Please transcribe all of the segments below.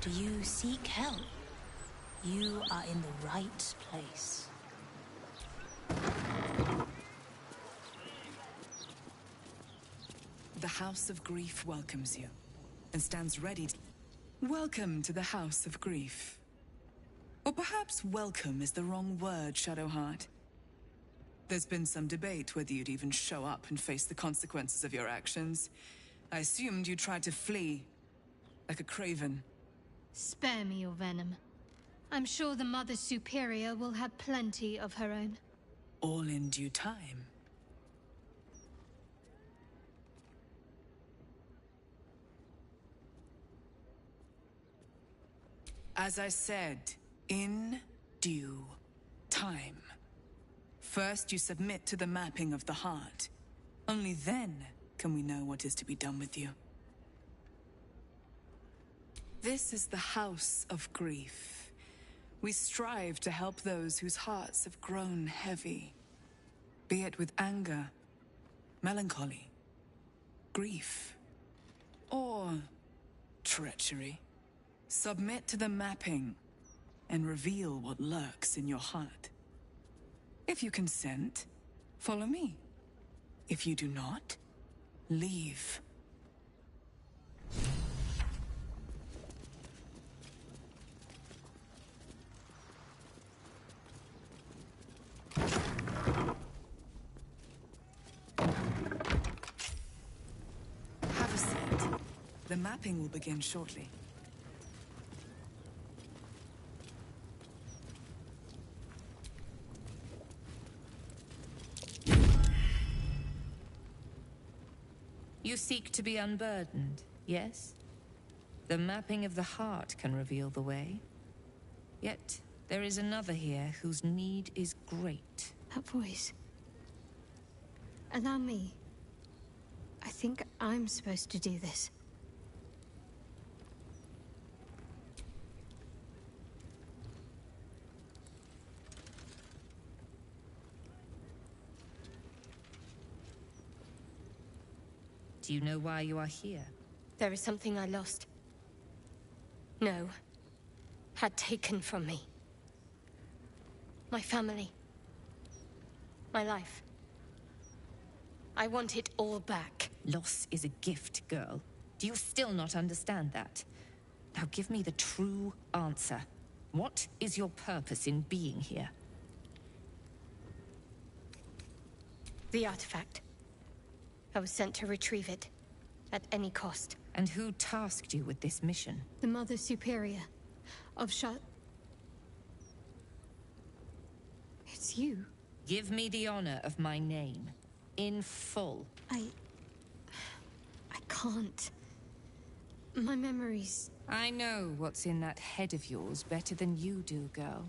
Do you seek help? You are in the right place. The House of Grief welcomes you, and stands ready to... Welcome to the House of Grief. Or perhaps welcome is the wrong word, Shadowheart. There's been some debate whether you'd even show up and face the consequences of your actions. I assumed you tried to flee, like a craven. Spare me your venom. I'm sure the Mother Superior will have plenty of her own. All in due time. As I said, in due time. First, you submit to the mapping of the heart. Only then can we know what is to be done with you. This is the House of Grief. We strive to help those whose hearts have grown heavy, be it with anger, melancholy, grief, or treachery. Submit to the mapping and reveal what lurks in your heart. If you consent, follow me. If you do not, leave. Have a seat. The mapping will begin shortly. You seek to be unburdened, yes? The mapping of the heart can reveal the way. Yet, there is another here whose need is great. That voice. Allow me. I think I'm supposed to do this. Do you know why you are here? There is something I lost. No. Had taken from me. My family. My life. I want it all back. Loss is a gift, girl. Do you still not understand that? Now give me the true answer. What is your purpose in being here? The artifact. I was sent to retrieve it. At any cost. And who tasked you with this mission? The Mother Superior. Of It's you. Give me the honor of my name. In full. I can't. My memories... I know what's in that head of yours better than you do, girl.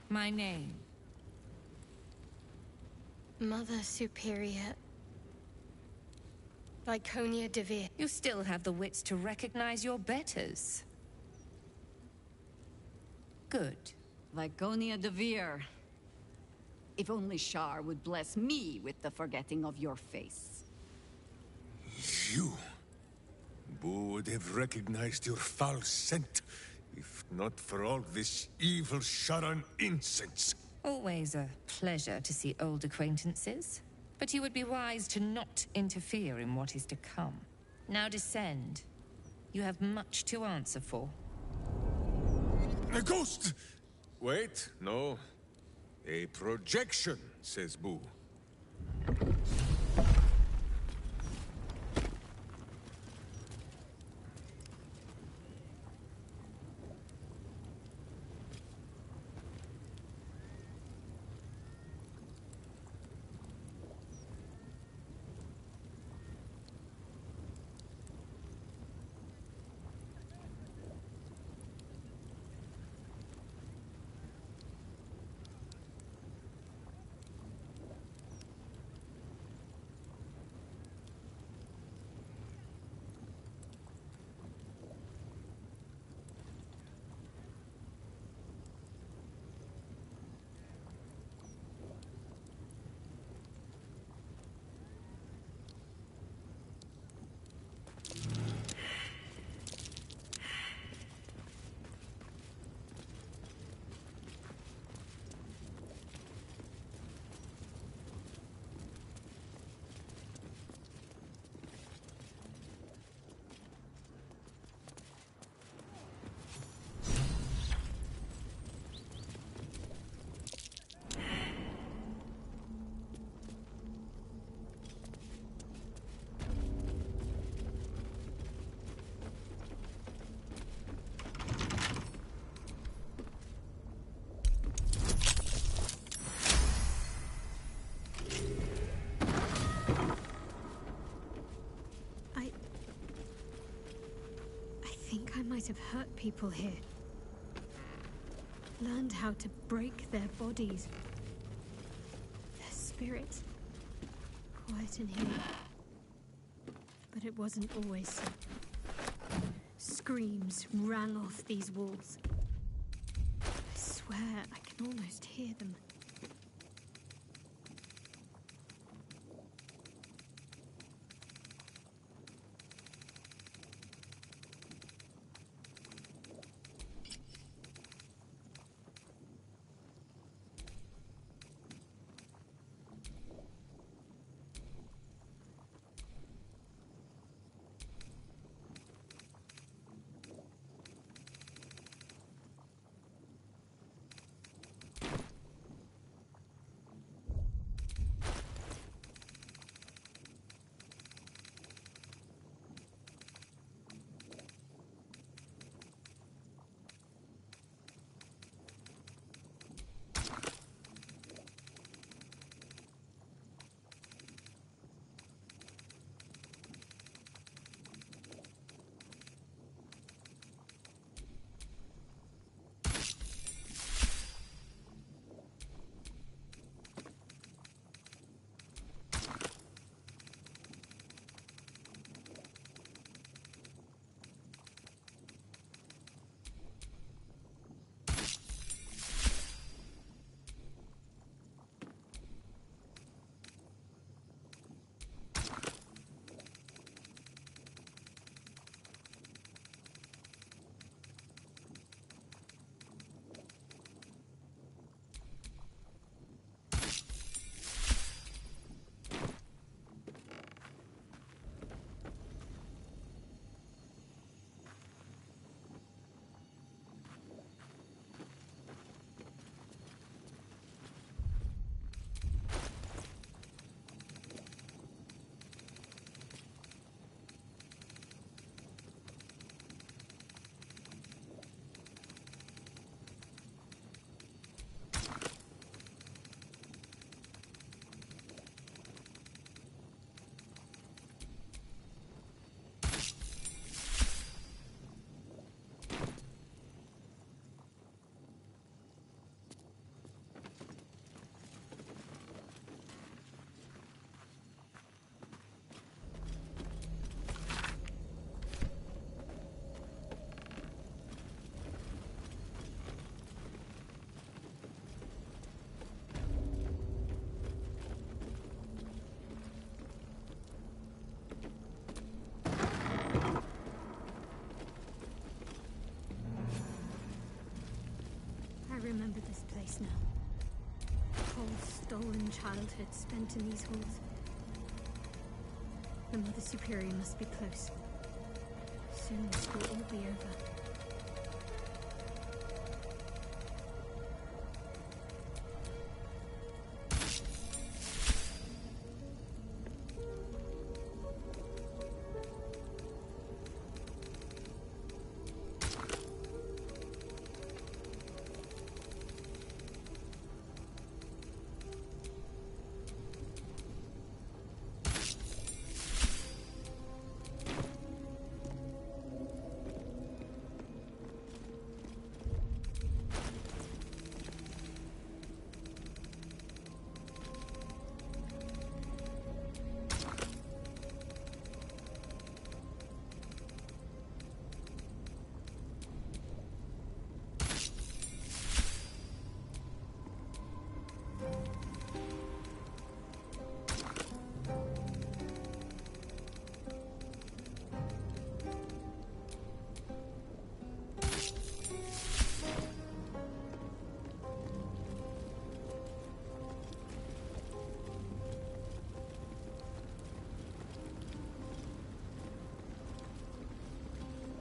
My name. Mother Superior... Lyconia Devere. You still have the wits to recognize your betters. Good. Lyconia Devere. If only Shar would bless me with the forgetting of your face. You? Boo would have recognized your foul scent, if not for all this evil Sharan incense. Always a pleasure to see old acquaintances. But you would be wise to not interfere in what is to come. Now descend. You have much to answer for. A ghost! Wait, no. A projection, says Boo. think I might have hurt people here. Learned how to break their bodies. Their spirits. Quiet and healing. But it wasn't always so. Screams rang off these walls. I swear I can almost hear them. I remember this place now. A whole stolen childhood spent in these halls. The Mother Superior must be close. Soon this will all be over.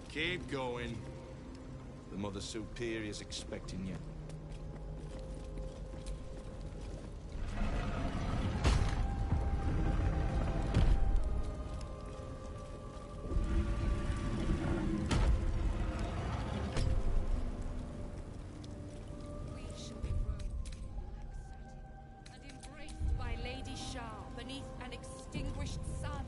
Keep going. The Mother Superior's expecting you. We shall be and embraced by Lady Shah beneath an extinguished sun.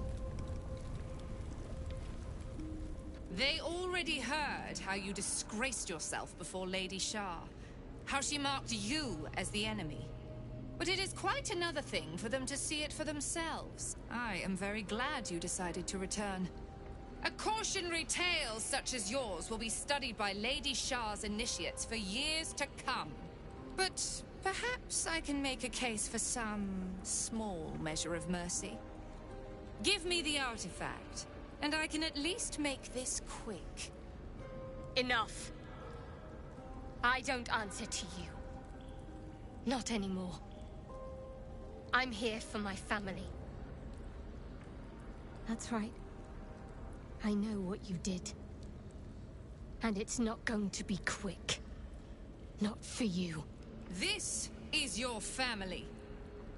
They already heard how you disgraced yourself before Lady Shah. How she marked you as the enemy. But it is quite another thing for them to see it for themselves. I am very glad you decided to return. A cautionary tale such as yours will be studied by Lady Shah's initiates for years to come. But perhaps I can make a case for some small measure of mercy. Give me the artifact, and I can at least make this quick. Enough. I don't answer to you. Not anymore. I'm here for my family. That's right. I know what you did. And it's not going to be quick. Not for you. This is your family.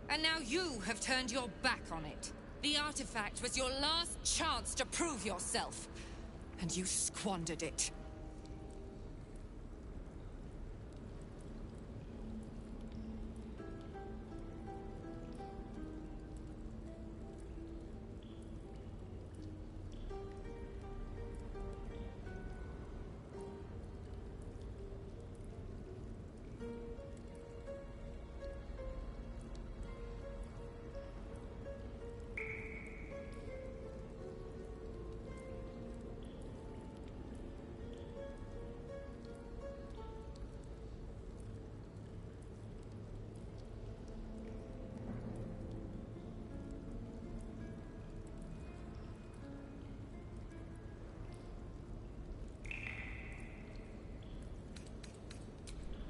And now you have turned your back on it. The artifact was your last chance to prove yourself. And you squandered it.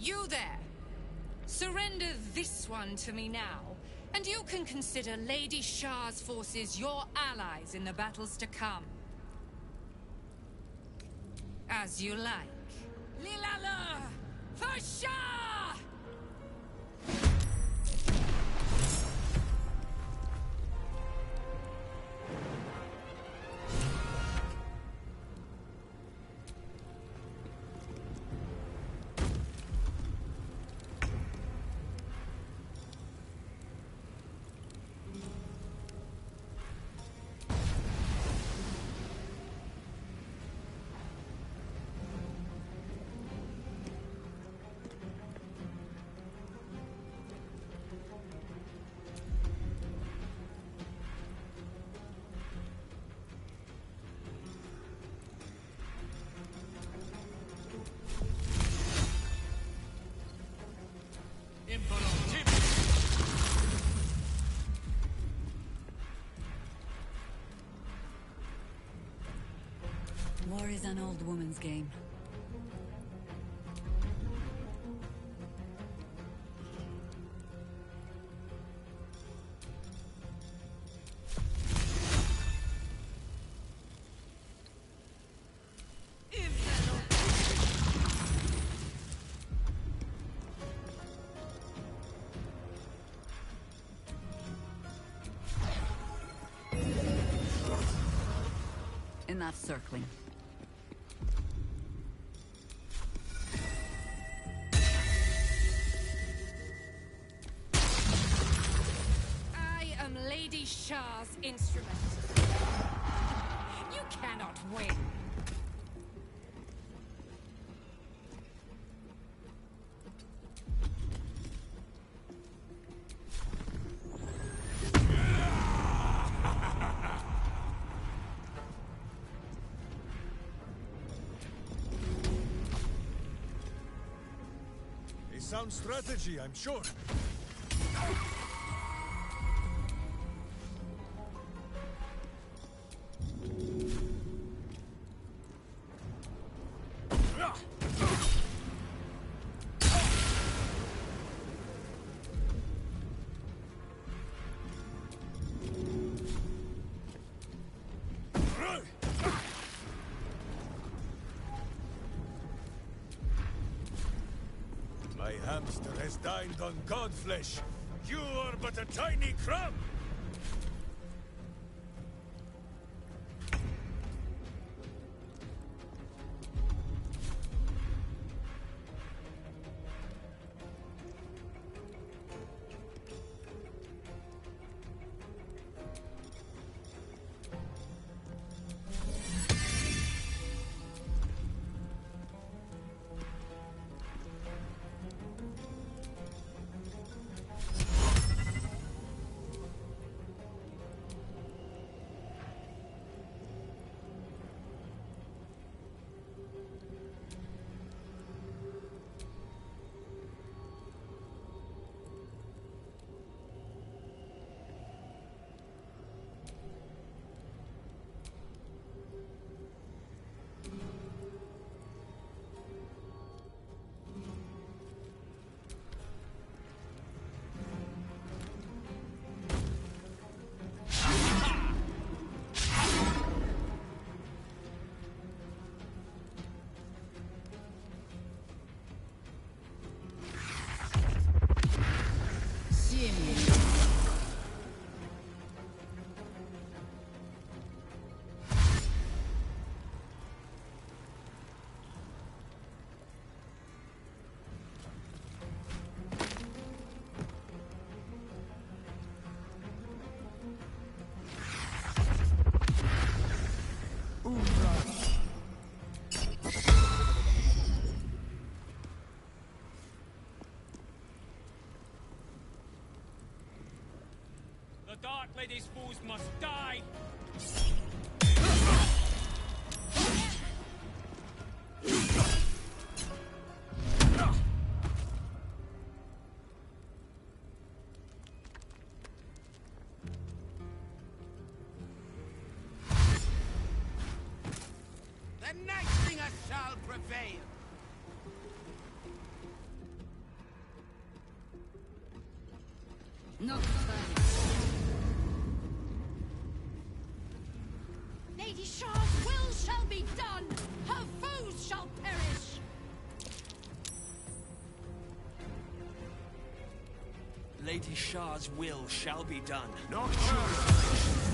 You there! Surrender this one to me now, and you can consider Lady Shah's forces your allies in the battles to come. As you like. Lilala! For Shah! War is an old woman's game. Enough circling. I am Lady Shah's instrument. You cannot win. Sound strategy, I'm sure. My hamster has dined on godflesh. You are but a tiny crumb! but these fools must die! The Night Singer shall prevail! Not bad. Lady Shaw's will shall be done! Her foes shall perish! Lady Shah's will shall be done. Not her!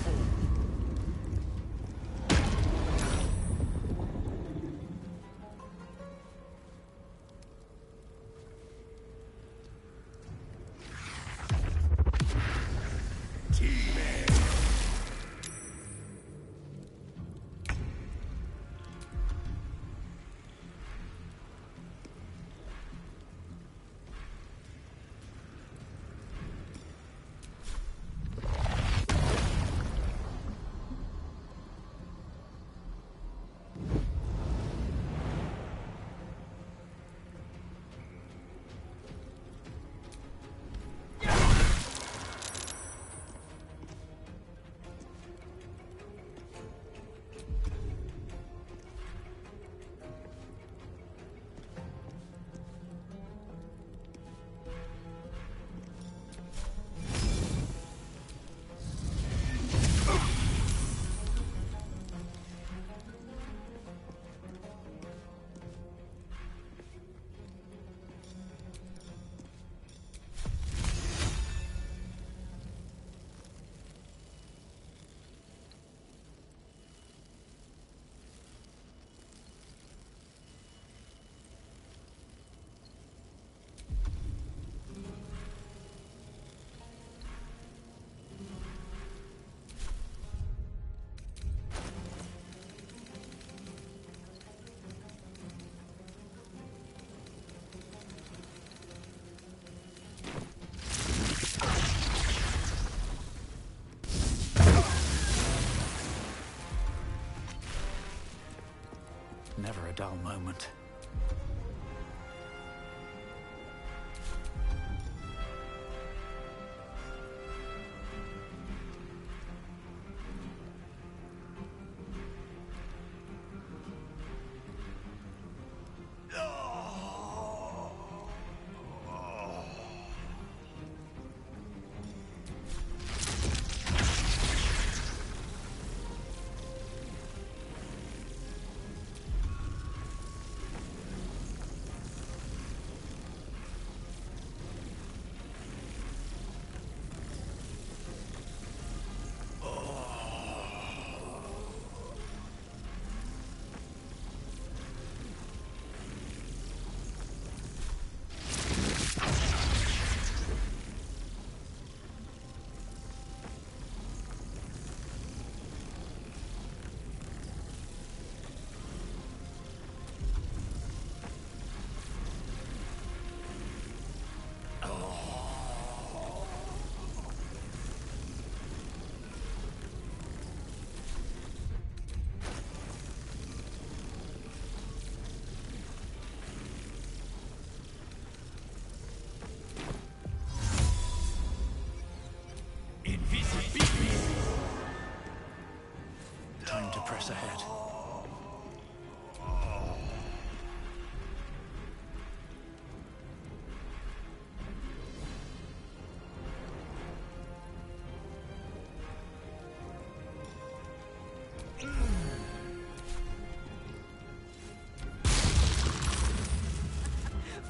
Never a dull moment. Time to press ahead.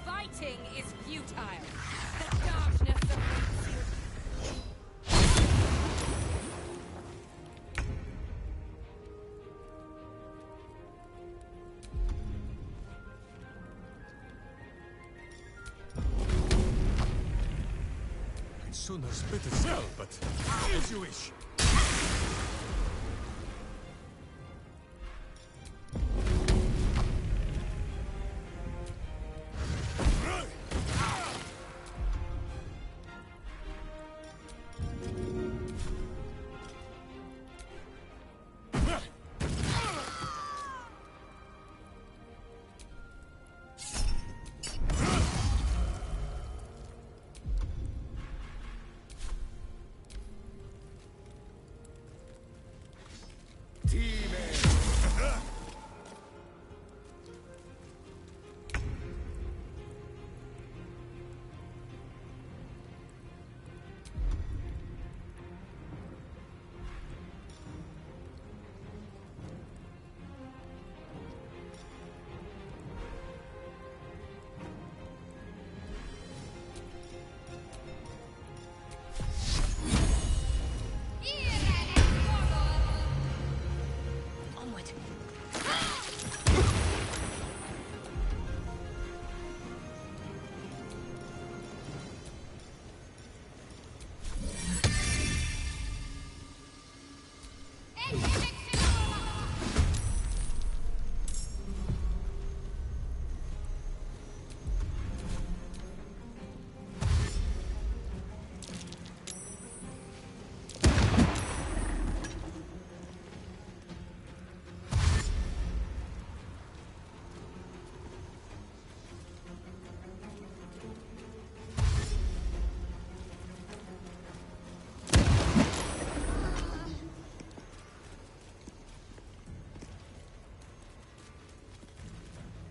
Fighting is futile. The darkness awaits you. I'd sooner split a cell, but as you wish.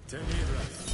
Tenebras.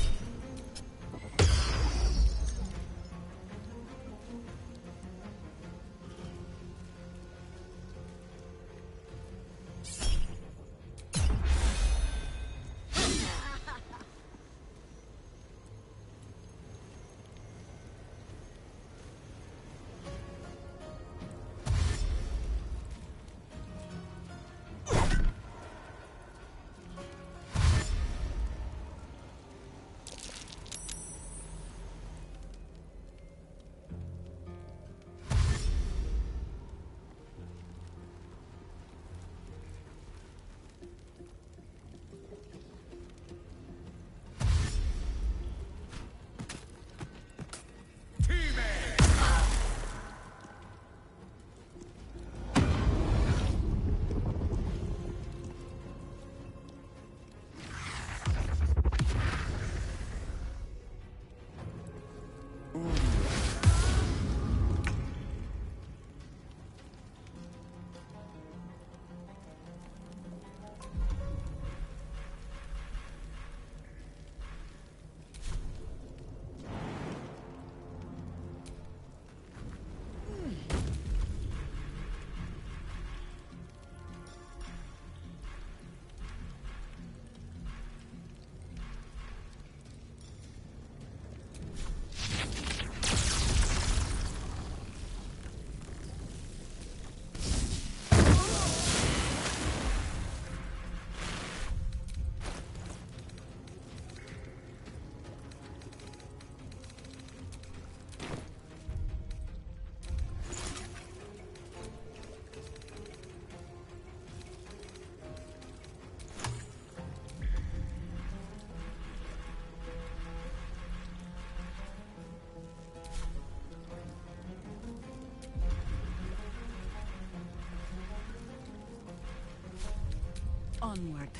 Onward.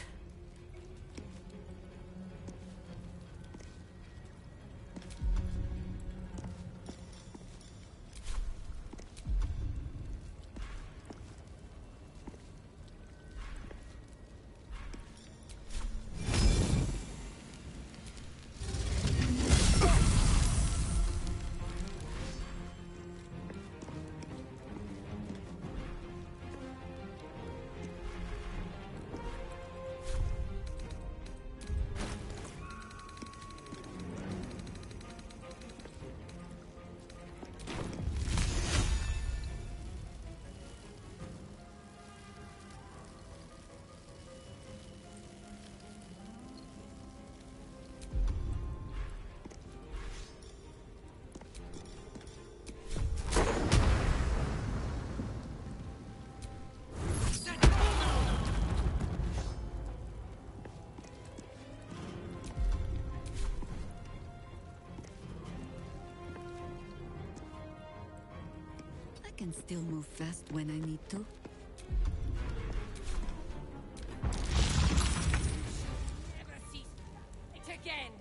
I can still move fast when I need to. Never cease. Fight again.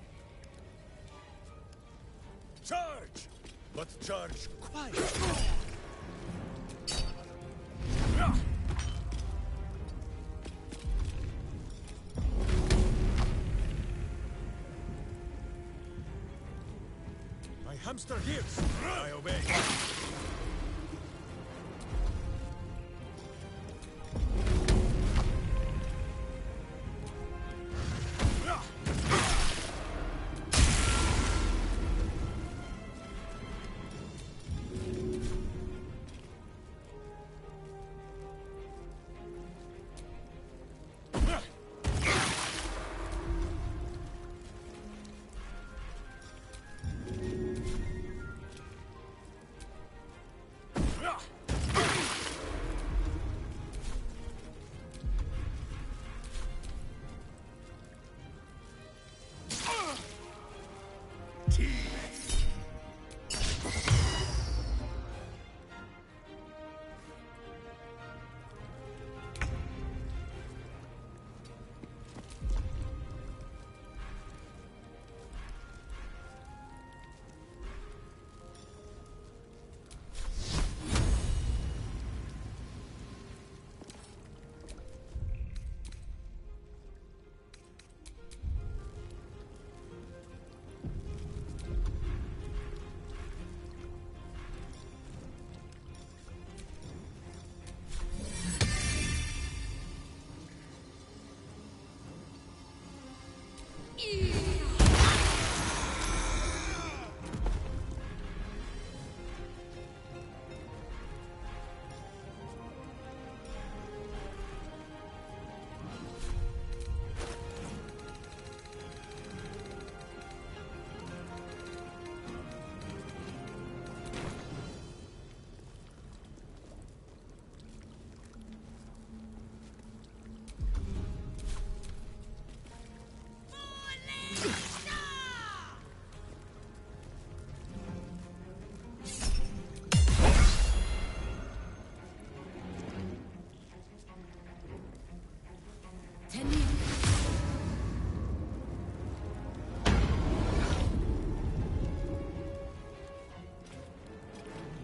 Charge! But charge quietly. My hamster hears. I obey.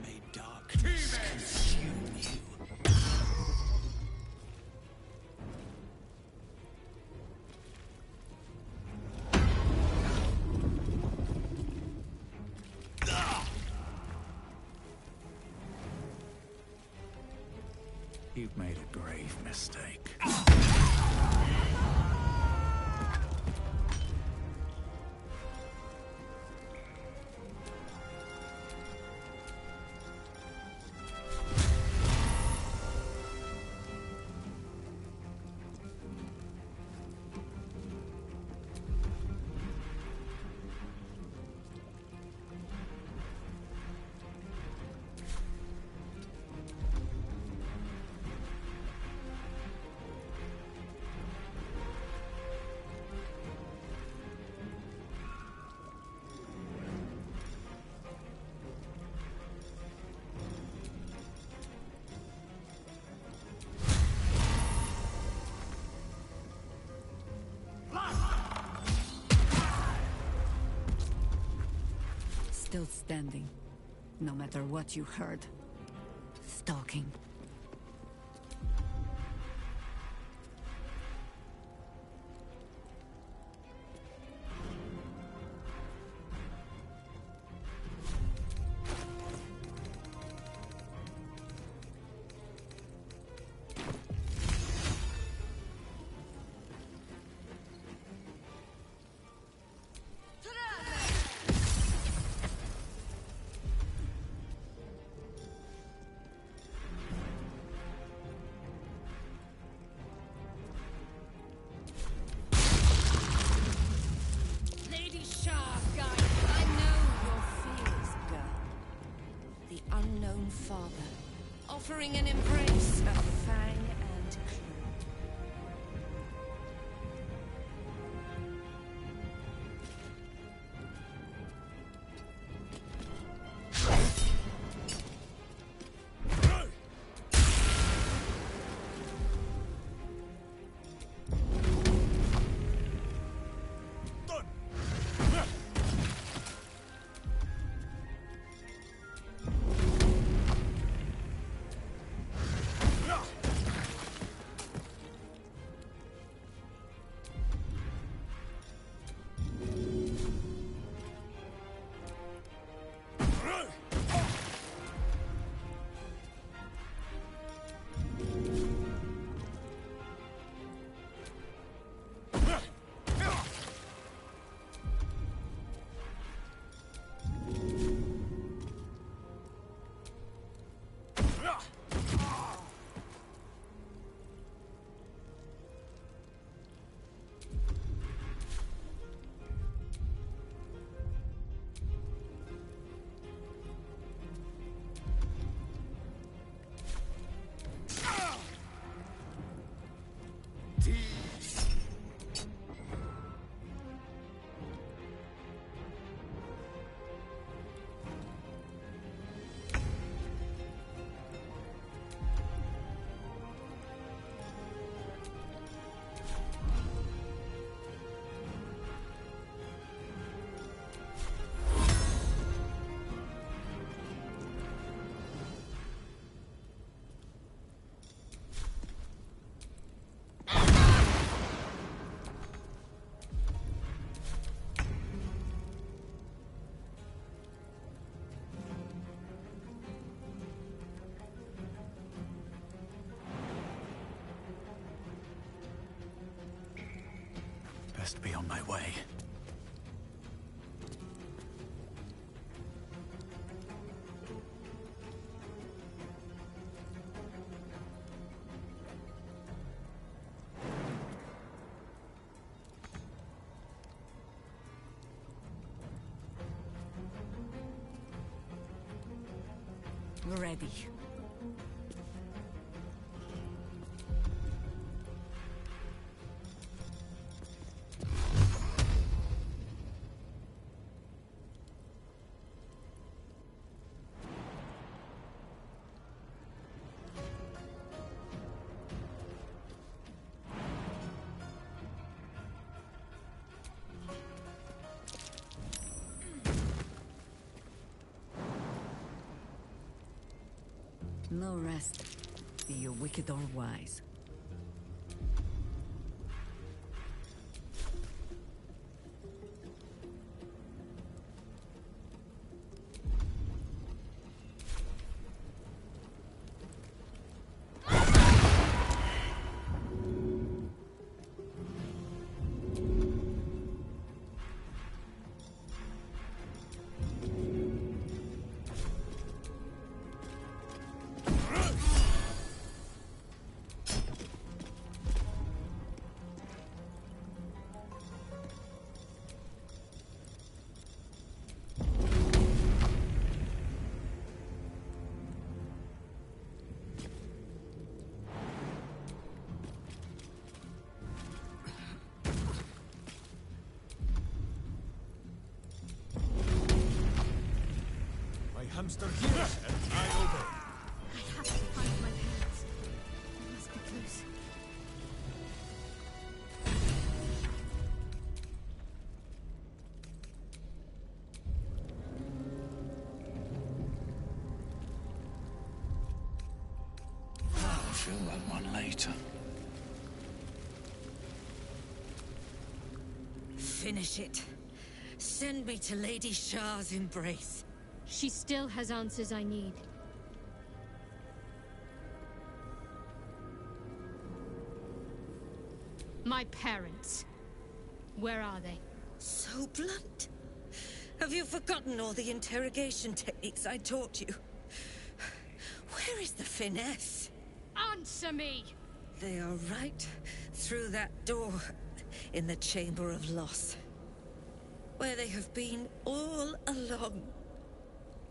May darkness consume you. You've made a grave mistake. Still standing, no matter what you heard. Stalking. Lady Shah, guide. I know your fears, girl. The unknown father, offering an embrace of fang and claw. Done! best be on my way. Ready. No rest, be you wicked or wise. Hamster hears and I obey. I have to find my parents. They must be close. I'll feel that one later. Finish it. Send me to Lady Shah's embrace. She still has answers I need. My parents. Where are they? So blunt. Have you forgotten all the interrogation techniques I taught you? Where is the finesse? Answer me! They are right through that door in the Chamber of Loss. Where they have been all along.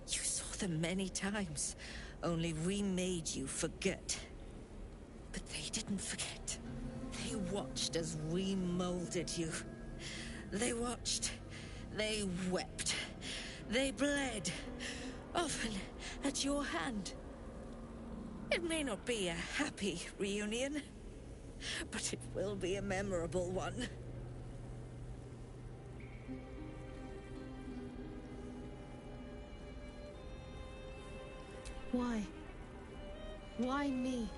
You saw them many times, only we made you forget. But they didn't forget. They watched as we molded you. They watched. They wept. They bled. Often at your hand. It may not be a happy reunion, but it will be a memorable one. Why? Why me?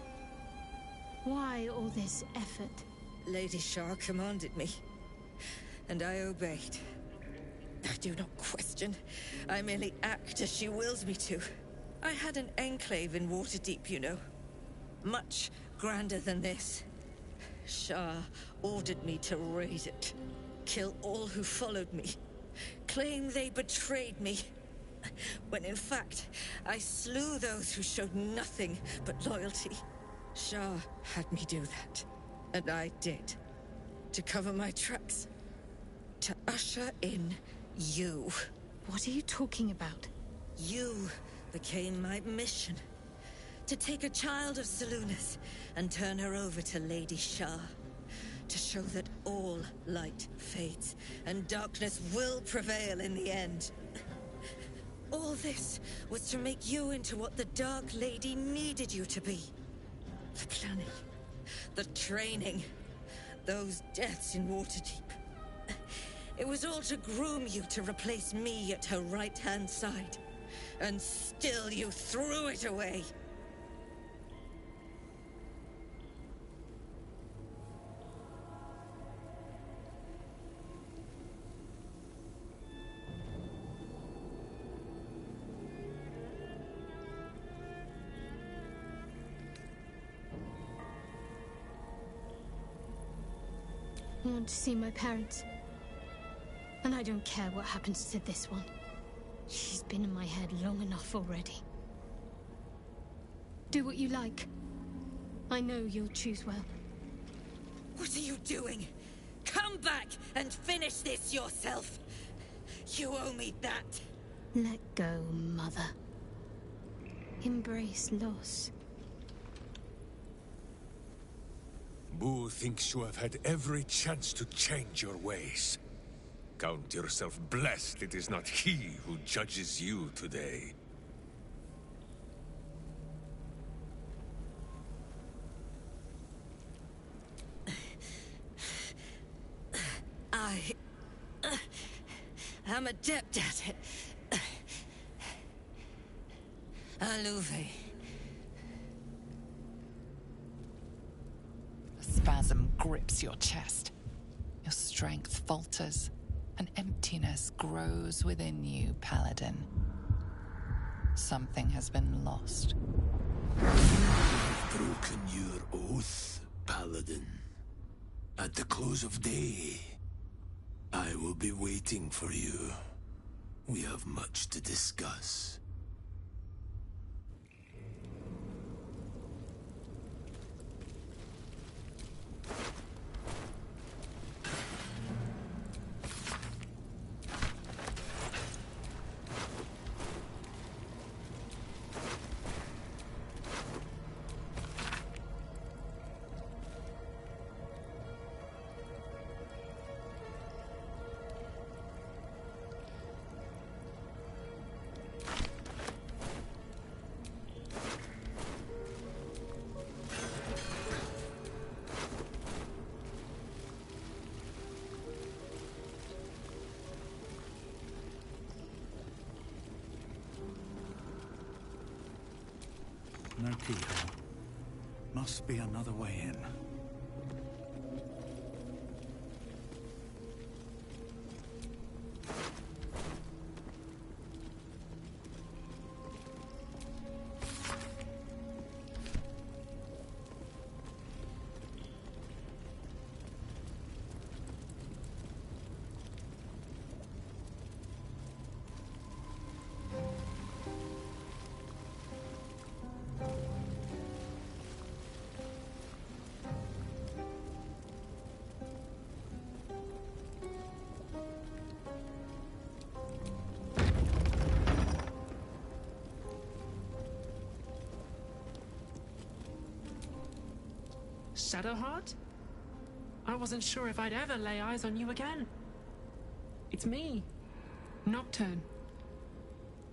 Why all this effort? Lady Shah commanded me, and I obeyed. I do not question. I merely act as she wills me to. I had an enclave in Waterdeep, you know. Much grander than this. Shah ordered me to raise it. Kill all who followed me. Claim they betrayed me. When in fact, I slew those who showed nothing but loyalty. Shah had me do that. And I did. To cover my tracks. To usher in you. What are you talking about? You became my mission. To take a child of Selûne's and turn her over to Lady Shah. To show that all light fades and darkness will prevail in the end. All this was to make you into what the Dark Lady needed you to be. The planning, the training, those deaths in Waterdeep. It was all to groom you to replace me at her right-hand side. And still you threw it away. want to see my parents. And I don't care what happens to this one. She's been in my head long enough already. Do what you like. I know you'll choose well. What are you doing? Come back and finish this yourself. You owe me that. Let go, Mother. Embrace loss. Boo thinks you have had every chance to change your ways. Count yourself blessed it is not he who judges you today. I'm adept at it. Aluve. A spasm grips your chest. Your strength falters. An emptiness grows within you, Paladin. Something has been lost. You have broken your oath, Paladin. At the close of day, I will be waiting for you. We have much to discuss. No keyhole. Must be another way in. Shadowheart? I wasn't sure if I'd ever lay eyes on you again. It's me, Nocturne.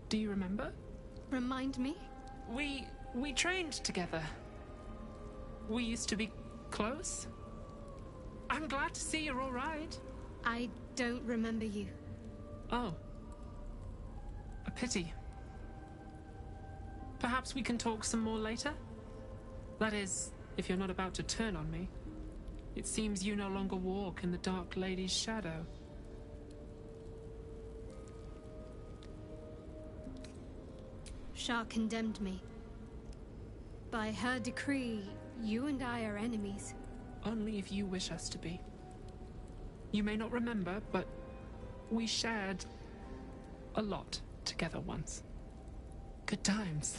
Do you remember? Remind me? We trained together. We used to be close. I'm glad to see you're all right. I don't remember you. Oh. A pity. Perhaps we can talk some more later? That is, if you're not about to turn on me. It seems you no longer walk in the Dark Lady's shadow. Shar condemned me. By her decree, you and I are enemies. Only if you wish us to be. You may not remember, but we shared a lot together once. Good times.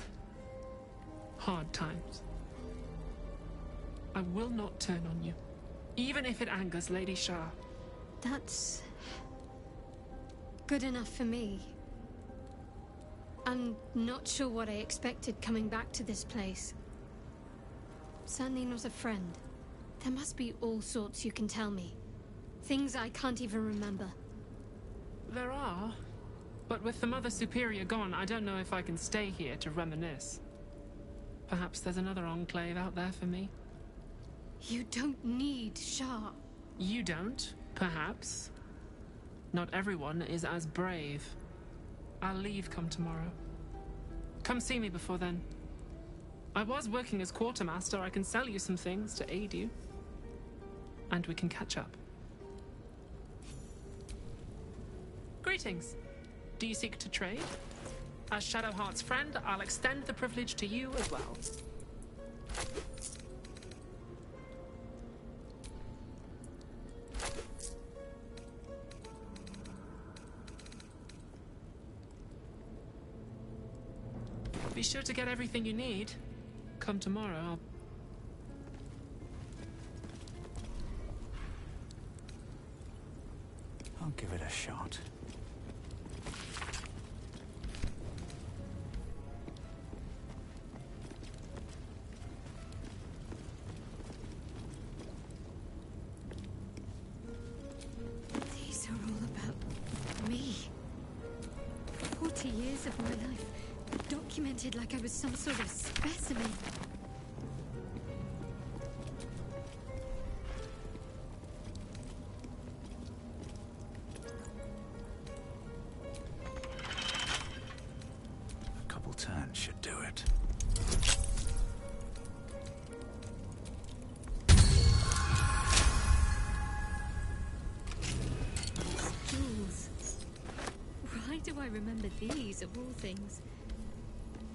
Hard times. I will not turn on you, even if it angers Lady Shar. That's good enough for me. I'm not sure what I expected coming back to this place. Certainly not a friend. There must be all sorts you can tell me. Things I can't even remember. There are, but with the Mother Superior gone, I don't know if I can stay here to reminisce. Perhaps there's another enclave out there for me. You don't need Shar. You don't, perhaps. Not everyone is as brave. I'll leave come tomorrow. Come see me before then. I was working as quartermaster. I can sell you some things to aid you. And we can catch up. Greetings. Do you seek to trade? As Shadowheart's friend, I'll extend the privilege to you as well. Be sure to get everything you need. Come tomorrow, I'll give it a shot. These are all about me. 40 years of my life, documented like I was some sort of specimen. A couple turns should do it. Jewels. Why do I remember these, of all things?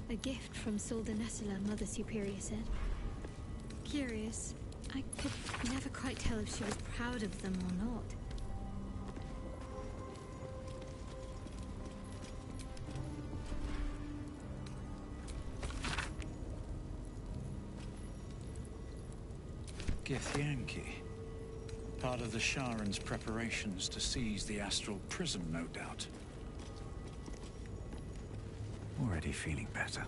A gift from Solda Nessela, Mother Superior said. Curious. I could never quite tell if she was proud of them or not. Githyanki. Part of the Sharan's preparations to seize the astral prism, no doubt. Already feeling better.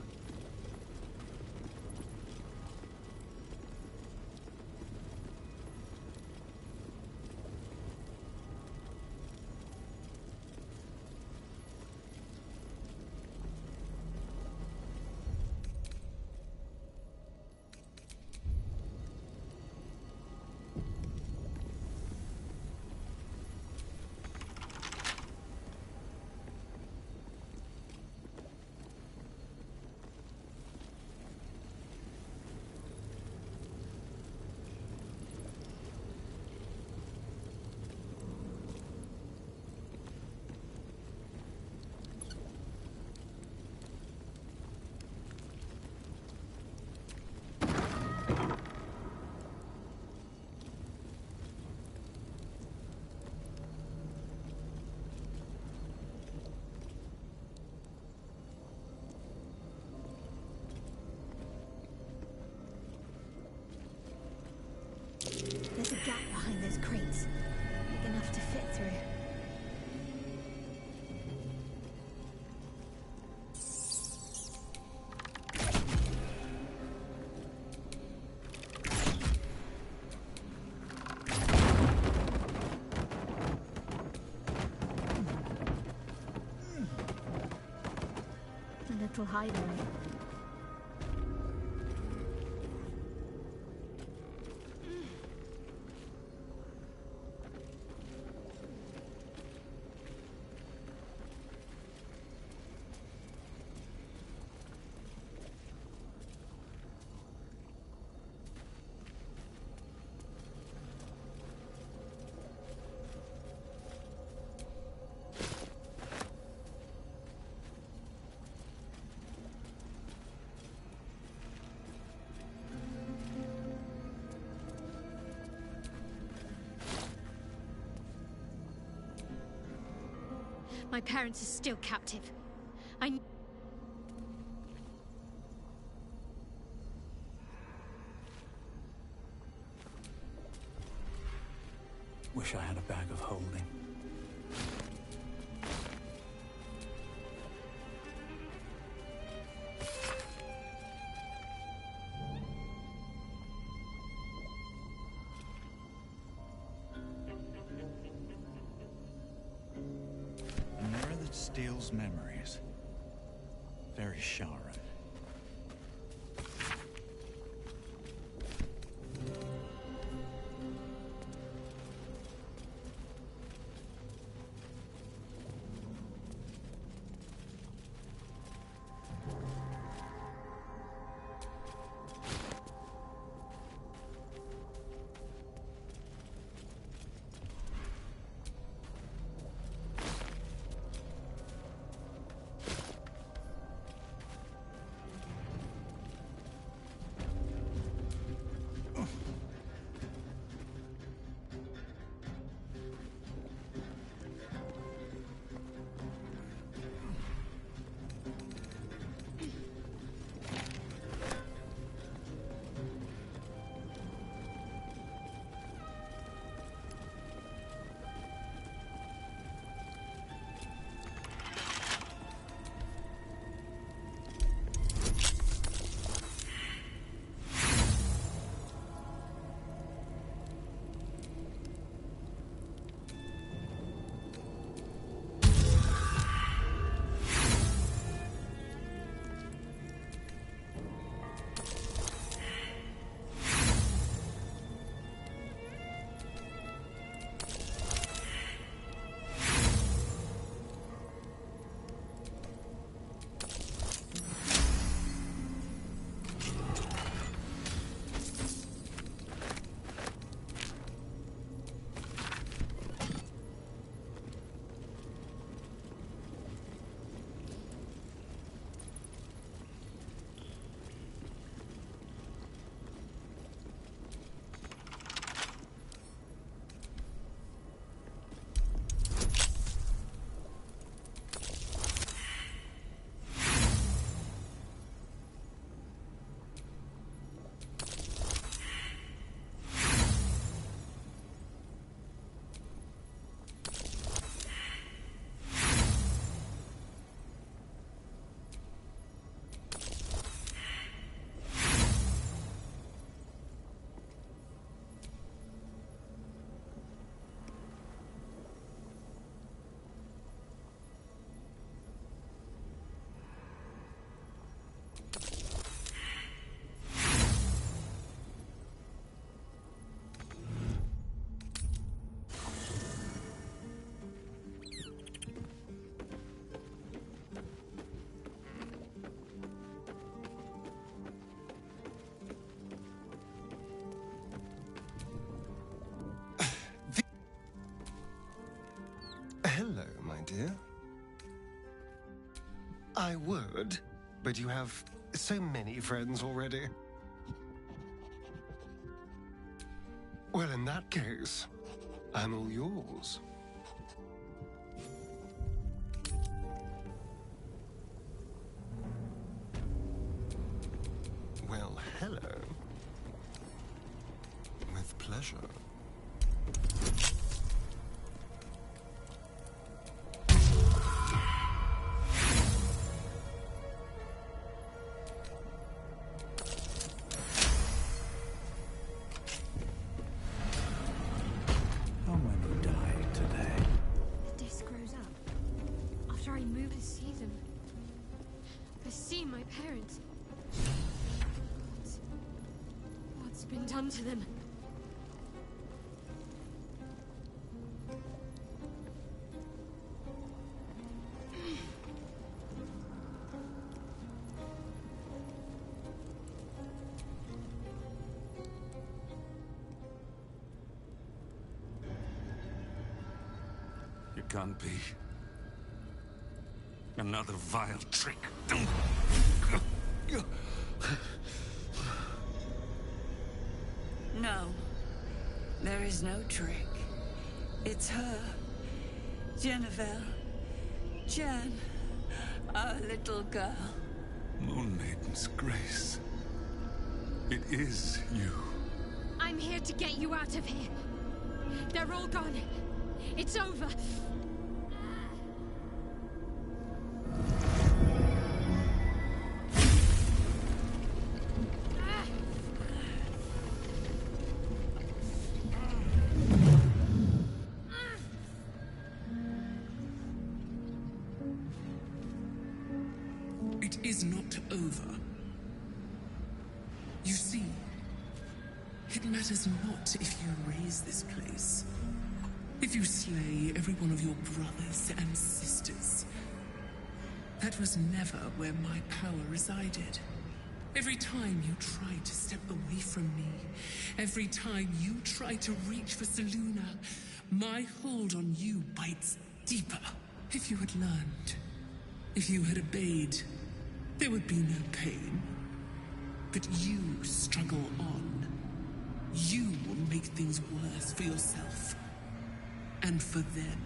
There's a gap behind those crates. Big enough to fit through. A little hideaway. My parents are still captive. Wish I had a bag of holding. A mirror that steals memories. Very Sharan. dear? I would, but you have so many friends already. Well, in that case, I'm all yours. Well, hello. With pleasure. How many died today? The disc grows up. After I move to see them. I see my parents. What's been done to them? It can't be. Another vile trick. No. There is no trick. It's her. Jennifer. Jan. Our little girl. Moon Maiden's grace. It is you. I'm here to get you out of here. They're all gone. It's over. It is not over. You see, it matters not if you raise this place. If you slay every one of your brothers and sisters. That was never where my power resided. Every time you try to step away from me, every time you try to reach for Selûne, my hold on you bites deeper. If you had learned, if you had obeyed, there would be no pain. But you struggle on. You will make things worse for yourself. And for them.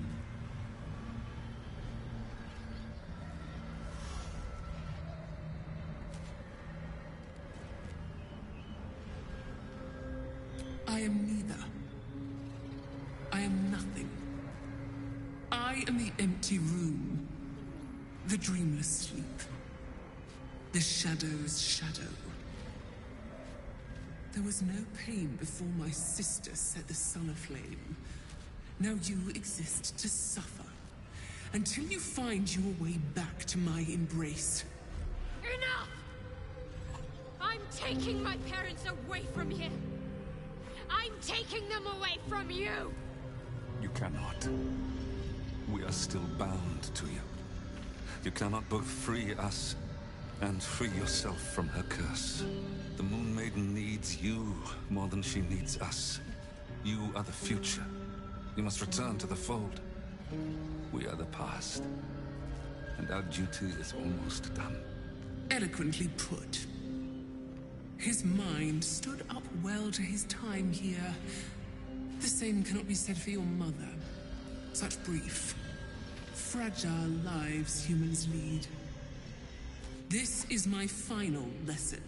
I am neither. I am nothing. I am the empty room. The dreamless sleep. The shadow's shadow. There was no pain before my sister set the sun aflame. Now you exist to suffer. Until you find your way back to my embrace. Enough! I'm taking my parents away from here. I'm taking them away from you! You cannot. We are still bound to you. You cannot both free us and free yourself from her curse. The Moon Maiden needs you more than she needs us. You are the future. You must return to the fold. We are the past. And our duty is almost done. Eloquently put. His mind stood up well to his time here. The same cannot be said for your mother. Such brief, fragile lives humans lead. This is my final lesson.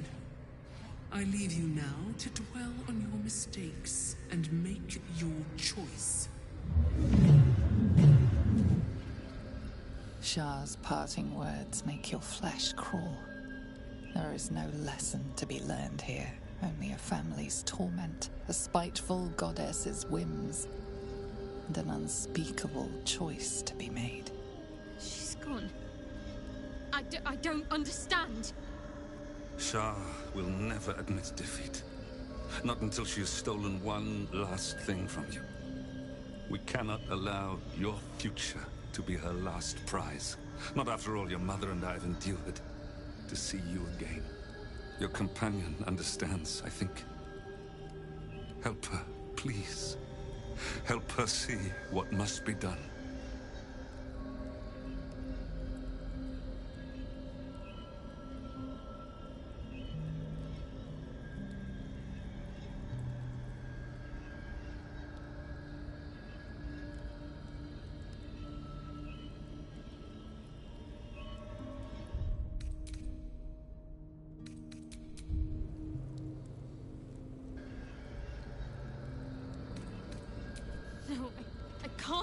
I leave you now to dwell on your mistakes and make your choice. Shah's parting words make your flesh crawl. There is no lesson to be learned here, only a family's torment, a spiteful goddess's whims, and an unspeakable choice to be made. She's gone. I don't understand. Shah will never admit defeat. Not until she has stolen one last thing from you. We cannot allow your future to be her last prize. Not after all your mother and I have endured. To see you again. Your companion understands, I think. Help her, please. Help her see what must be done.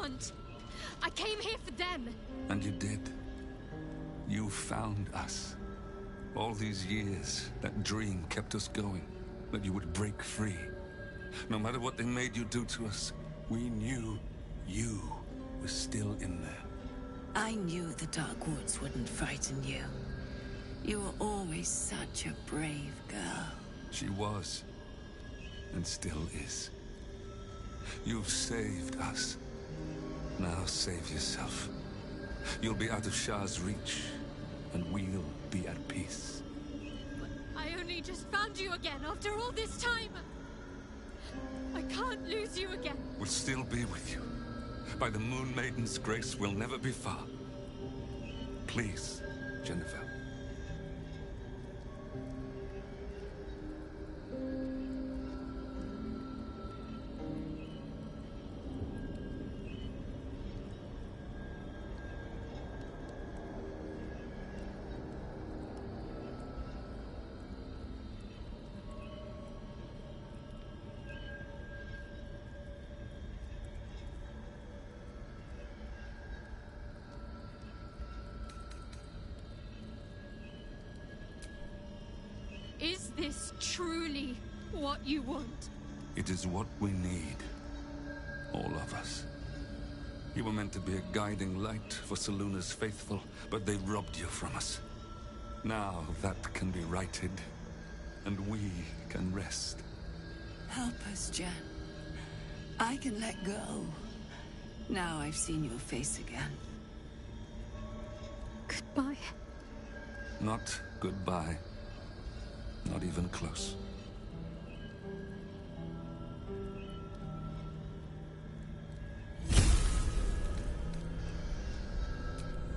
can't. I came here for them. And you did. You found us. All these years, that dream kept us going, that you would break free. No matter what they made you do to us, we knew you were still in there. I knew the Dark Woods wouldn't frighten you. You were always such a brave girl. She was, and still is. You've saved us. Now save yourself. You'll be out of Shah's reach, and we'll be at peace. I only just found you again after all this time. I can't lose you again. We'll still be with you. By the Moon Maiden's grace, we'll never be far. Please, Jennifer. Is this truly what you want? It is what we need. All of us. You were meant to be a guiding light for Selûne's faithful, but they robbed you from us. Now that can be righted, and we can rest. Help us, Jen. I can let go. Now I've seen your face again. Goodbye. Not goodbye. Not even close.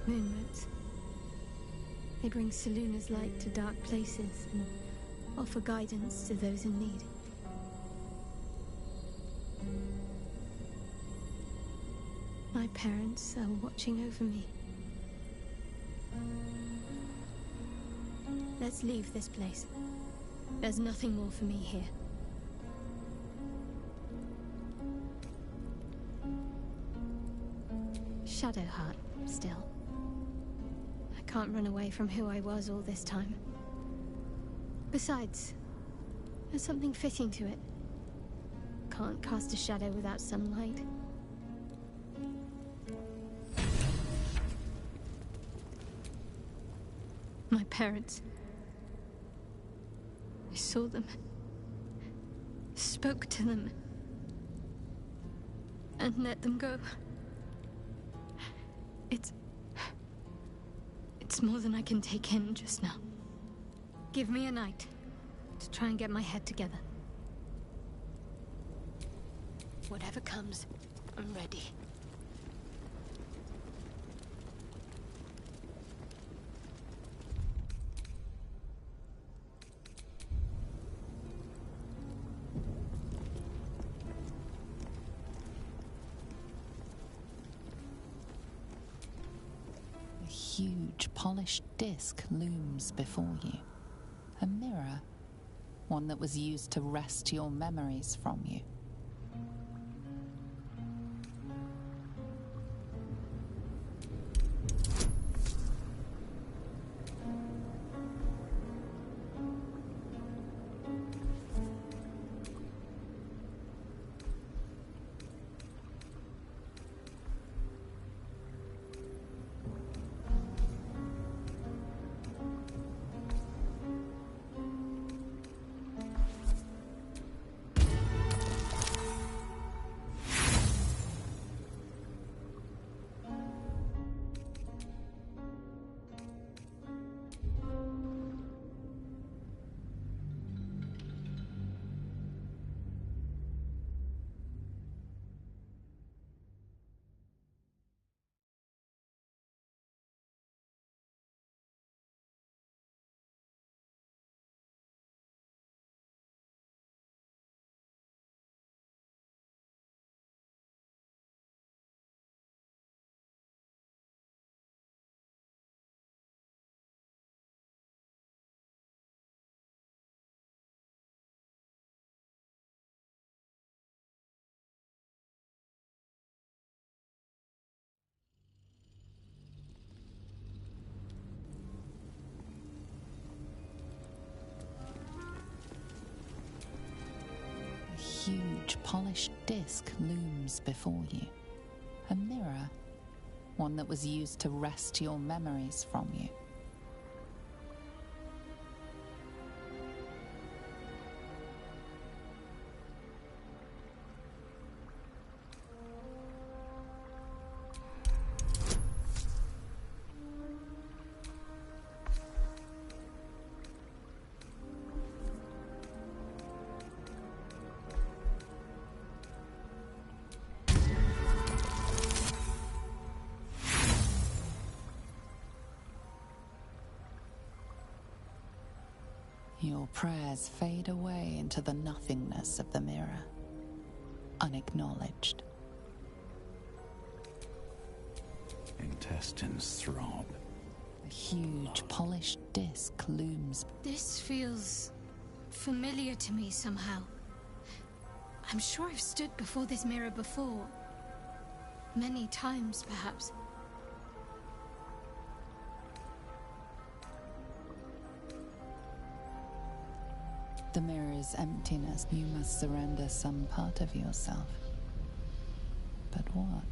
Moonmotes. They bring Selûne's light to dark places and offer guidance to those in need. My parents are watching over me. Let's leave this place. There's nothing more for me here. Shadowheart, still. I can't run away from who I was all this time. Besides, there's something fitting to it. Can't cast a shadow without sunlight. My parents. I saw them. Spoke to them. And let them go. It's more than I can take in just now. Give me a night to try and get my head together. Whatever comes, I'm ready. A huge, polished disc looms before you. A mirror. One that was used to wrest your memories from you. huge, polished disc looms before you. A mirror, one that was used to wrest your memories from you. Your prayers fade away into the nothingness of the mirror, unacknowledged. Intestines throb. A huge, polished disc looms. This feels familiar to me somehow. I'm sure I've stood before this mirror before. Many times, perhaps. The mirror's emptiness. You must surrender some part of yourself. But what?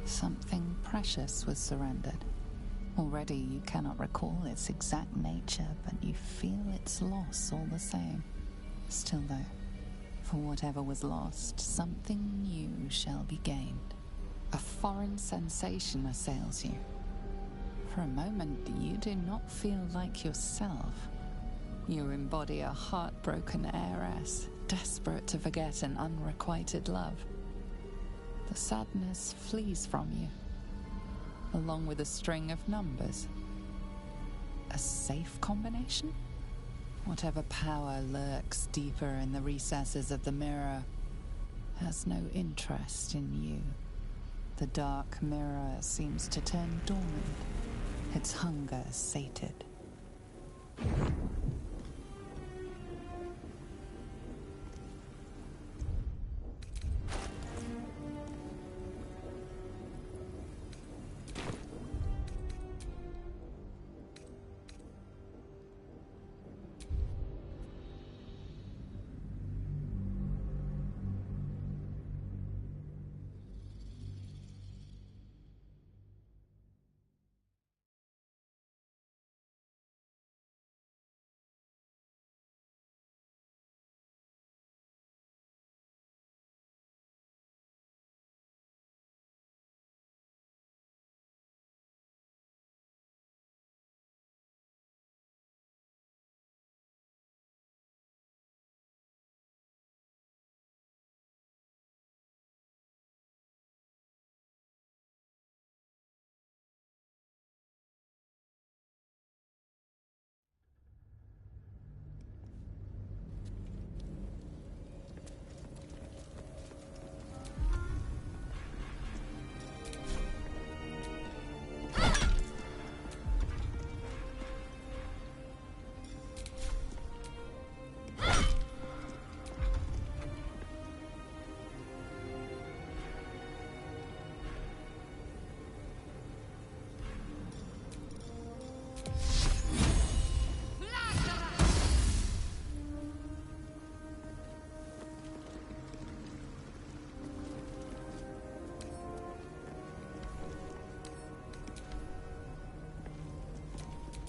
Something precious was surrendered. Already you cannot recall its exact nature, but you feel its loss all the same. Still though, for whatever was lost, something new shall be gained. A foreign sensation assails you. For a moment, you do not feel like yourself. You embody a heartbroken heiress, desperate to forget an unrequited love. The sadness flees from you, along with a string of numbers. A safe combination? Whatever power lurks deeper in the recesses of the mirror has no interest in you. The dark mirror seems to turn dormant, its hunger sated.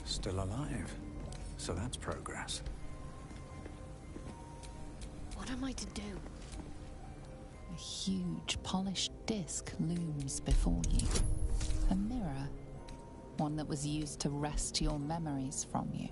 Still alive. So that's progress. What am I to do? A huge, polished disc looms before you. A mirror, one that was used to wrest your memories from you.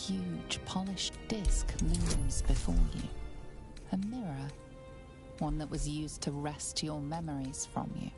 huge polished disc looms before you. A mirror, one that was used to wrest your memories from you.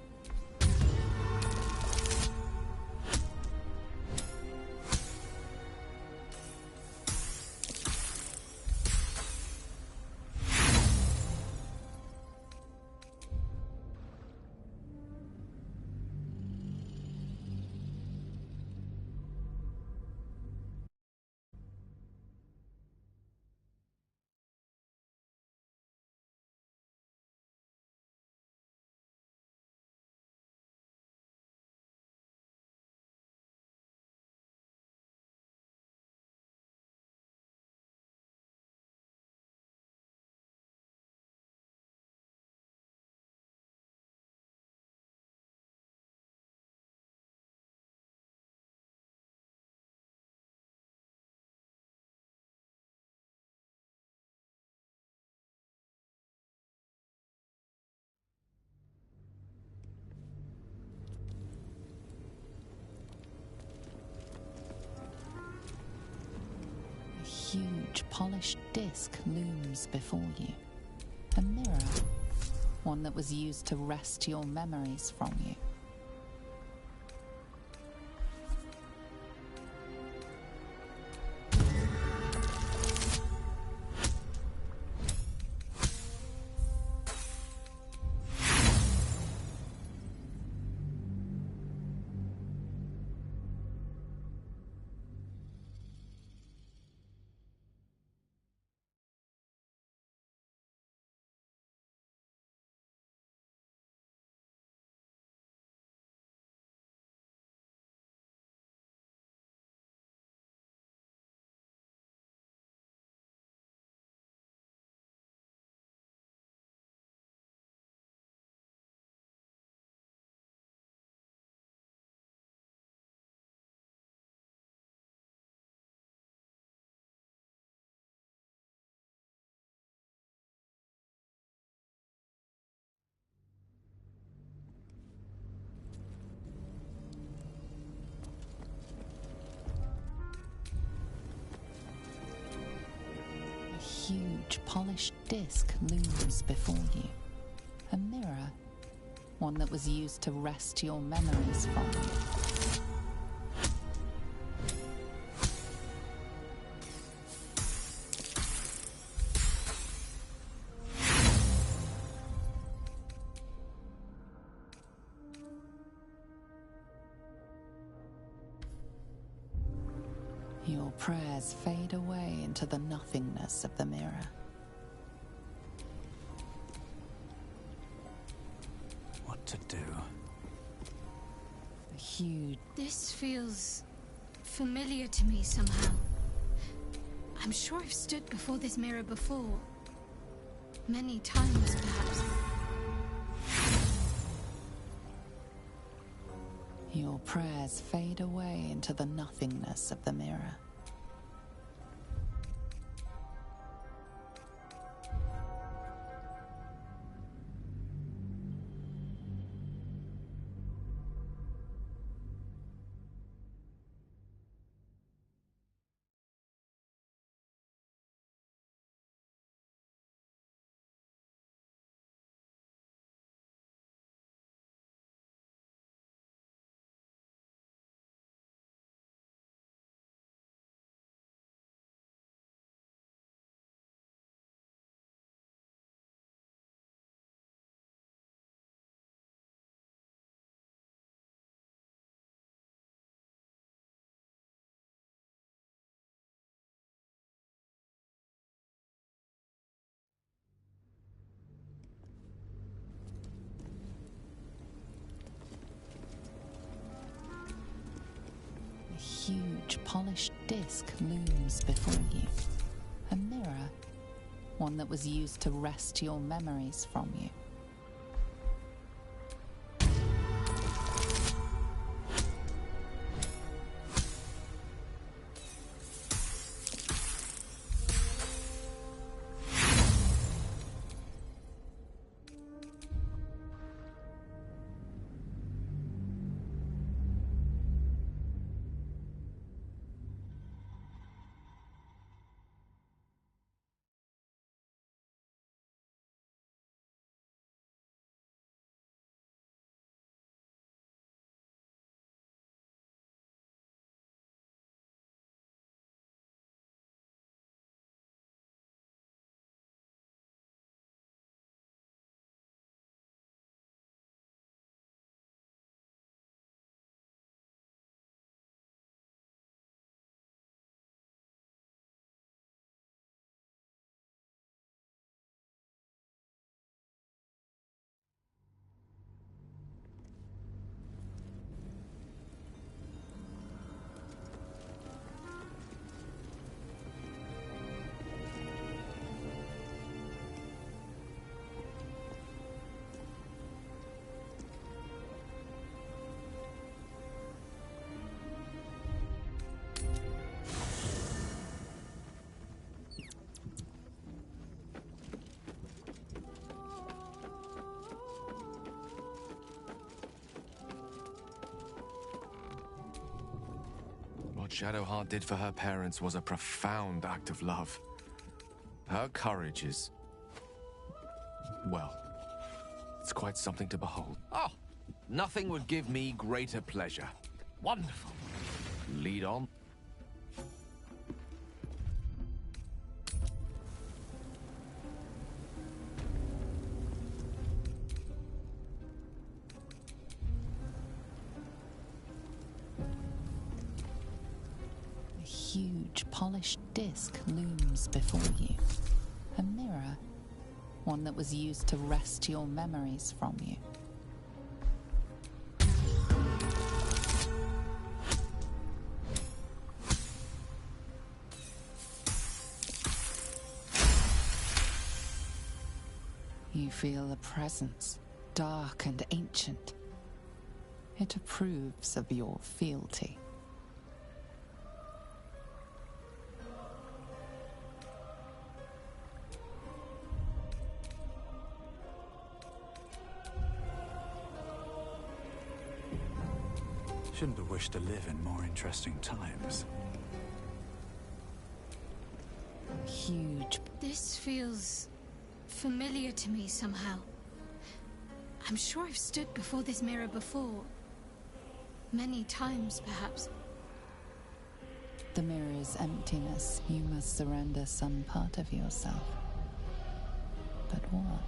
A huge polished disc looms before you. A mirror, one that was used to wrest your memories from you. A huge polished disc looms before you. A mirror, one that was used to wrest your memories from you. Your prayers fade away into the nothingness of the mirror. What to do? A huge... This feels familiar to me somehow. I'm sure I've stood before this mirror before. Many times, perhaps. Your prayers fade away into the nothingness of the mirror. A huge polished disc looms before you. A mirror, one that was used to wrest your memories from you. Shadowheart did for her parents was a profound act of love. Her courage is... well, it's quite something to behold. Oh, nothing would give me greater pleasure. Wonderful. Lead on. A huge, polished disc looms before you. A mirror, one that was used to wrest your memories from you. You feel a presence, dark and ancient. It approves of your fealty. Shouldn't have wished to live in more interesting times. Huge. This feels familiar to me somehow. I'm sure I've stood before this mirror before. Many times, perhaps. The mirror's emptiness. You must surrender some part of yourself. But what?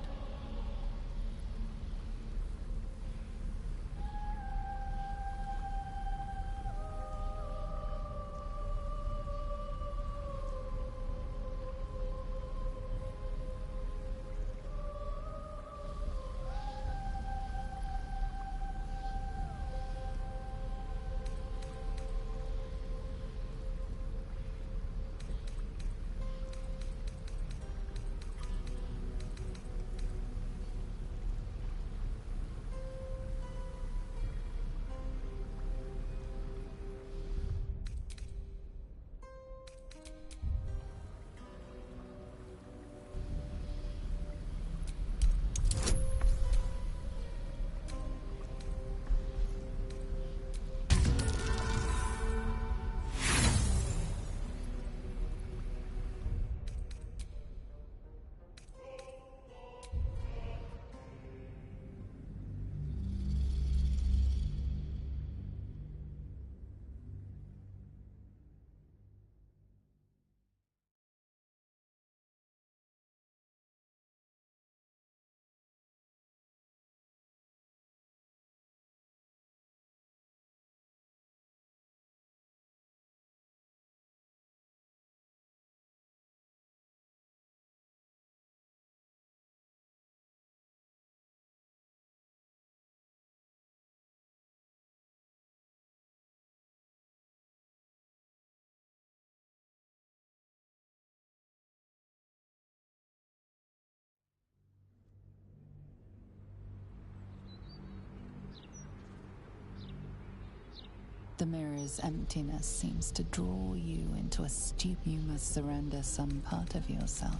The mirror's emptiness seems to draw you into a stupor. You must surrender some part of yourself.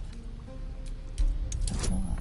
But what?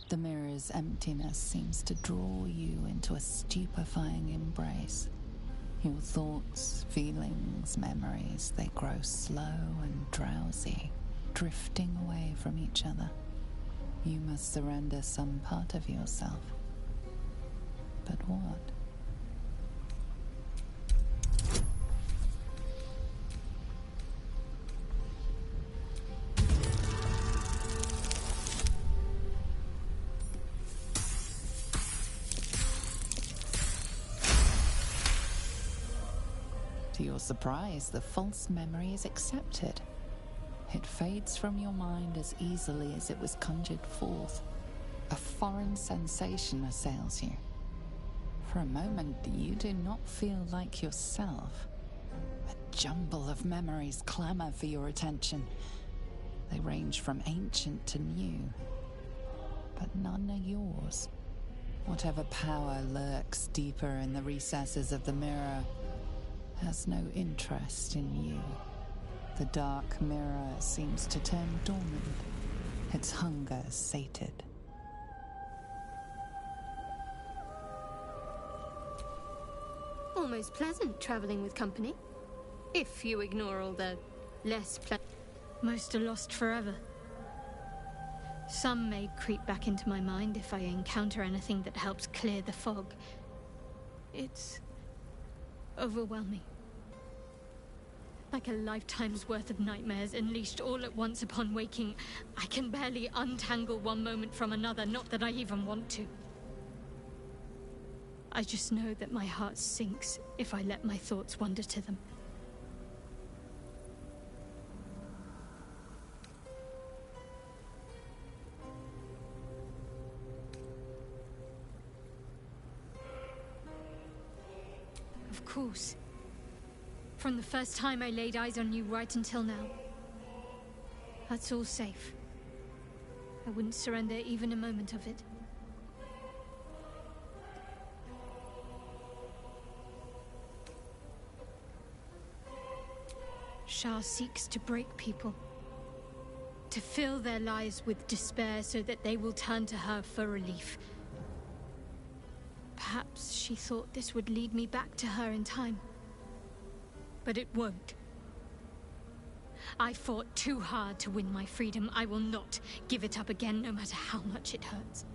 The mirror's emptiness seems to draw you into a stupefying embrace. Your thoughts, feelings, memories, they grow slow and drowsy, drifting away from each other. You must surrender some part of yourself. But what? To your surprise, the false memory is accepted. It fades from your mind as easily as it was conjured forth. A foreign sensation assails you. For a moment, you do not feel like yourself. A jumble of memories clamor for your attention. They range from ancient to new, but none are yours. Whatever power lurks deeper in the recesses of the mirror has no interest in you. The dark mirror seems to turn dormant, its hunger sated. Almost pleasant traveling with company. If you ignore all the less pleasant. Most are lost forever. Some may creep back into my mind if I encounter anything that helps clear the fog. It's overwhelming. Like a lifetime's worth of nightmares unleashed all at once upon waking. I can barely untangle one moment from another, not that I even want to. I just know that my heart sinks if I let my thoughts wander to them. Of course. From the first time I laid eyes on you right until now. That's all safe. I wouldn't surrender even a moment of it. Shah seeks to break people. To fill their lives with despair so that they will turn to her for relief. Perhaps she thought this would lead me back to her in time. But it won't. I fought too hard to win my freedom. I will not give it up again, no matter how much it hurts.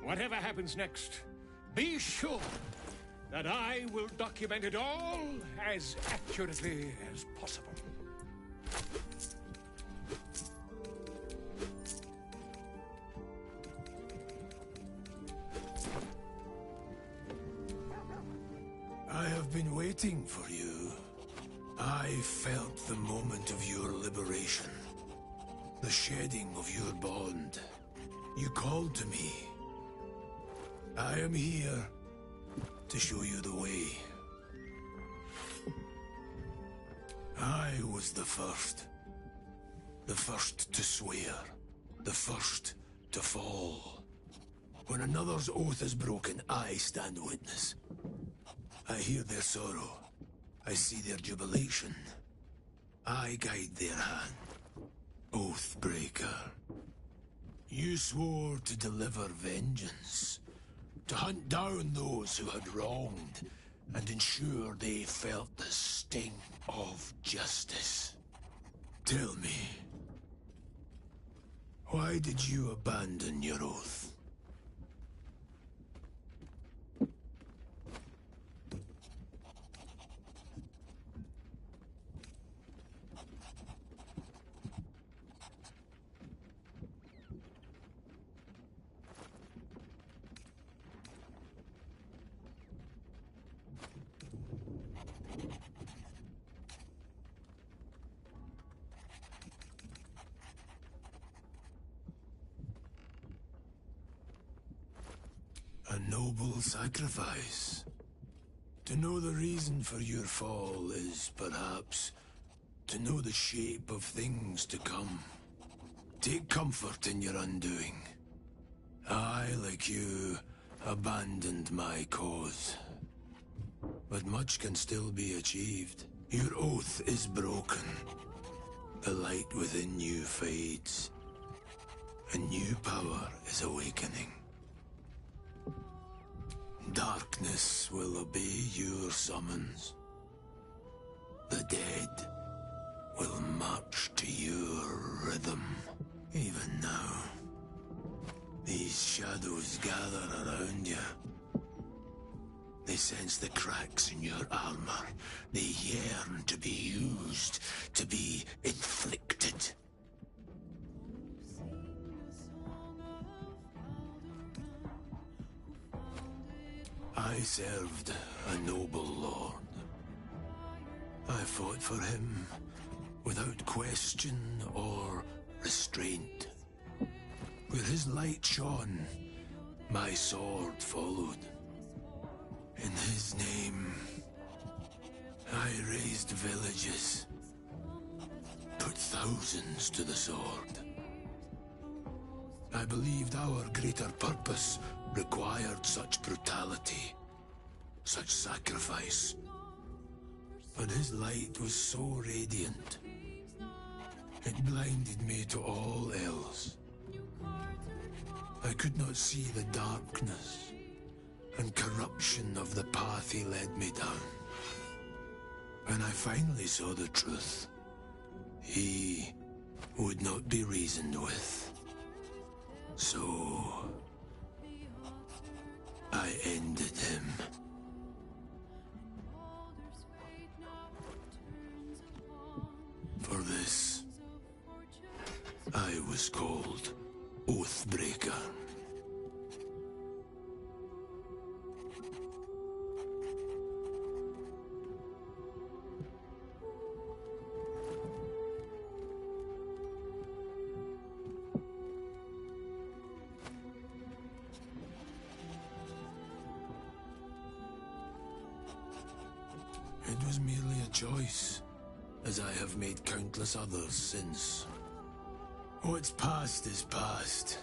Whatever happens next, be sure that I will document it all as accurately as possible. I have been waiting for you. I felt the moment of your liberation. The shedding of your bond. You called to me. I am here to show you the way. I was the first. The first to swear. The first to fall. When another's oath is broken, I stand witness. I hear their sorrow. I see their jubilation. I guide their hand. Oathbreaker. You swore to deliver vengeance. To hunt down those who had wronged, and ensure they felt the sting of justice. Tell me, why did you abandon your oath? A noble sacrifice. To know the reason for your fall is, perhaps, to know the shape of things to come. Take comfort in your undoing. I, like you, abandoned my cause. But much can still be achieved. Your oath is broken. The light within you fades. A new power is awakening. Darkness will obey your summons. The dead will march to your rhythm. Even now, these shadows gather around you. They sense the cracks in your armor. They yearn to be used, to be inflicted. I served a noble lord. I fought for him without question or restraint. Where his light shone, my sword followed. In his name, I raised villages, put thousands to the sword. I believed our greater purpose required such brutality, such sacrifice. But his light was so radiant, it blinded me to all else. I could not see the darkness and corruption of the path he led me down. When I finally saw the truth, he would not be reasoned with. So I ended him. For this, I was called Oathbreaker. It was merely a choice, as I have made countless others since. What's past is past.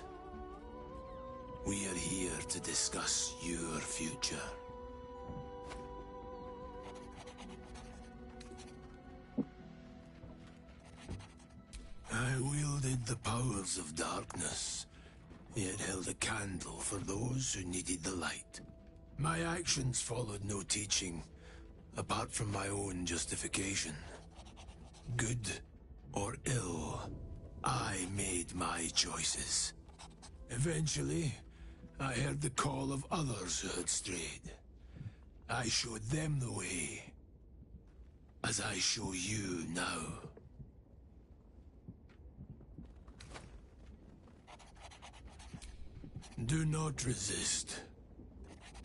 We are here to discuss your future. I wielded the powers of darkness, yet held a candle for those who needed the light. My actions followed no teaching, apart from my own justification. Good or ill, I made my choices. Eventually, I heard the call of others who had strayed. I showed them the way, as I show you now. Do not resist.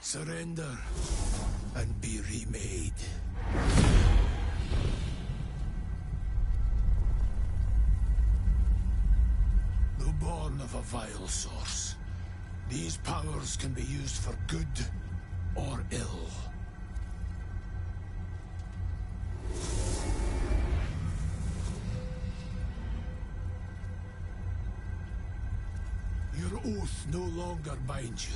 Surrender and be remade. Though born of a vile source, these powers can be used for good or ill. Your oath no longer binds you.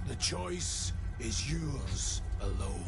The choice is yours alone.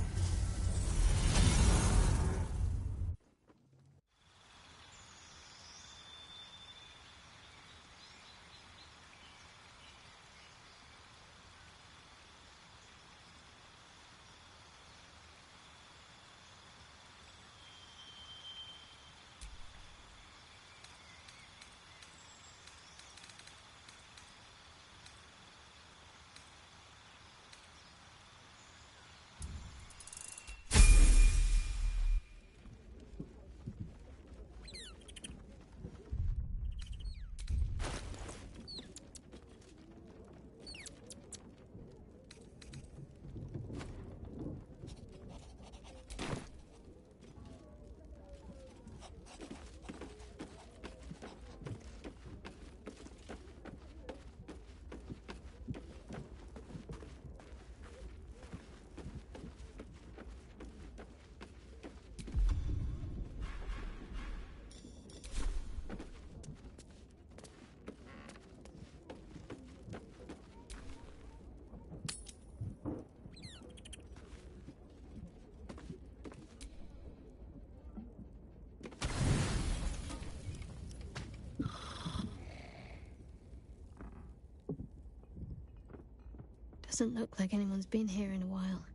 Doesn't look like anyone's been here in a while.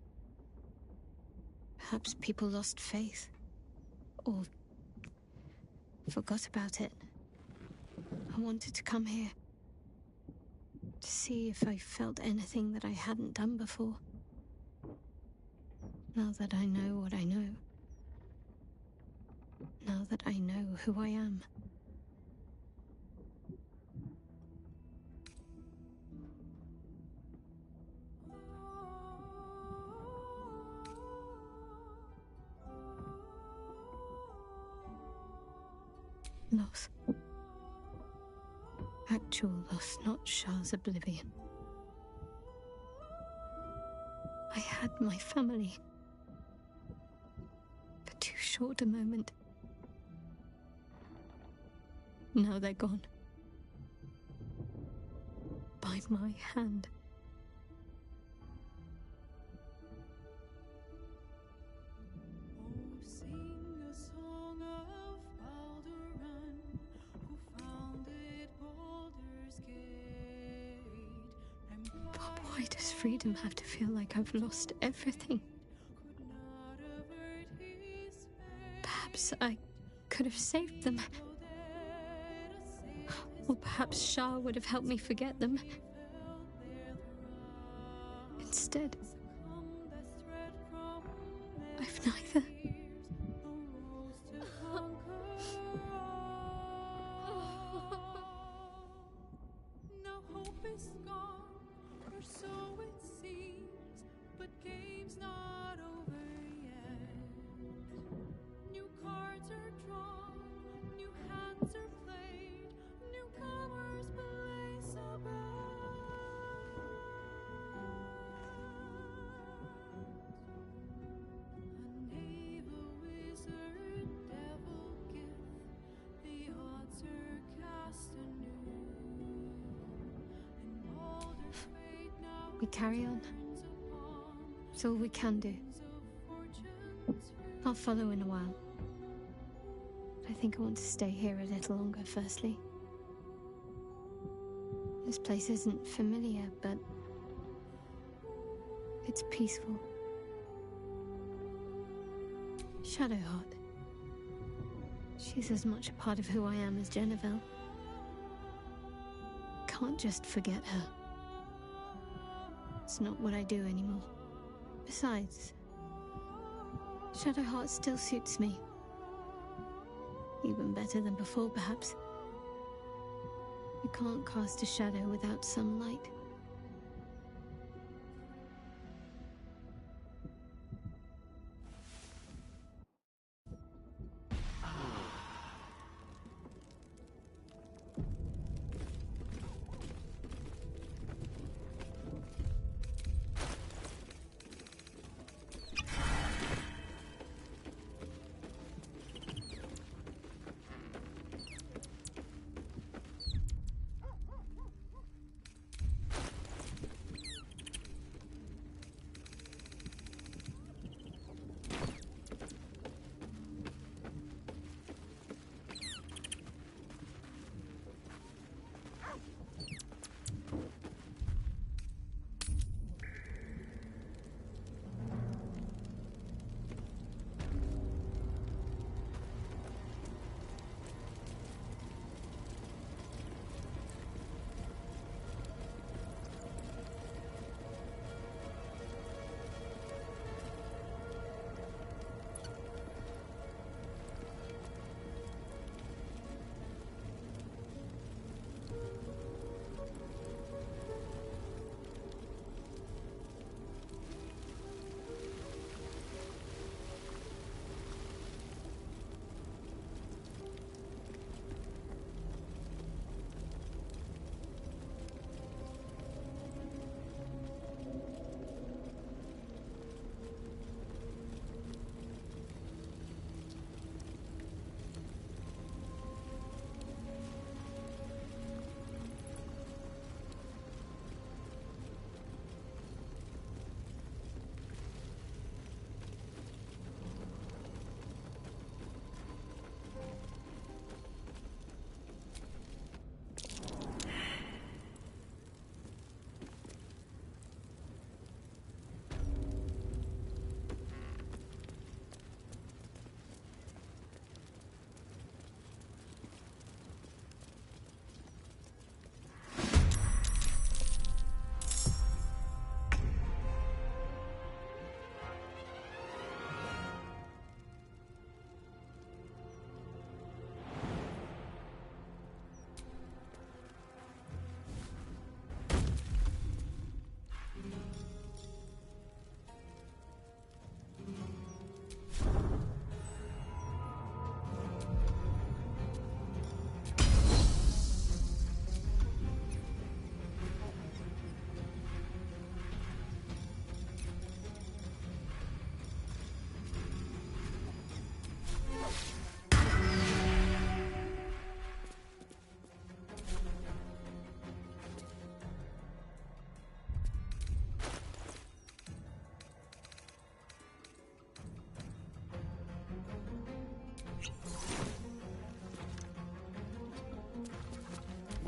Perhaps people lost faith. Or forgot about it. I wanted to come here. To see if I felt anything that I hadn't done before. Now that I know what I know. Now that I know who I am. Loss. Actual loss, not Shah's oblivion. I had my family. For too short a moment. Now they're gone. By my hand. Sing a song of Baldur, who founded Baldur's Gate. But why does freedom have to feel like I've lost everything? Perhaps I could have saved them. Or perhaps Shah would have helped me forget them. Instead, I've neither. Now hope is gone, or so it seems, but game's not over yet. New cards are drawn, new hands are played, newcomers place a bet. A knave, a wizard, devil gift, the odds are cast anew. And Baldur's fate now We carry on. It's all we can do. I'll follow in a while. I think I want to stay here a little longer, firstly. This place isn't familiar, but it's peaceful. Shadowheart. She's as much a part of who I am as Jennifer. Can't just forget her. It's not what I do anymore. Besides, Shadowheart still suits me. Even better than before, perhaps. You can't cast a shadow without some light.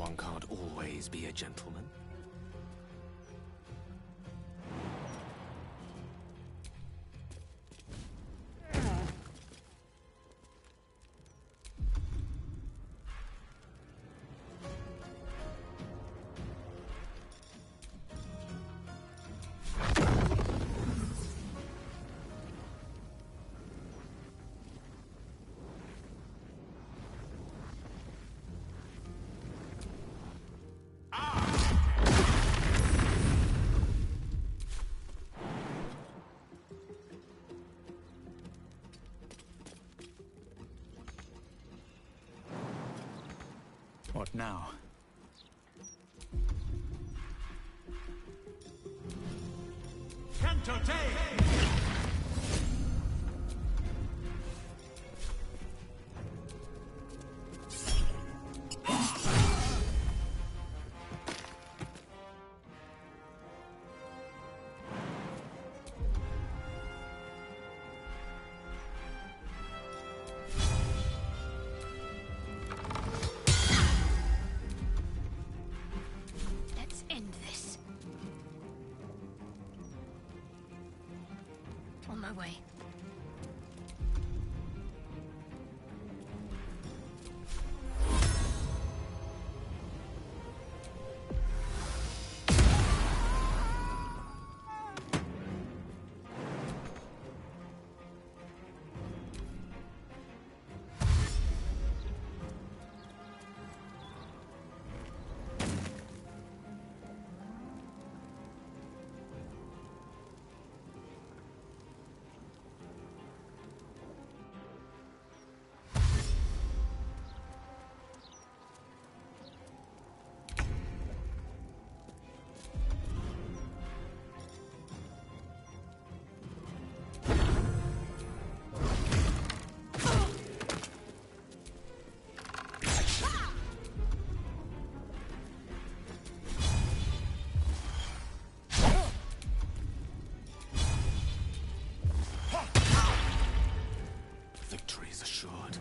one can't always be a gentleman. What now? Let's end this. On my way. Victory is assured.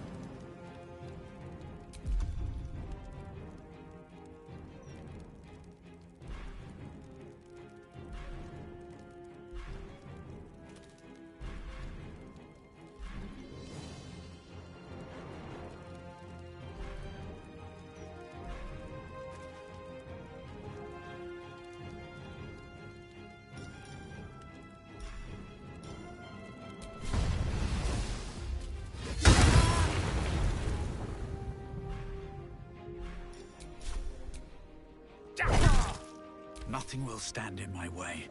Nothing will stand in my way.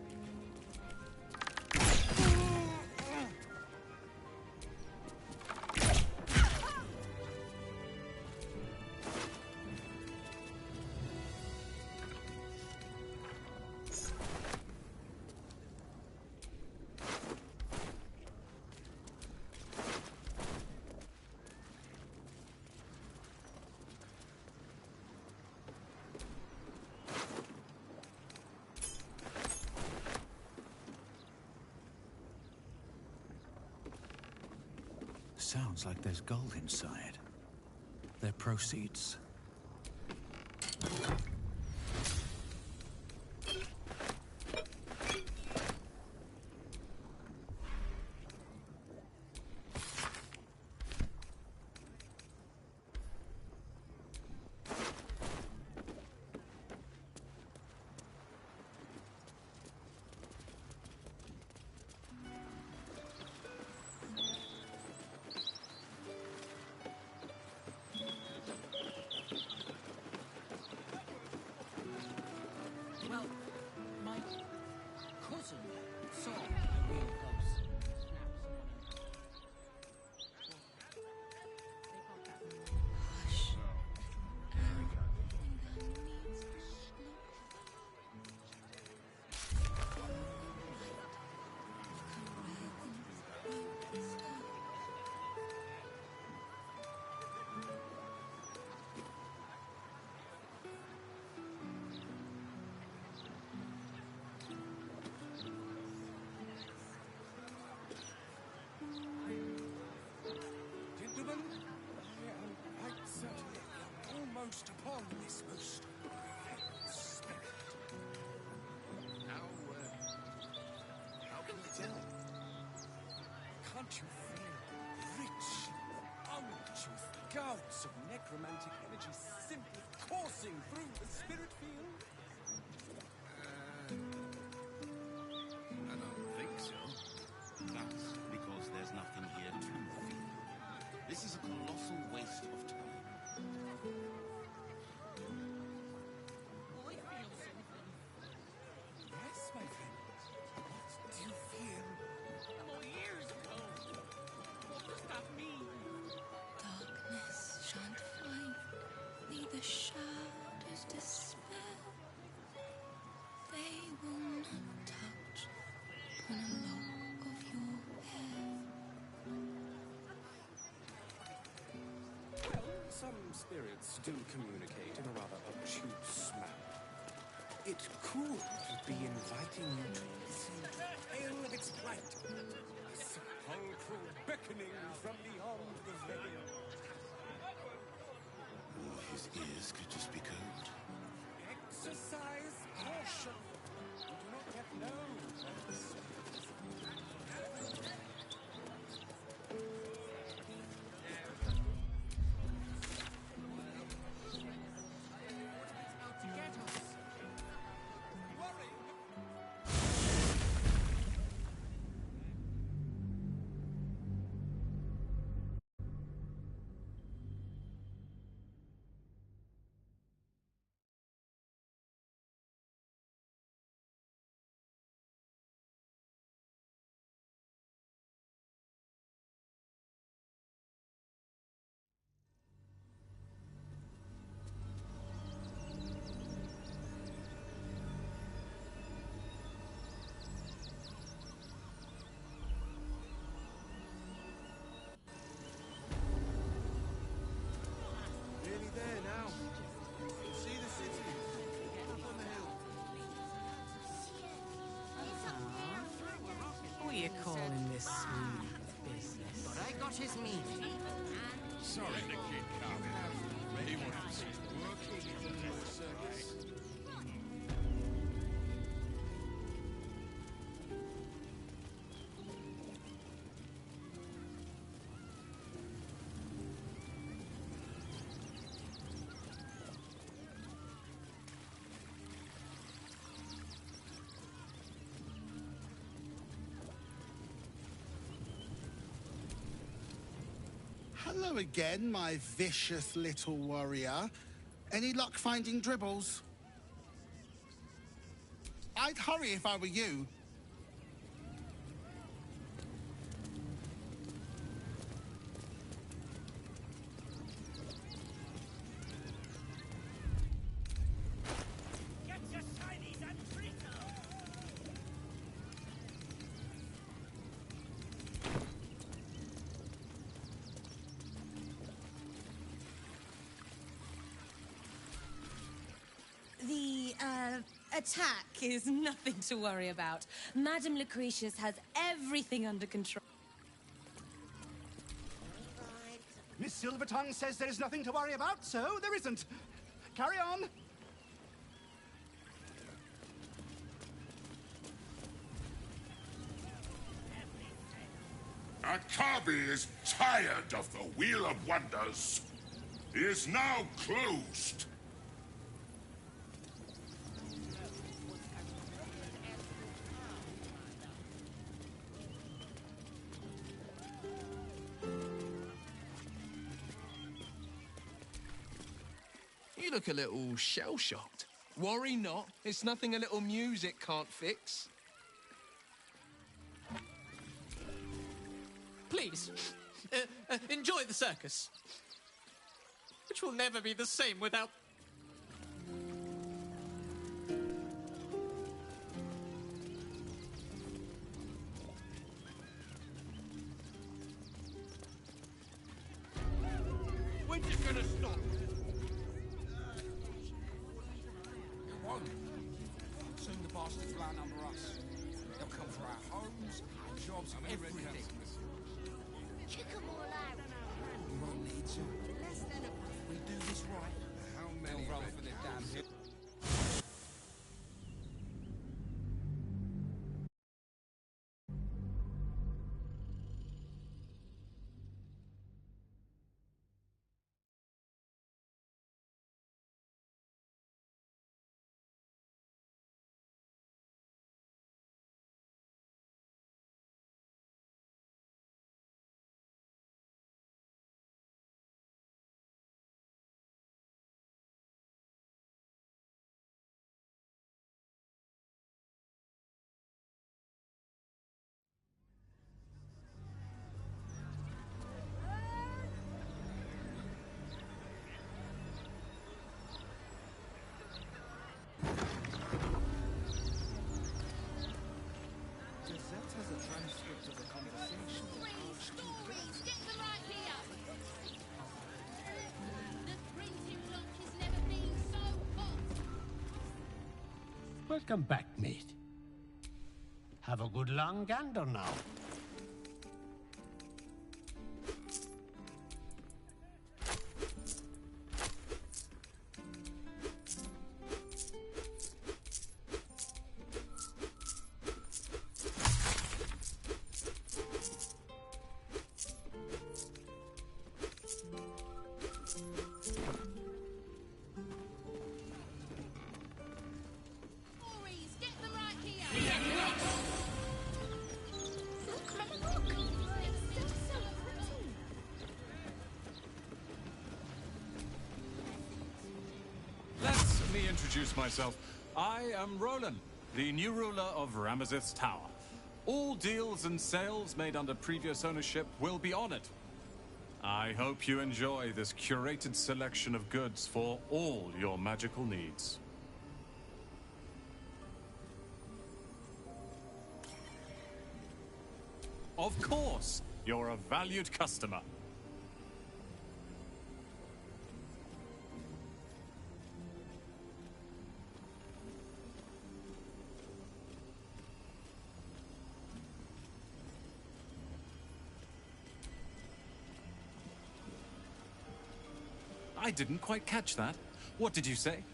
Sounds like there's gold inside. Their proceeds. most upon this most spirit. How can we tell? Can't you feel rich, unctuous gouts of necromantic energy simply coursing through the spirit field? I don't think so. That's because there's nothing here to feel. This is a colossal waste of time. I feel something. Yes, my friend. What do you feel? More years ago. What does that mean? Darkness shan't find neither shadows despair. They will not touch upon a lock of your hair. Well, some spirits do communicate in a rather obtuse manner. It could be inviting you to listen to the tale of its plight. A sepulchral beckoning from beyond the veil. Or his ears could just be cold. Exercise caution. You do not yet know what the spirits out to get us. Worry. Nearly there now. You see the city. Up on the hill. What are you calling this smooth business? But I got his meaning. Sorry the kid can't have. He wanted to see working in the circus. Hello again, my vicious little warrior. Any luck finding dribbles? I'd hurry if I were you. Get your shinies and treat them. The, attack is nothing to worry about. Madame Lucretius has everything under control. Miss Silvertongue says there is nothing to worry about, so there isn't. Carry on. Akabi is tired of the Wheel of Wonders. He is now closed. You look a little shell-shocked. Worry not. It's nothing a little music can't fix. Please, enjoy the circus. Which will never be the same without... When's it gonna stop? It won't. Soon the bastards will outnumber us. They'll come for our homes, our jobs, everything. Kick 'em all out. We won't need to. If we do this right, the Welcome back, mate. Have a good long gander now. Let me introduce myself. I am Roland, the new ruler of Ramazith's Tower. All deals and sales made under previous ownership will be honored. I hope you enjoy this curated selection of goods for all your magical needs. Of course, you're a valued customer. I didn't quite catch that. What did you say?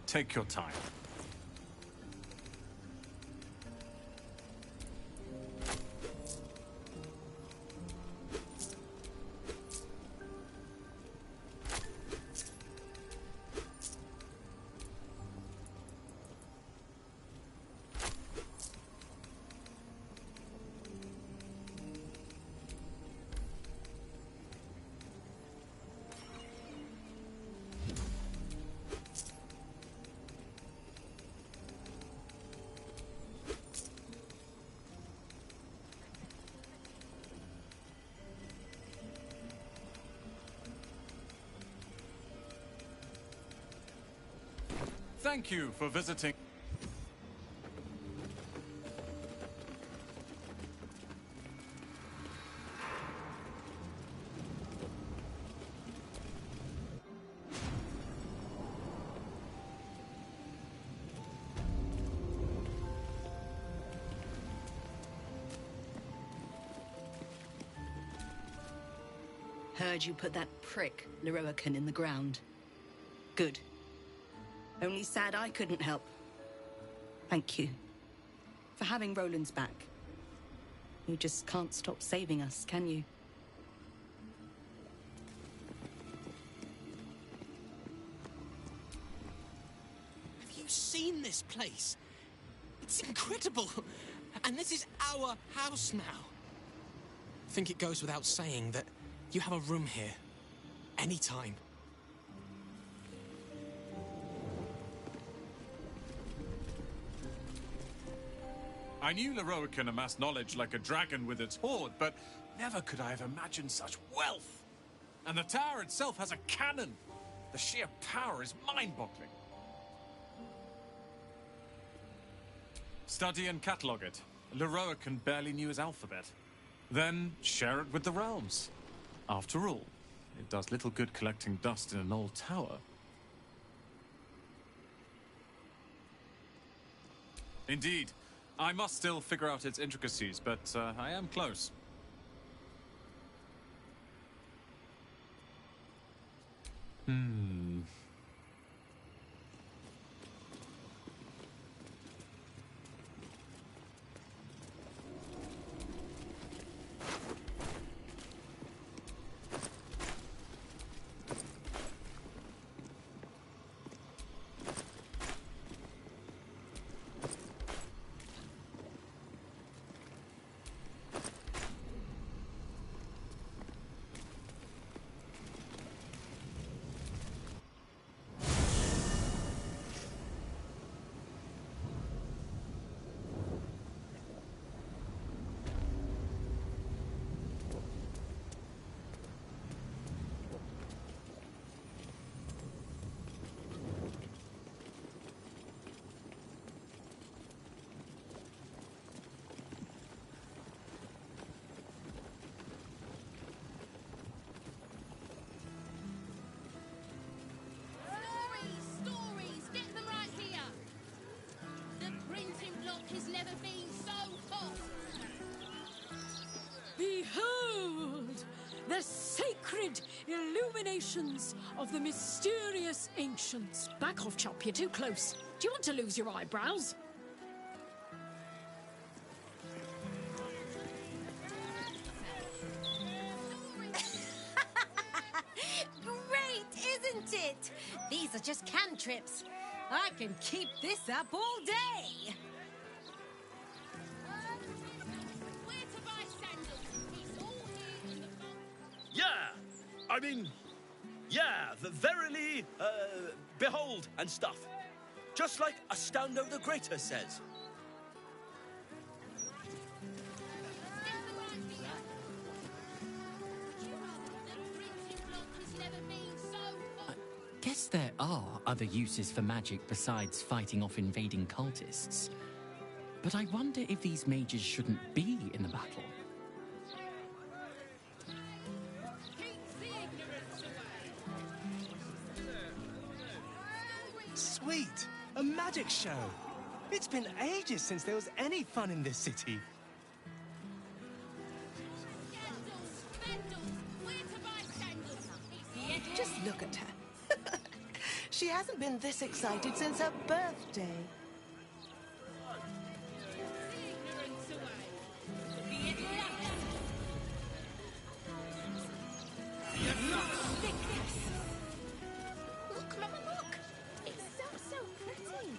Take your time. Thank you for visiting. Heard you put that prick, Leroican, in the ground. Good. Only sad I couldn't help. Thank you. For having Roland's back. You just can't stop saving us, can you? Have you seen this place? It's incredible. And this is our house now. I think it goes without saying that you have a room here. Anytime. I knew Leroican amassed knowledge like a dragon with its hoard, but never could I have imagined such wealth. And the tower itself has a cannon. The sheer power is mind-boggling. Study and catalogue it. Leroican barely knew his alphabet. Then share it with the realms. After all, it does little good collecting dust in an old tower. Indeed. I must still figure out its intricacies, but I am close. illuminations of the mysterious ancients. Back off, Chop, you're too close. Do you want to lose your eyebrows? Great, isn't it? These are just cantrips. I can keep this up all day. Yeah! I mean, yeah, verily, behold and stuff. Just like Astondo the Greater says. Guess there are other uses for magic besides fighting off invading cultists. But I wonder if these mages shouldn't be in the battle. Sweet! A magic show! It's been ages since there was any fun in this city. Just look at her. She hasn't been this excited since her birthday. Look, Mama, look. It's so pretty.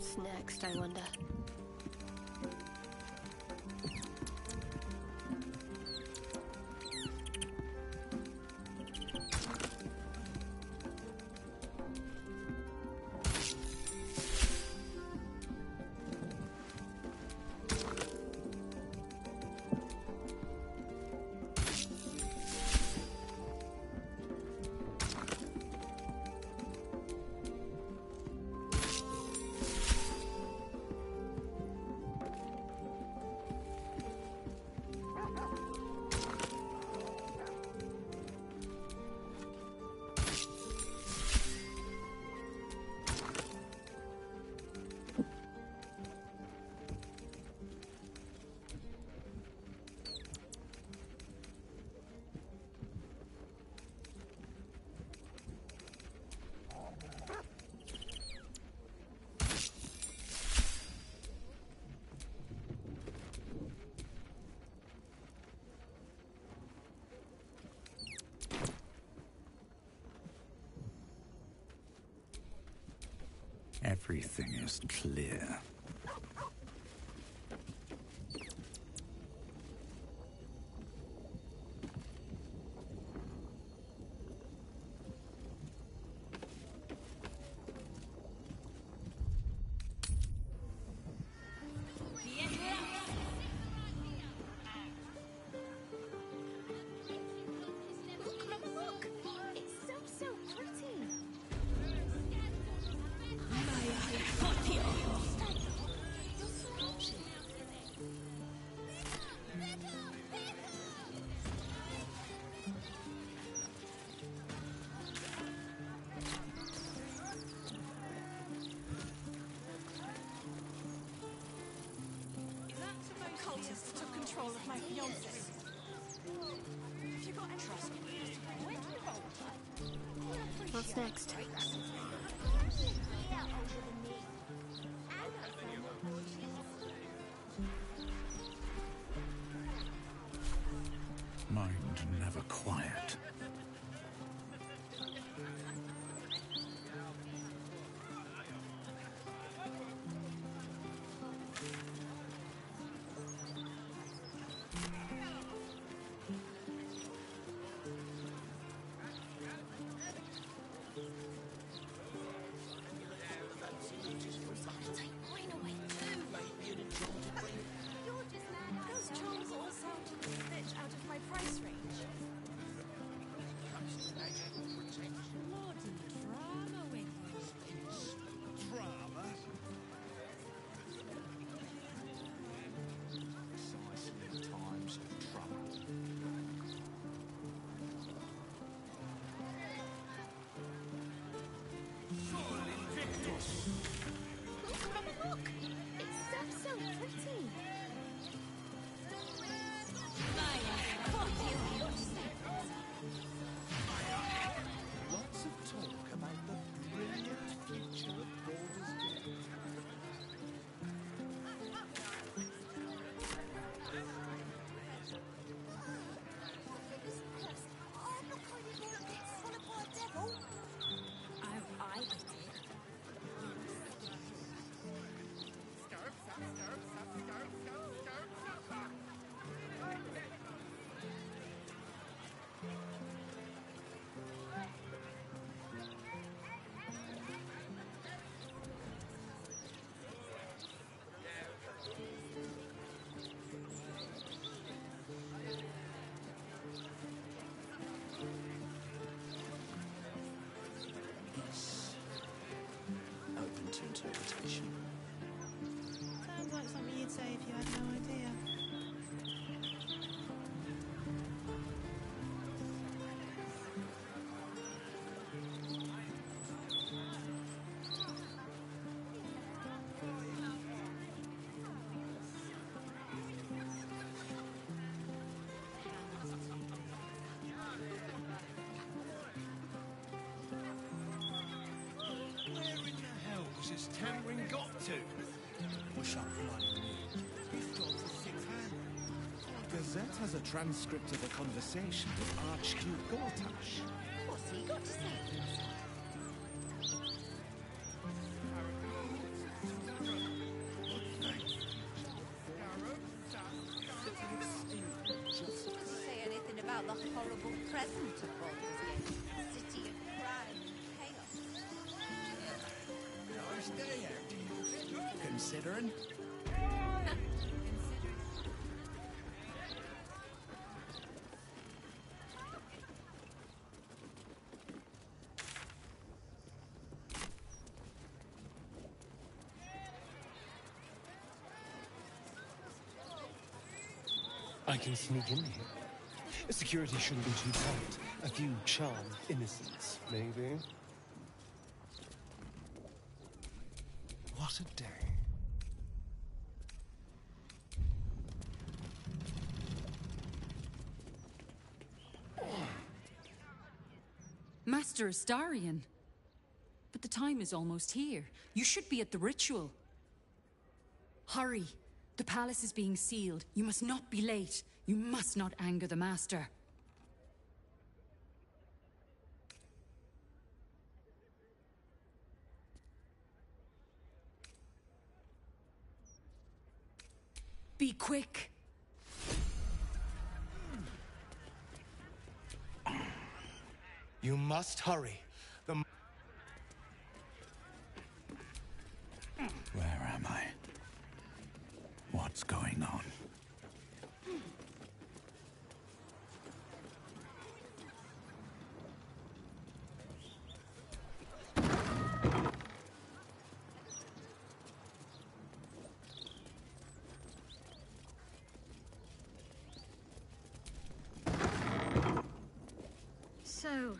What's next, I wonder? Everything is clear. Look! It's so pretty! Cultists took control of my fiancé. Have you got any trust? What's next? Mind never quiet. Those charms all sound a bit out of my price range. Bloody drama with you. Drama? Precisely in times of trouble. Look! It's so pretty! Lots of talk about the brilliant future of Baldur's Gate. Open to interpretation. Sounds like something you'd say if you had no idea. Where in the hell was this tampering got to? Wish I bloody knew. This dog's a six-hand. Gazette has a transcript of a conversation with Archduke Gortash. What's he got to say? another horrible present to Baldur's Gate. City of crime and chaos. Nice day out here. Considering. I can sneak in here. Security shouldn't be too tight. A few charm innocents, maybe. What a day. Master Astarion. But the time is almost here. You should be at the ritual. Hurry. The palace is being sealed. You must not be late. You must not anger the Master. Be quick. You must hurry. Where am I? What's going on? So,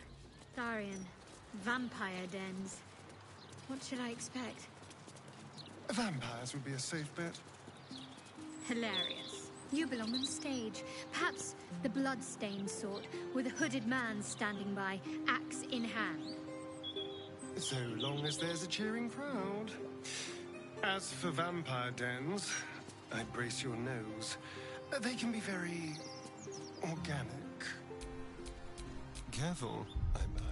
Darian, vampire dens. What should I expect? Vampires would be a safe bet. Hilarious. You belong on stage. Perhaps the blood-stained sort, with a hooded man standing by, axe in hand. So long as there's a cheering crowd. As for vampire dens, I'd brace your nose. They can be very organic. Careful, I might.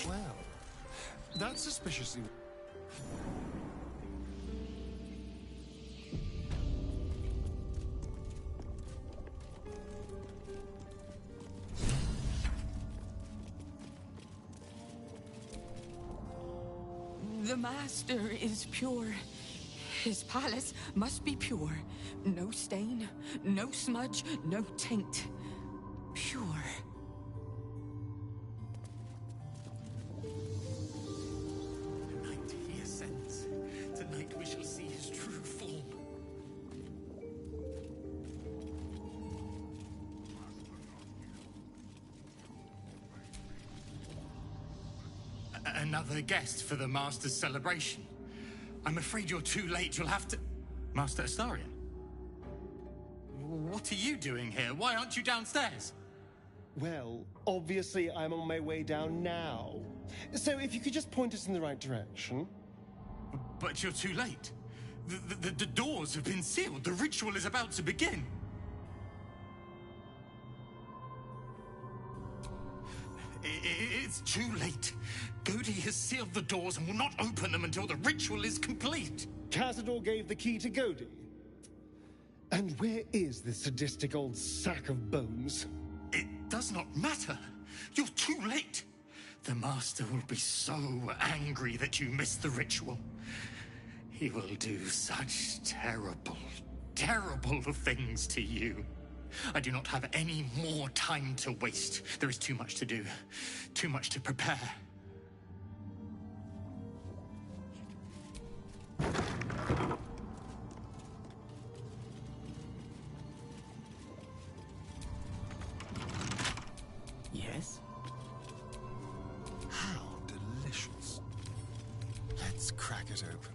Well, that's suspiciously... The Master is pure. His palace must be pure. No stain, no smudge, no taint. Pure. Tonight he ascends. Tonight we shall see his true form. Another guest for the Master's celebration. I'm afraid you're too late. You'll have to... Master Astarion? What are you doing here? Why aren't you downstairs? Well, obviously I'm on my way down now. So if you could just point us in the right direction. But you're too late. The doors have been sealed. The ritual is about to begin. It's too late. Godi has sealed the doors and will not open them until the ritual is complete. Cazador gave the key to Godi. And where is this sadistic old sack of bones? It does not matter. You're too late. The Master will be so angry that you missed the ritual. He will do such terrible, terrible things to you. I do not have any more time to waste. There is too much to do, too much to prepare. Yes? How delicious. Let's crack it open.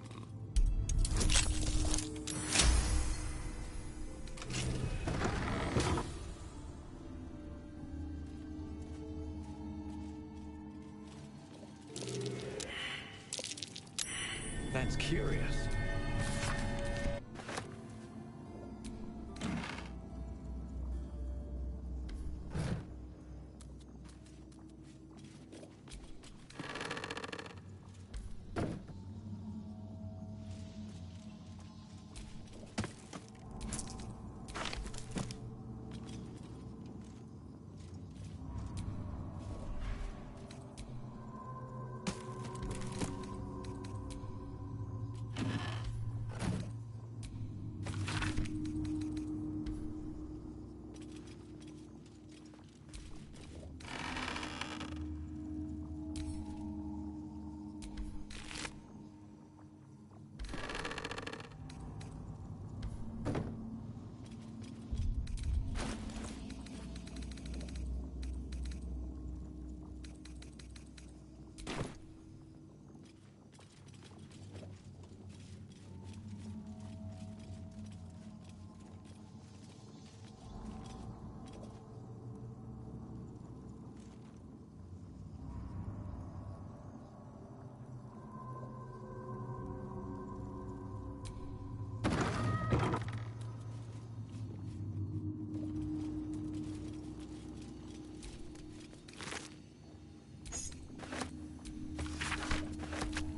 That's curious.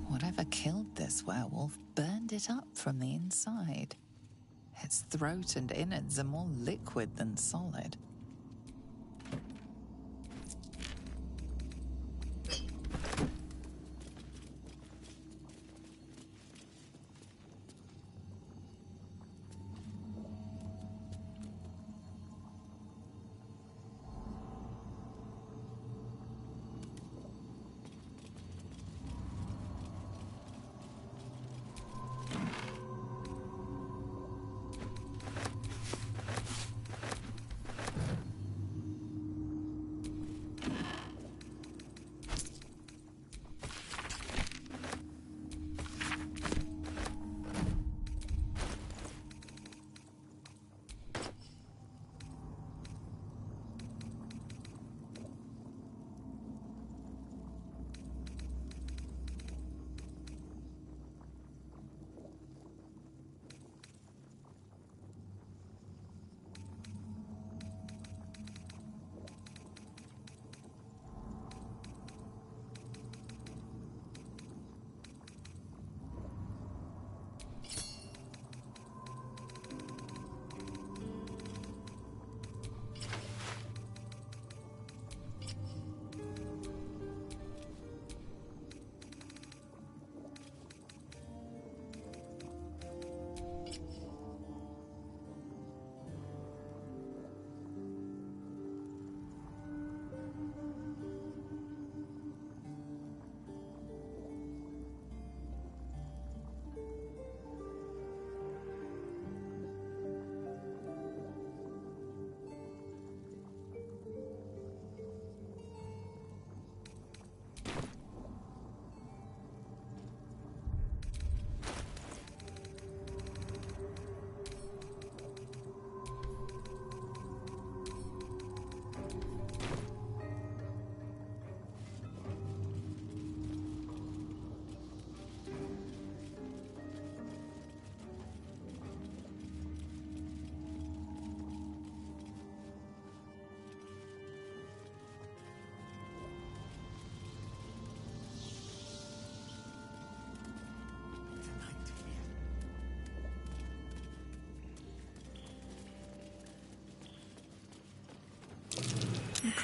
Whatever killed this werewolf burned it up from the inside. Its throat and innards are more liquid than solid.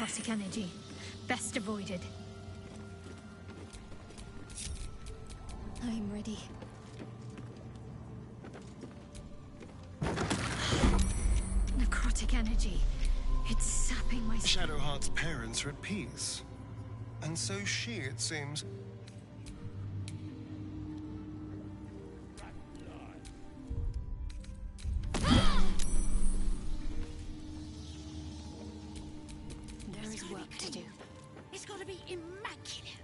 necrotic energy. Best avoided. I'm ready. Necrotic energy. It's sapping my... Shadowheart's parents are at peace. And so she, it seems. There is work to do. It's gotta be immaculate.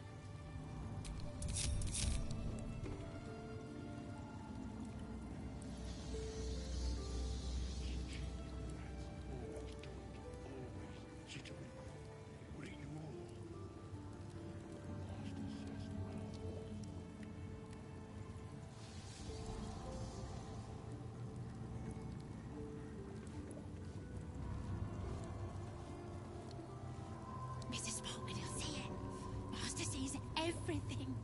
Mrs. Spotman, you'll see it. Master sees everything.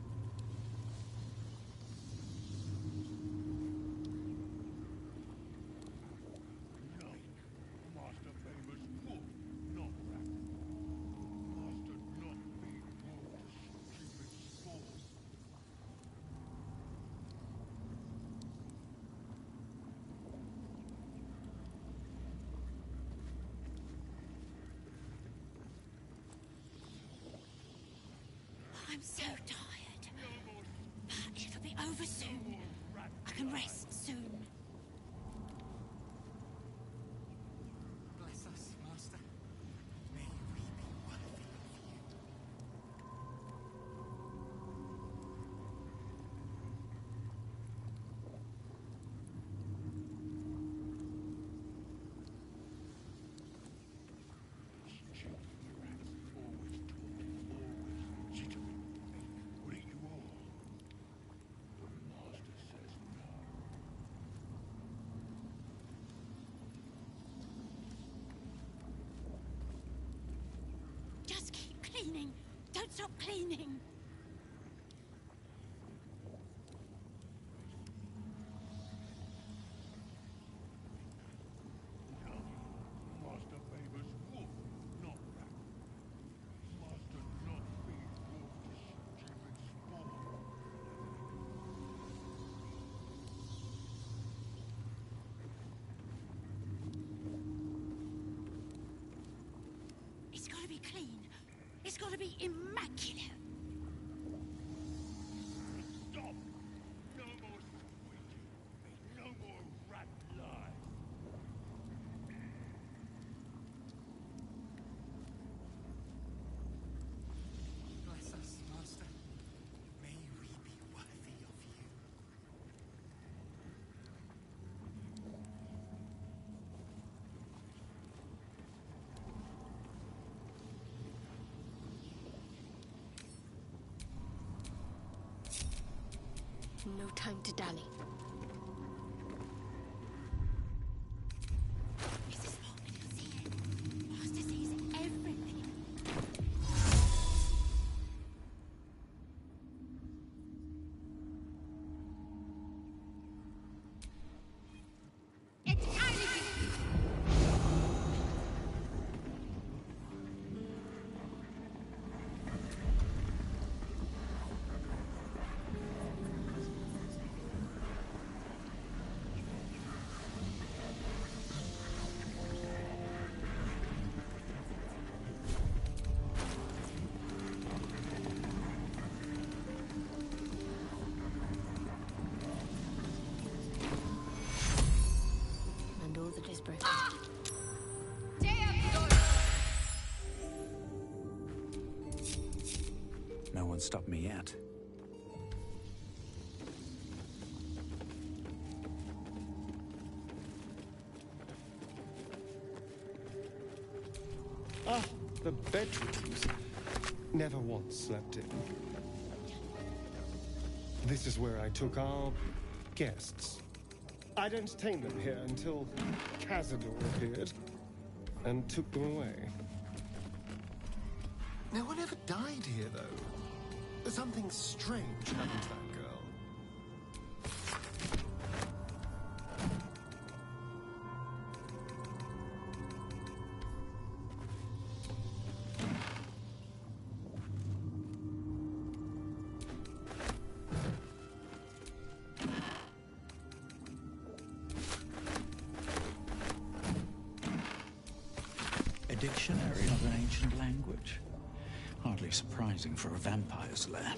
I'm so tired. But it'll be over soon. I can rest soon. Bless us, Master. May we be worthy of you. Just keep cleaning. Don't stop cleaning. It's gotta be clean. It's gotta be immaculate. Stop! No more squeaking. No more rat lies. Bless us, Master. May we be worthy of you. No time to dally. Mrs. Spotman, you'll see it. Master sees everything. It's out of you! And all that is broken. No one stopped me yet. Ah, the bedrooms. Never once slept in. This is where I took our guests. I'd entertained them here until Cazador appeared and took them away. No one ever died here, though. Something strange happened to that girl. language. Hardly surprising for a vampire's lair.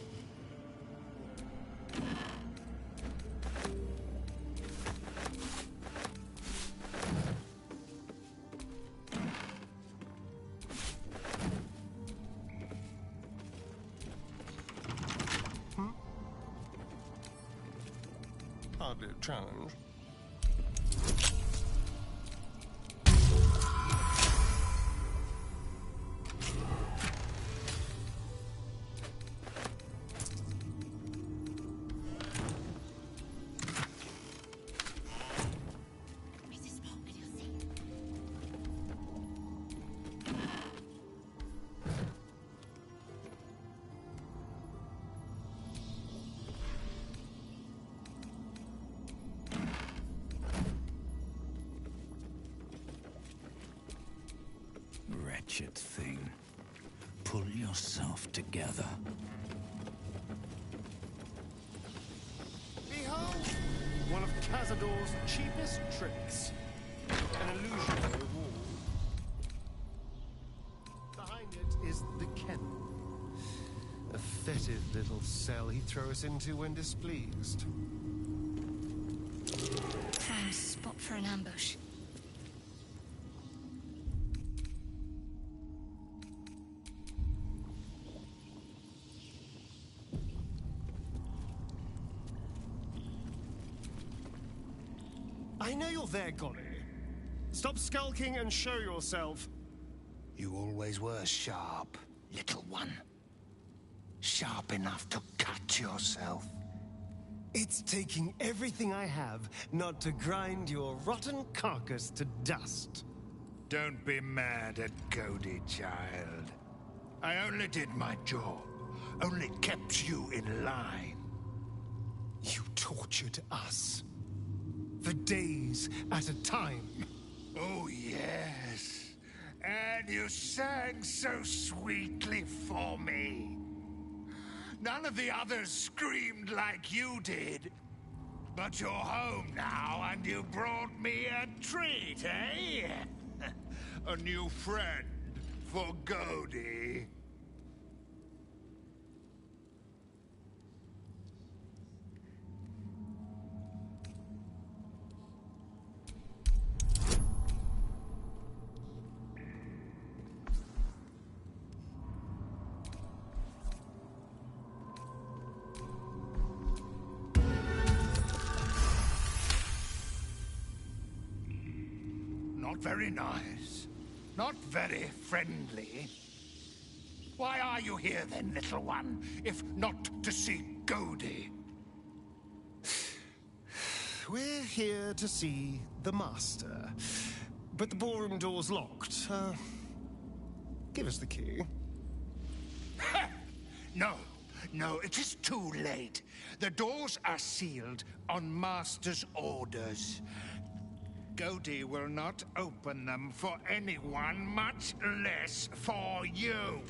Hardly a challenge. Wretched thing. Pull yourself together. Behold! One of Cazador's cheapest tricks. An illusionary wall. Behind it is the kennel. A fetid little cell he'd throw us into when displeased. Prime spot for an ambush. I know you're there, Golly. Stop skulking and show yourself. You always were sharp, little one. Sharp enough to cut yourself. It's taking everything I have not to grind your rotten carcass to dust. Don't be mad at Cody, child. I only did my job. Only kept you in line. You tortured us. For days at a time. Oh, yes. And you sang so sweetly for me. None of the others screamed like you did. But you're home now, and you brought me a treat, eh? A new friend for Cody. Not very nice. Not very friendly. Why are you here then, little one, if not to see Cody? We're here to see the Master. But the ballroom door's locked. Give us the key. No, it is too late. The doors are sealed on Master's orders. Cody will not open them for anyone, much less for you.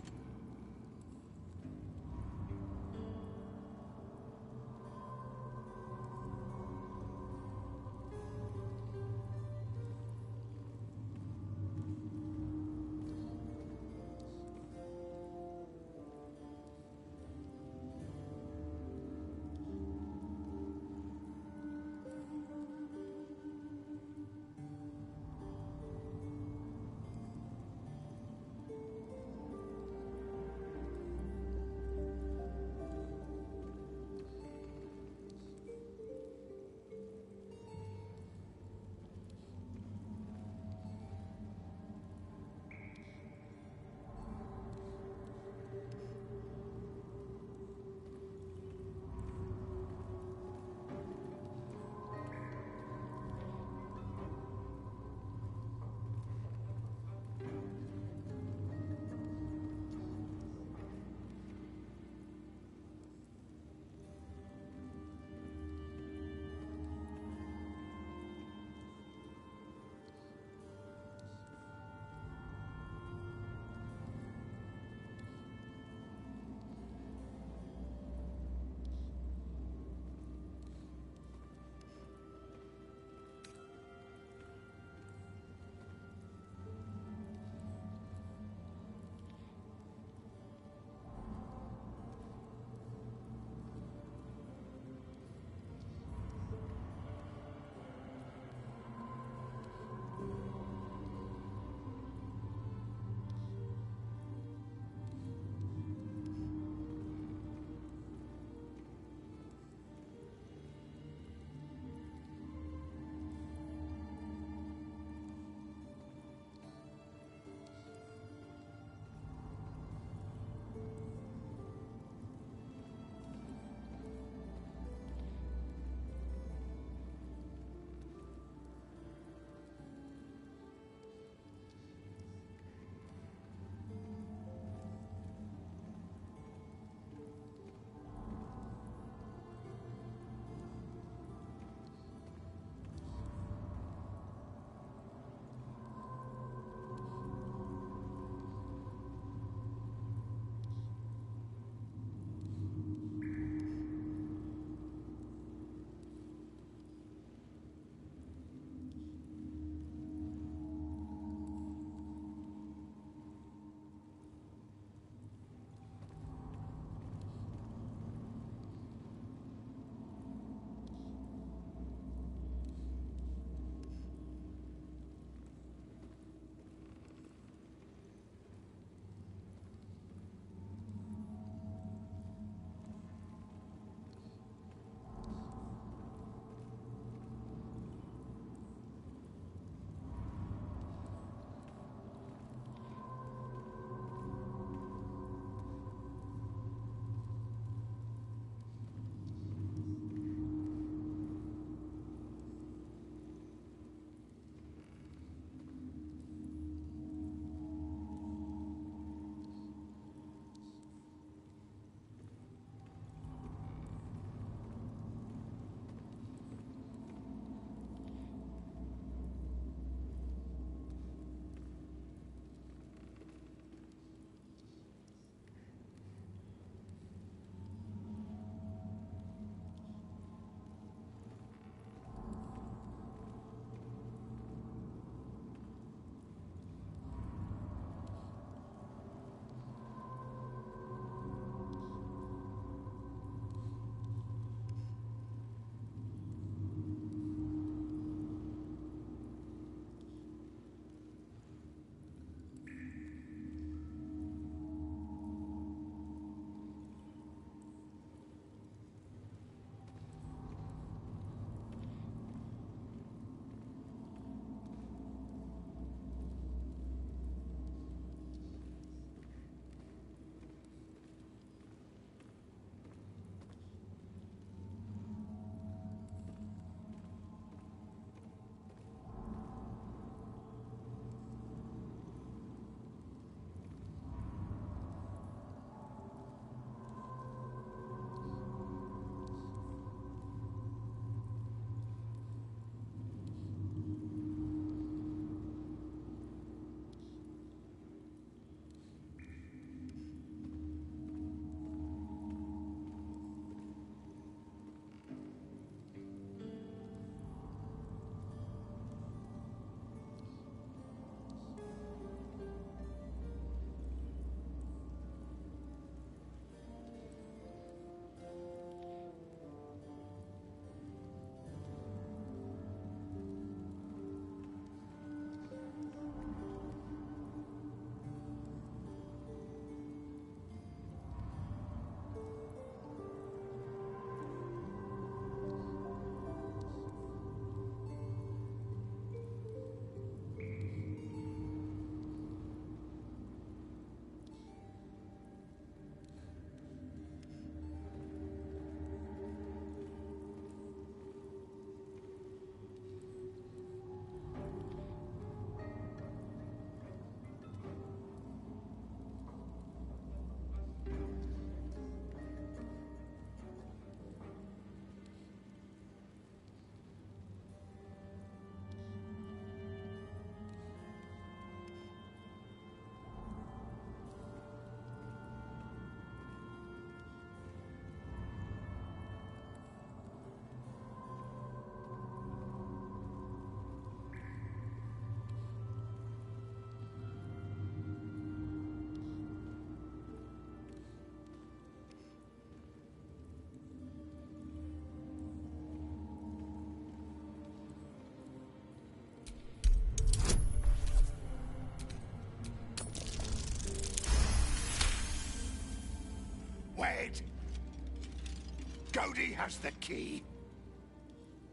Cody has the key.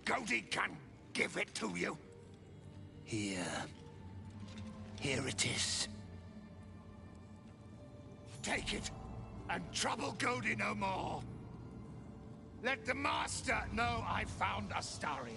Cody can give it to you. Here. Here it is. Take it, and trouble Cody no more. Let the Master know I found Astarion.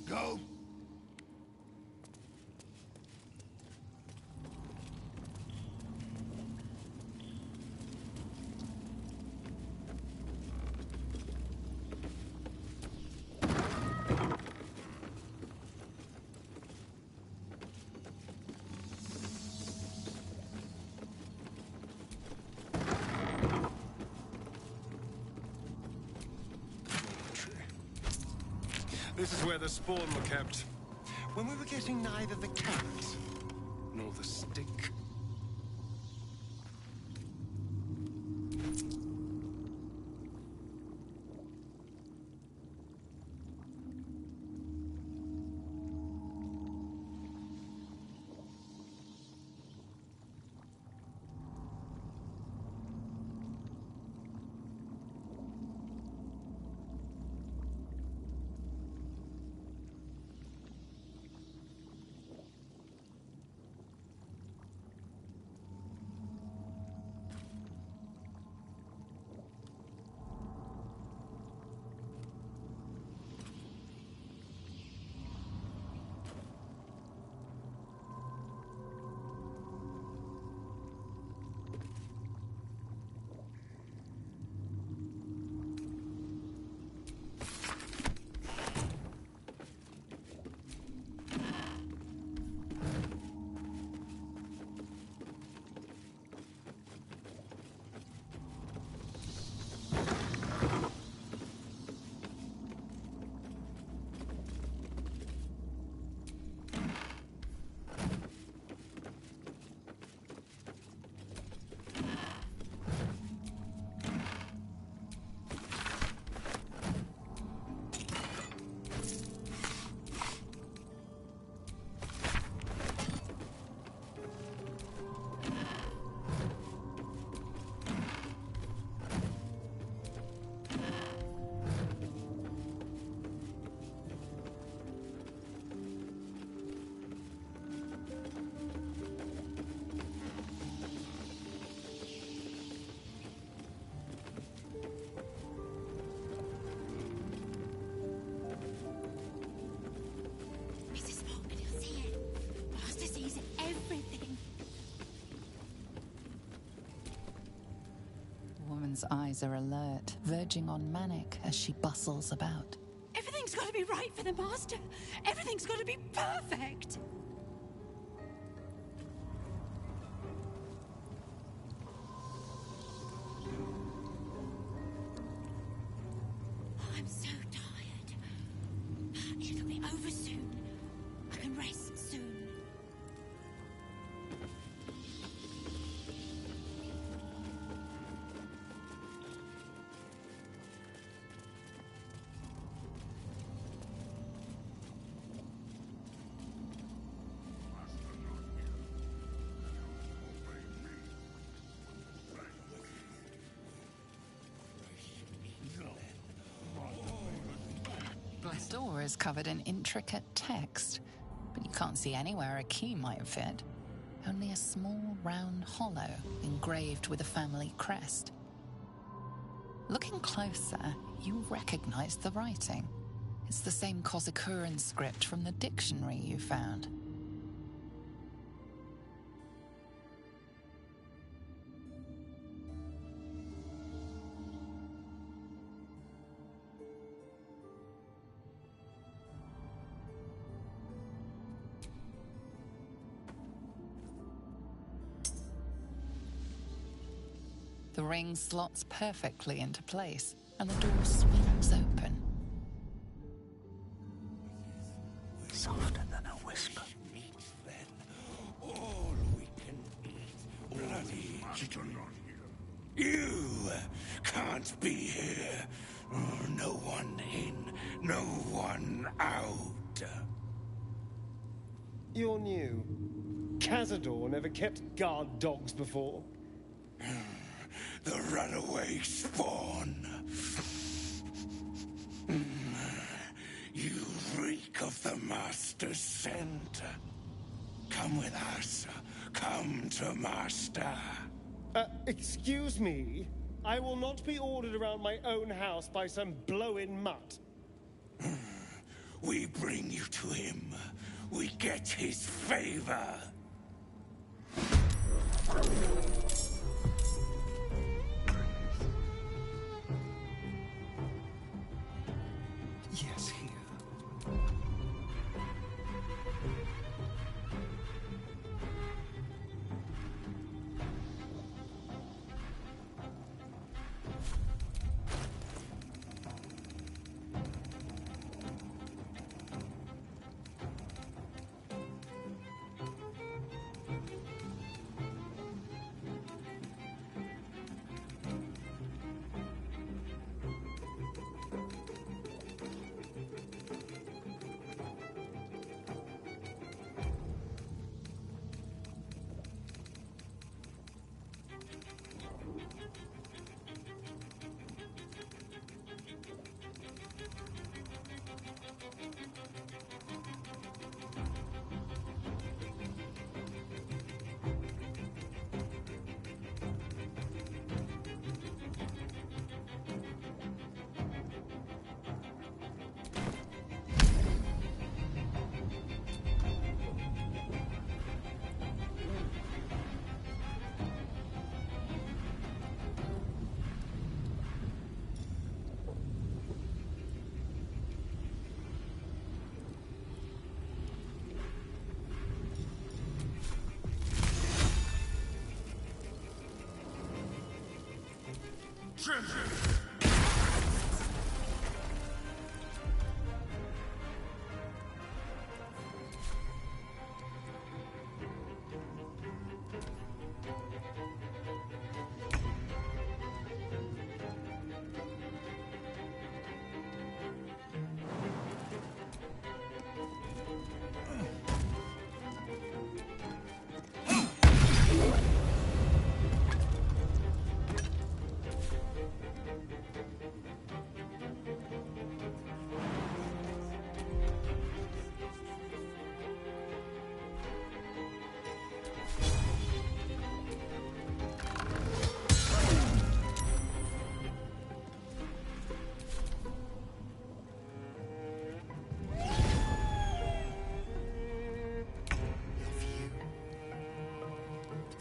Go. This is where the spawn were kept. When we were getting neither the cat nor the stick. Woman's eyes are alert, verging on manic as she bustles about. Everything's got to be right for the Master. Everything's got to be perfect. I'm so tired. It'll be over soon. I can rest soon. The door is covered in intricate text, but you can't see anywhere a key might fit. only a small round hollow engraved with a family crest. Looking closer, you recognize the writing. It's the same Kozakuran script from the dictionary you found. The ring slots perfectly into place, and the door swings open. Softer than a whisper. All we can eat. Bloody You can't be here. No one in, no one out. You're new. Cazador never kept guard dogs before. The runaway spawn. You reek of the Master's scent. Come with us. Come to Master. Excuse me? I will not be ordered around my own house by some blow-in mutt. We bring you to him. We get his favor. Yes, here.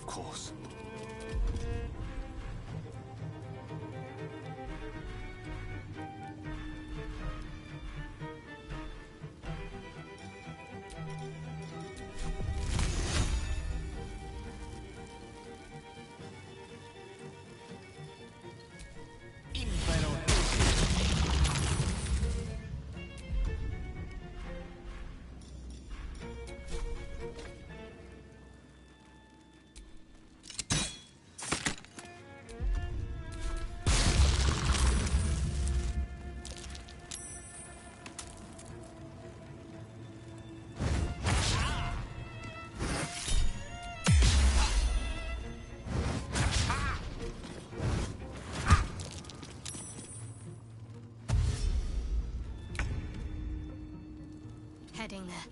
Course. Heading there.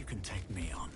can take me on.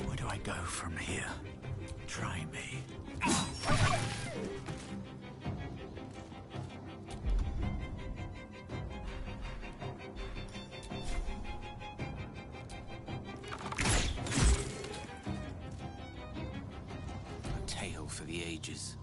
Where do I go from here? Try me. A tale for the ages.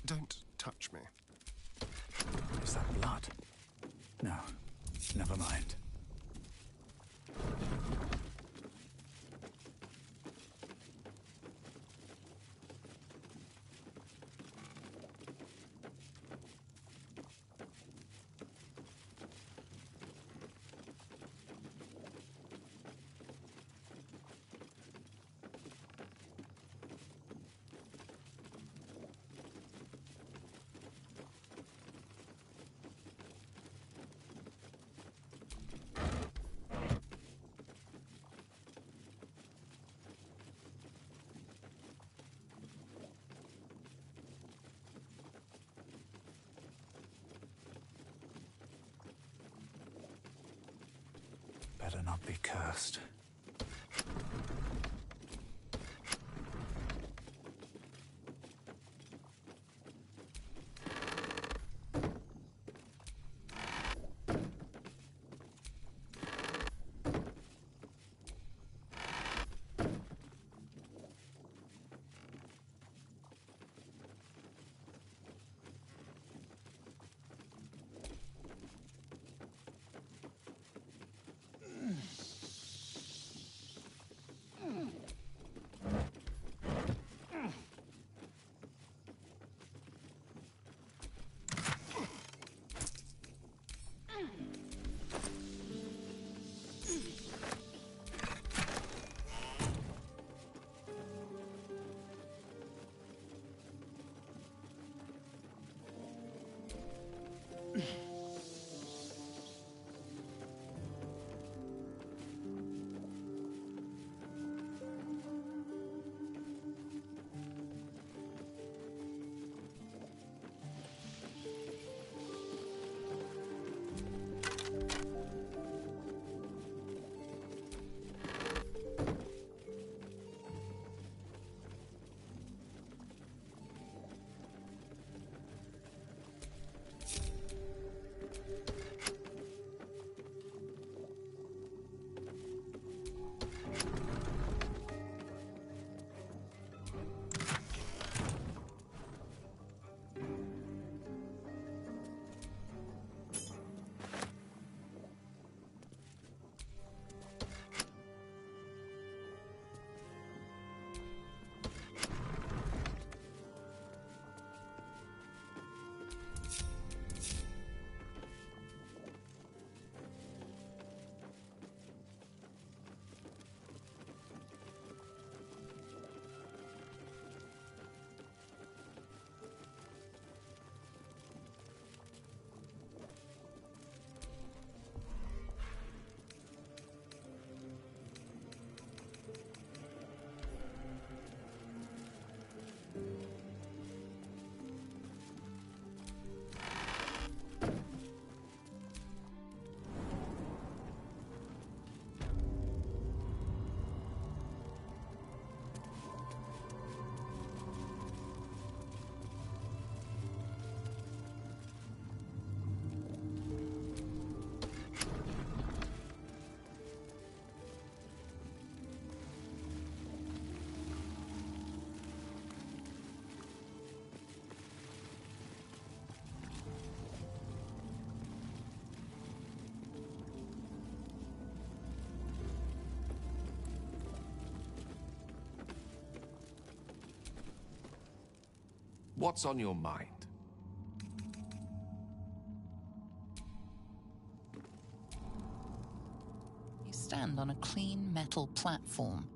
Don't touch me. Is that blood? No, never mind. Better not be cursed. What's on your mind? You stand on a clean metal platform,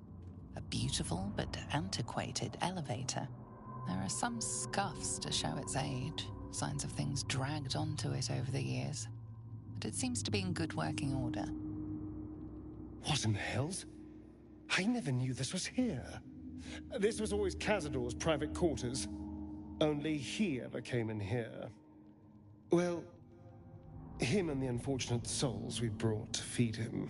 a beautiful but antiquated elevator. There are some scuffs to show its age, signs of things dragged onto it over the years, but it seems to be in good working order. What in the hells? I never knew this was here. This was always Cazador's private quarters. Only he ever came in here. Well, him and the unfortunate souls we brought to feed him.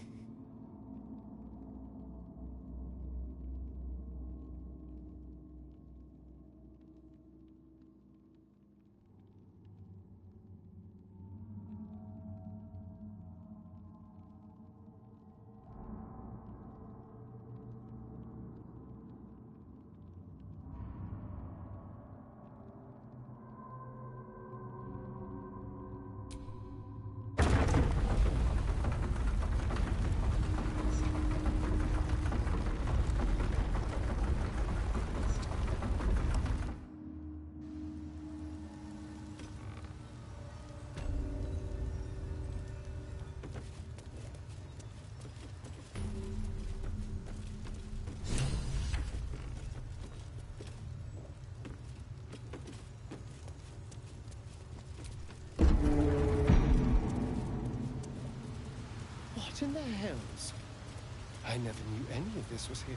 What in the hells? I never knew any of this was here.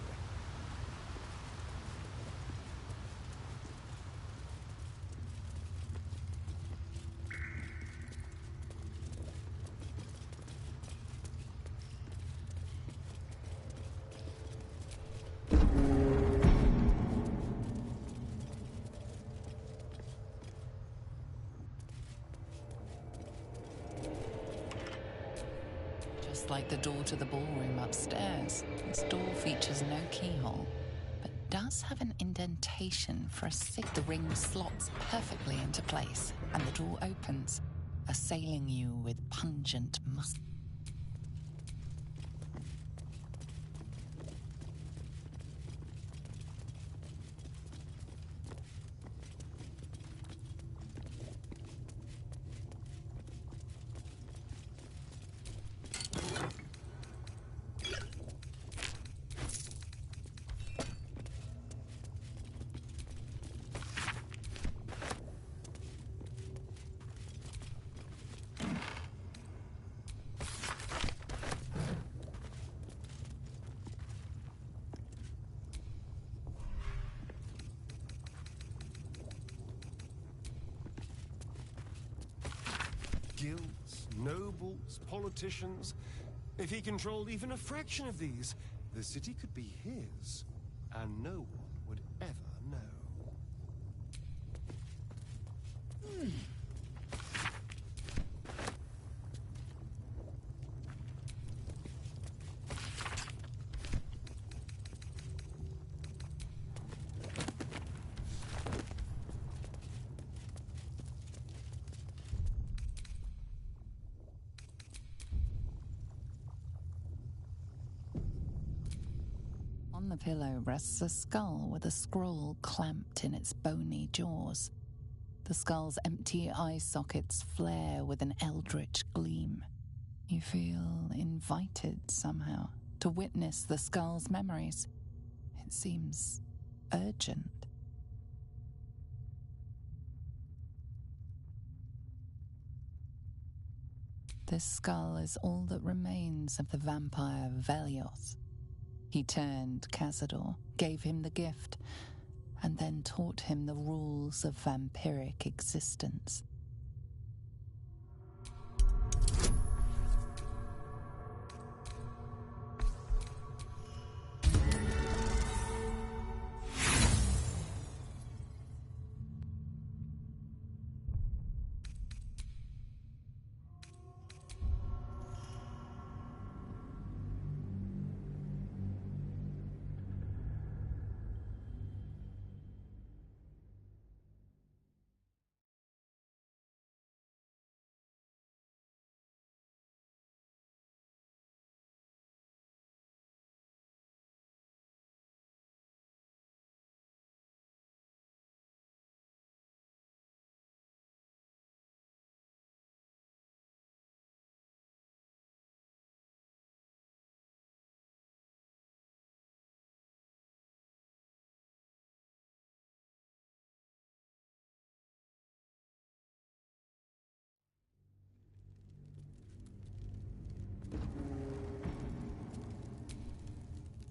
Just like the door to the ballroom upstairs, this door features no keyhole, but does have an indentation for a sig. The ring slots perfectly into place, and the door opens, assailing you with pungent musk. Guilds, nobles, politicians. If he controlled even a fraction of these, the city could be his, and no one would ever know. On the pillow rests a skull with a scroll clamped in its bony jaws. The skull's empty eye sockets flare with an eldritch gleam. You feel invited somehow to witness the skull's memories. It seems urgent. This skull is all that remains of the vampire Velios. He turned Cazador, gave him the gift, and then taught him the rules of vampiric existence.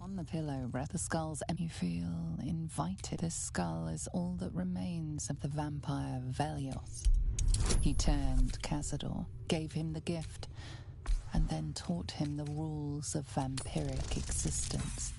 On the pillow rests the skull's you feel invited. This skull is all that remains of the vampire Velios. He turned Cazador, gave him the gift, and then taught him the rules of vampiric existence.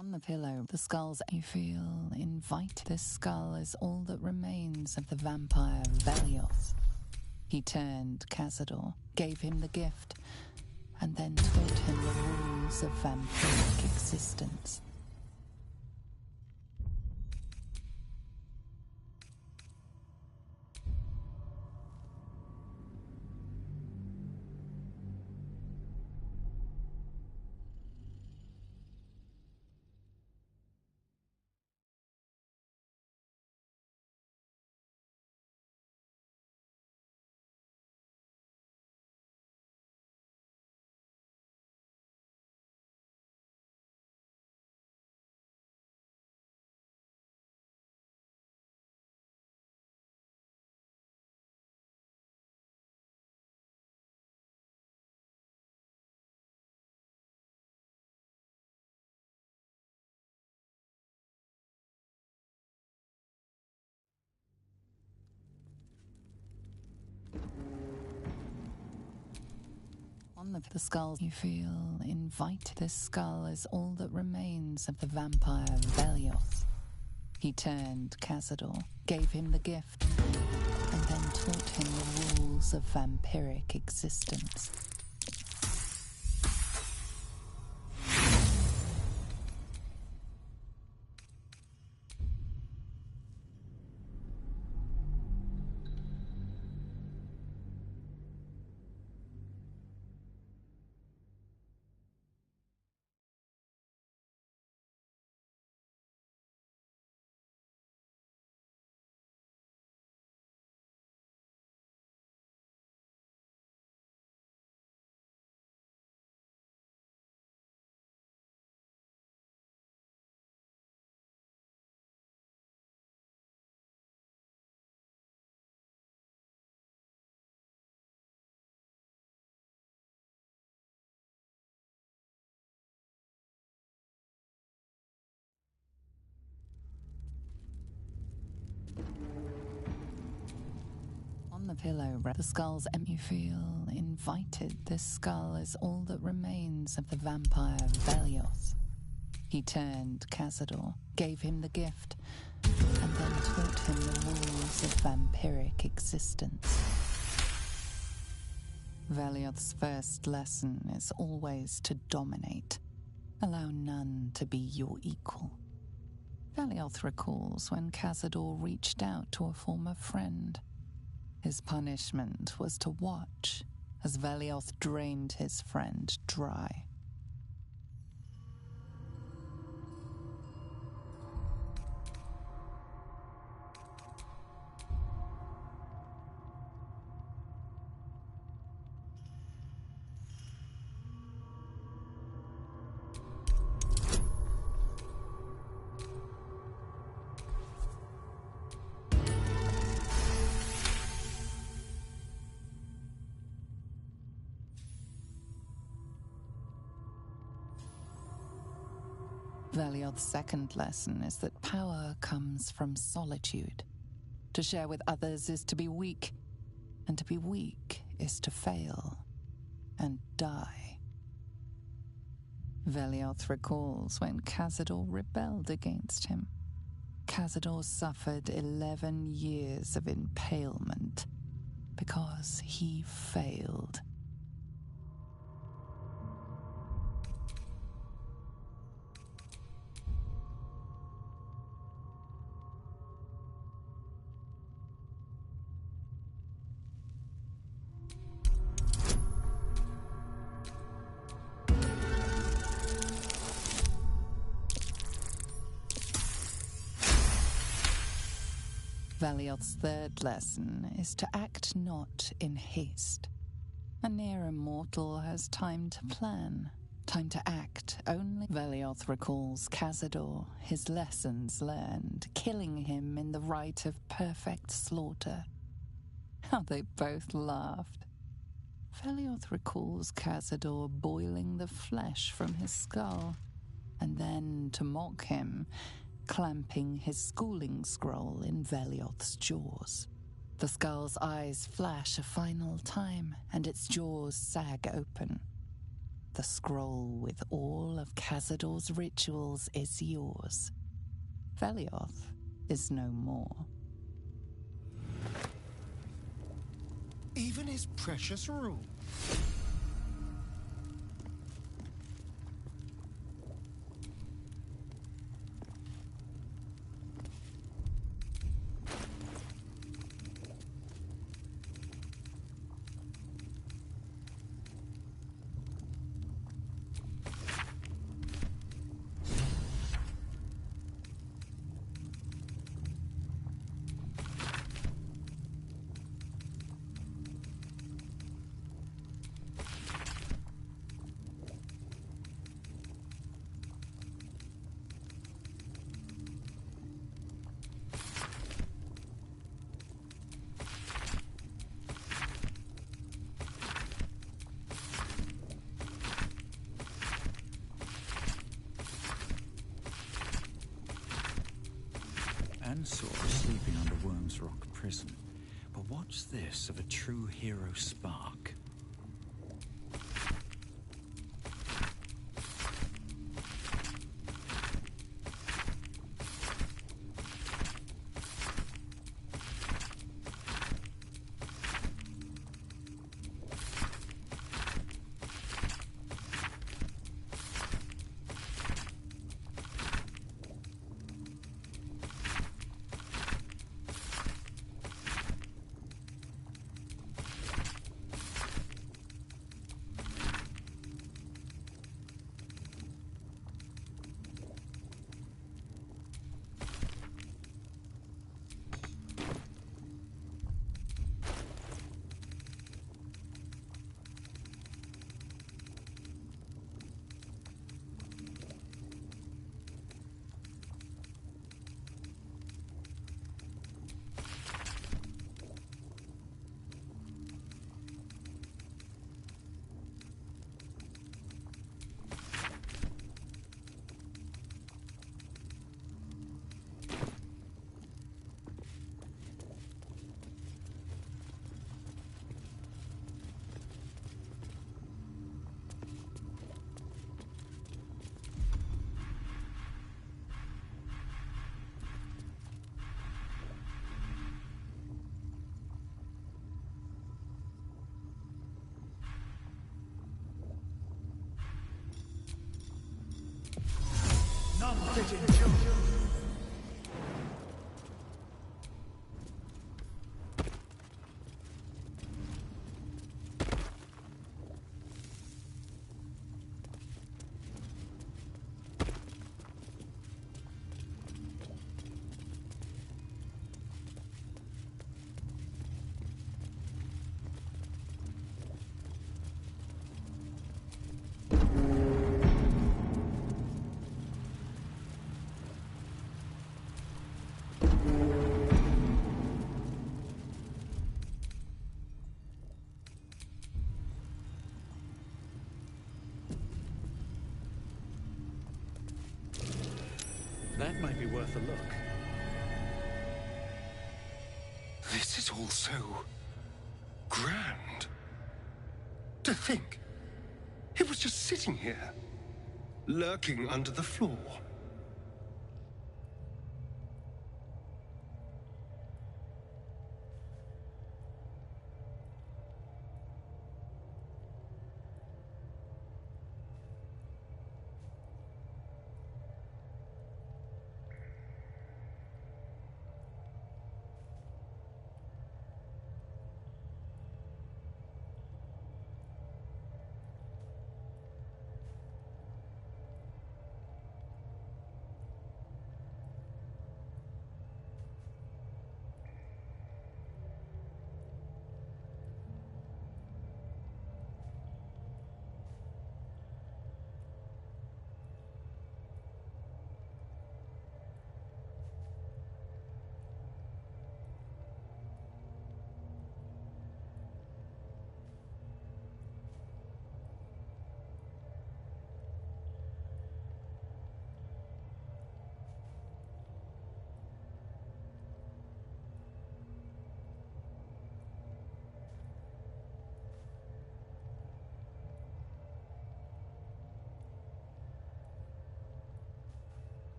On the pillow, the skulls you feel invite. This skull is all that remains of the vampire Velioth. He turned Cazador, gave him the gift, and then taught him the rules of vampiric existence. On the skull you feel invite. This skull is all that remains of the vampire Velioth. He turned Cazador, gave him the gift, and then taught him the rules of vampiric existence. On the pillow, the skull's you feel invited. This skull is all that remains of the vampire Velioth. He turned Cazador, gave him the gift, and then taught him the rules of vampiric existence. Velioth's first lesson is always to dominate. Allow none to be your equal. Velioth recalls when Cazador reached out to a former friend. His punishment was to watch as Velioth drained his friend dry. Velioth's second lesson is that power comes from solitude. To share with others is to be weak, and to be weak is to fail and die. Velioth recalls when Cazador rebelled against him. Cazador suffered 11 years of impalement because he failed. Velioth's third lesson is to act not in haste. A near immortal has time to plan, time to act only. Velioth recalls Cazador, his lessons learned, killing him in the rite of perfect slaughter. How they both laughed. Velioth recalls Cazador boiling the flesh from his skull, and then, to mock him, clamping his schooling scroll in Velioth's jaws. The skull's eyes flash a final time, and its jaws sag open. The scroll with all of Cazador's rituals is yours. Velioth is no more. Even his precious rule. Ansor sleeping under Worm's Rock prison. But what's this of a true hero spark? None fit in children. That might be worth a look. This is all so grand. To think, it was just sitting here, lurking under the floor.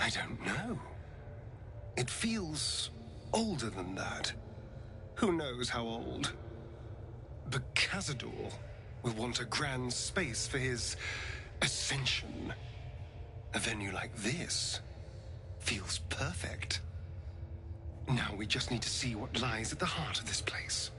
I don't know. It feels older than that. Who knows how old? But Cazador will want a grand space for his ascension. A venue like this feels perfect. Now we just need to see what lies at the heart of this place.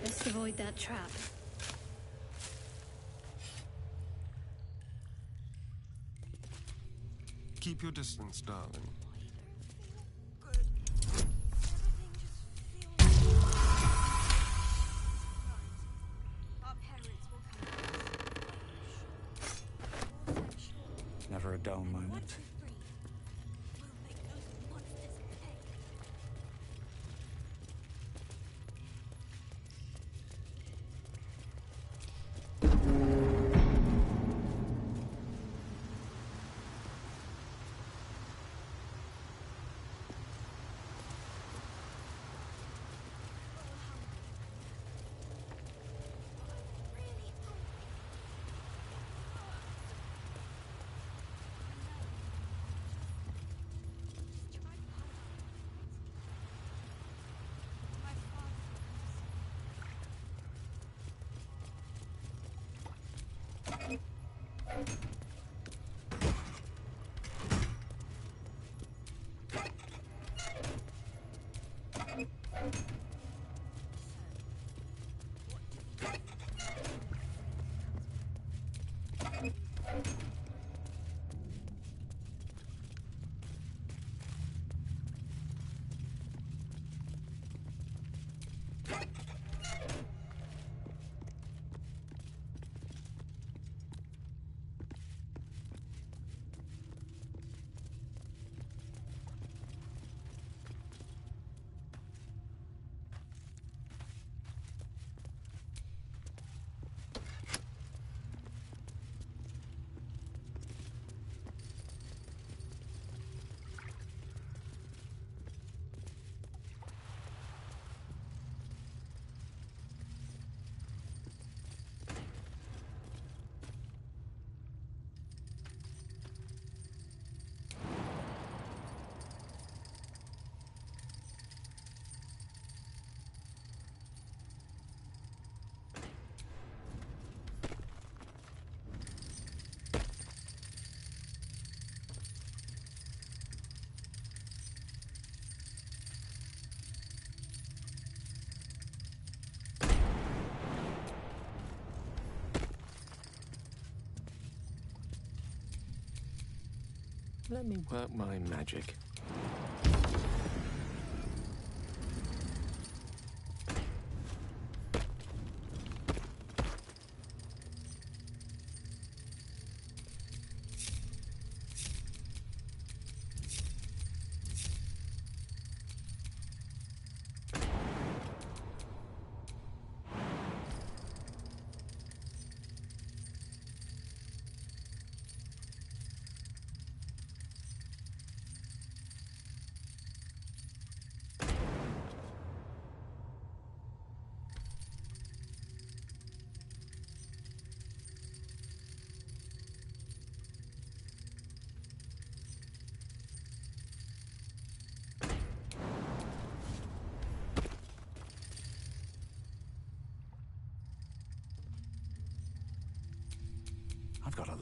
Let's avoid that trap. Keep your distance, darling. Never a dull moment. Let me work my magic.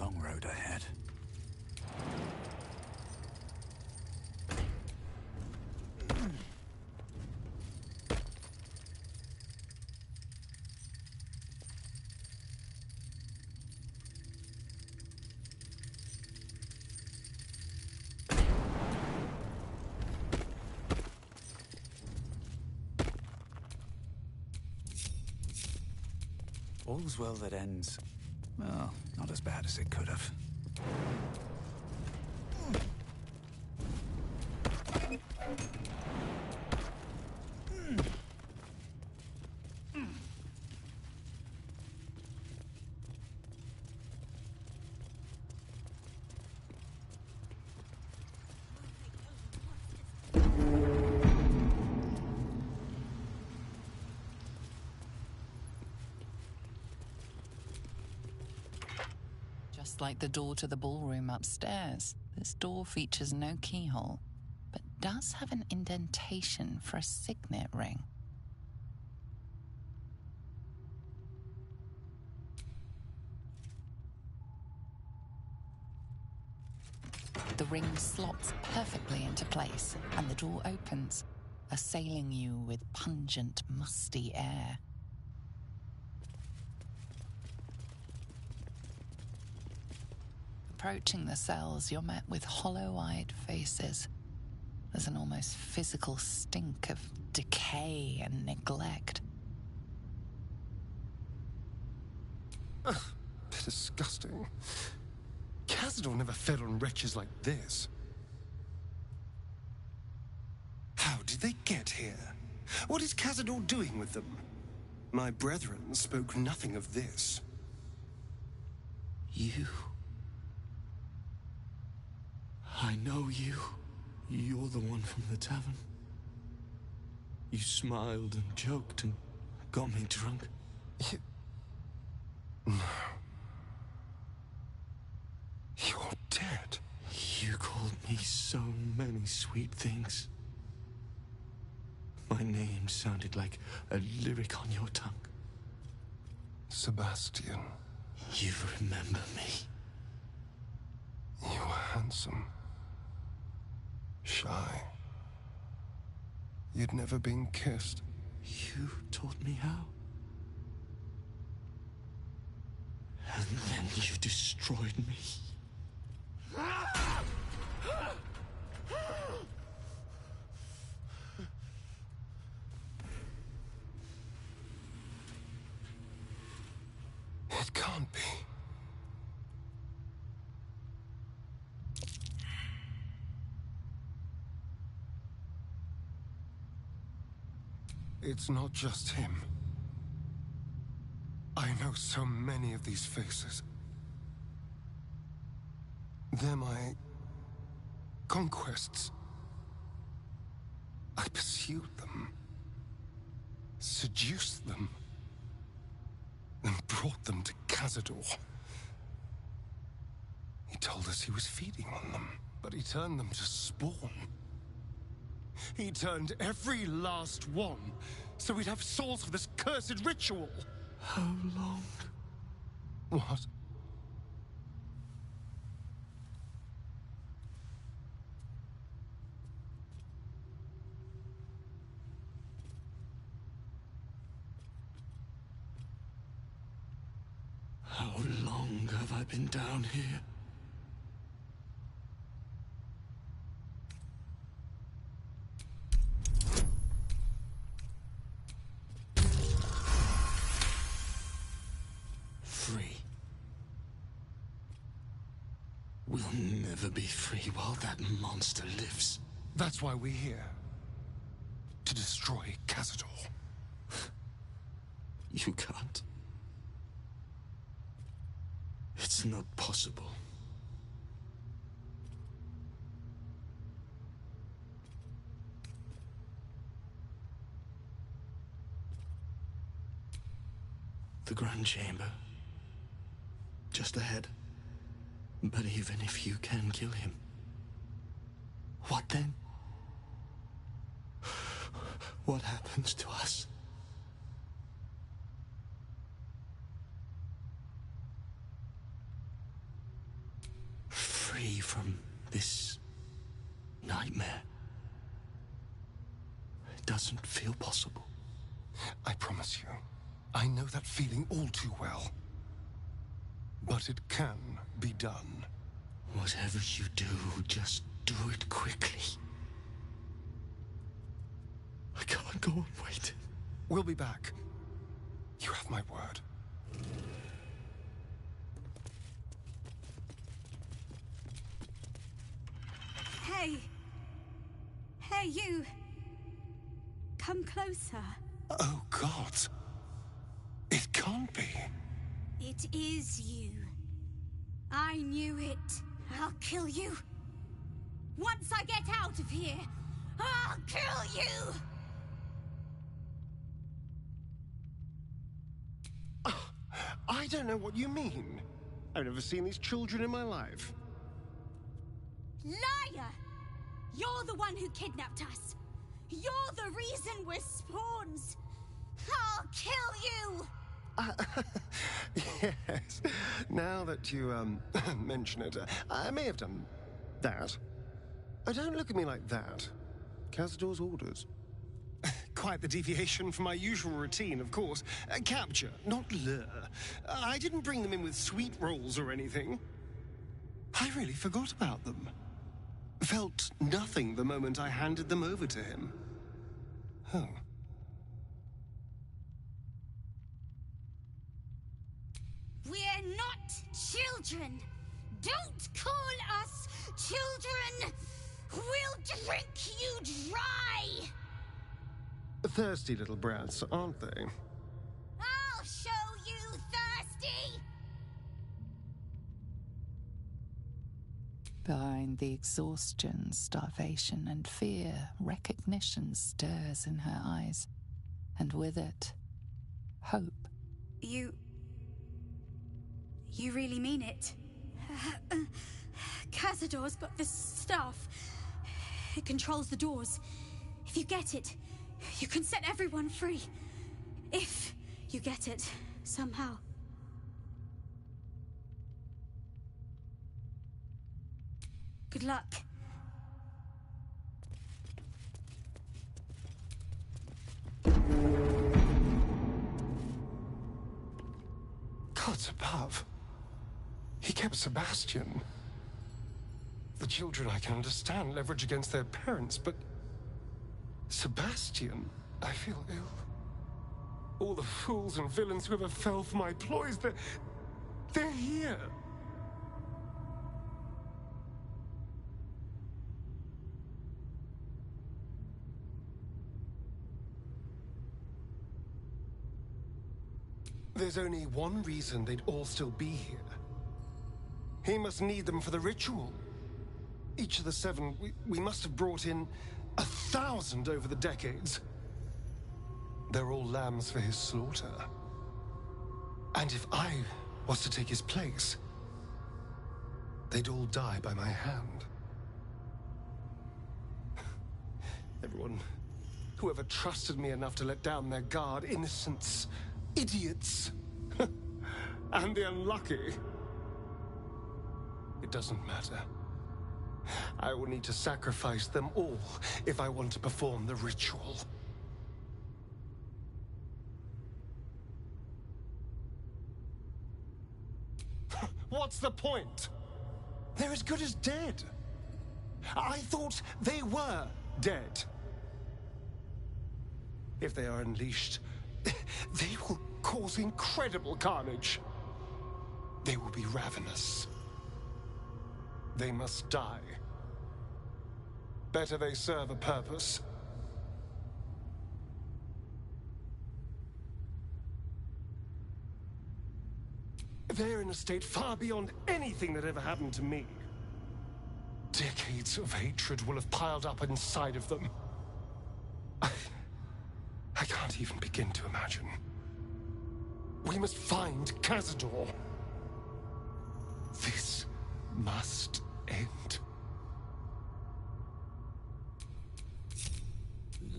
long road ahead. All's well that ends. Well, not as bad as it could have. Just like the door to the ballroom upstairs, this door features no keyhole, but does have an indentation for a signet ring. The ring slots perfectly into place, and the door opens, assailing you with pungent, musty air. Approaching the cells, you're met with hollow-eyed faces. There's an almost physical stink of decay and neglect. Ugh, disgusting. Cazador never fed on wretches like this. How did they get here? What is Cazador doing with them? My brethren spoke nothing of this. You... I know you. You're the one from the tavern. You smiled and joked and got me drunk. No. You're dead. You called me so many sweet things. My name sounded like a lyric on your tongue. Sebastian. You remember me. You were handsome. Shy. You'd never been kissed. You taught me how. And then you destroyed me. It can't be. It's not just him. I know so many of these faces. They're my conquests. I pursued them, seduced them, and brought them to Cazador. He told us he was feeding on them, but he turned them to spawn. He turned every last one, so we'd have souls for this cursed ritual. How long? What? How long have I been down here? Free. We'll never be free while that monster lives. That's why we're here. To destroy Cazador. You can't. It's not possible. The Grand Chamber. Just ahead. But even if you can kill him, what then? What happens to us? from this nightmare. It doesn't feel possible. I promise you, I know that feeling all too well. But it can be done. Whatever you do, just do it quickly. I can't go on waiting. We'll be back. You have my word. Hey! Hey, you! Come closer. Oh, God. It can't be. It is you. I knew it. I'll kill you. Once I get out of here, I'll kill you! I don't know what you mean. I've never seen these children in my life. Liar! You're the one who kidnapped us. You're the reason we're spawns. I'll kill you! Yes. Now that you, mention it, I may have done that. Don't look at me like that. Cazador's orders. Quite the deviation from my usual routine, of course. Capture, not lure. I didn't bring them in with sweet rolls or anything. I really forgot about them. Felt nothing the moment I handed them over to him. Oh. We're not children. Don't call us children. We'll drink you dry. Thirsty little brats, aren't they? I'll show you thirsty. Behind the exhaustion, starvation, and fear, recognition stirs in her eyes, and with it, hope. You really mean it? Cazador's got this stuff. It controls the doors. If you get it, you can set everyone free. If you get it, somehow. Good luck. Gods above. He kept Sebastian. The children I can understand leverage against their parents, but Sebastian, I feel ill. All the fools and villains who ever fell for my ploys, they're here. There's only one reason they'd all still be here. He must need them for the ritual. Each of the 7, we must have brought in 1,000 over the decades. They're all lambs for his slaughter. And if I was to take his place, they'd all die by my hand. Everyone, whoever trusted me enough to let down their guard, innocents, idiots, and the unlucky. It doesn't matter. I will need to sacrifice them all if I want to perform the ritual. What's the point? They're as good as dead. I thought they were dead. If they are unleashed, they will cause incredible carnage. They will be ravenous. They must die. Better they serve a purpose. They're in a state far beyond anything that ever happened to me. Decades of hatred will have piled up inside of them. I can't even begin to imagine. We must find Cazador. This must end.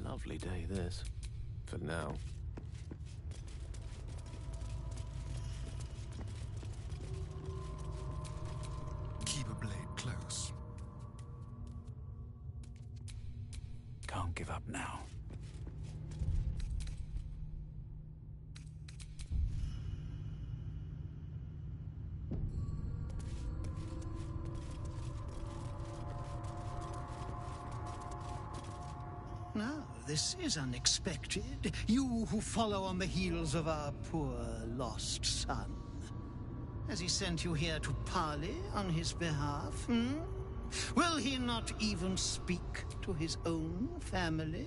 Lovely day, this. For now. Keep a blade close. Can't give up now. Now, this is unexpected. You who follow on the heels of our poor lost son. Has he sent you here to parley on his behalf, hmm? Will he not even speak to his own family?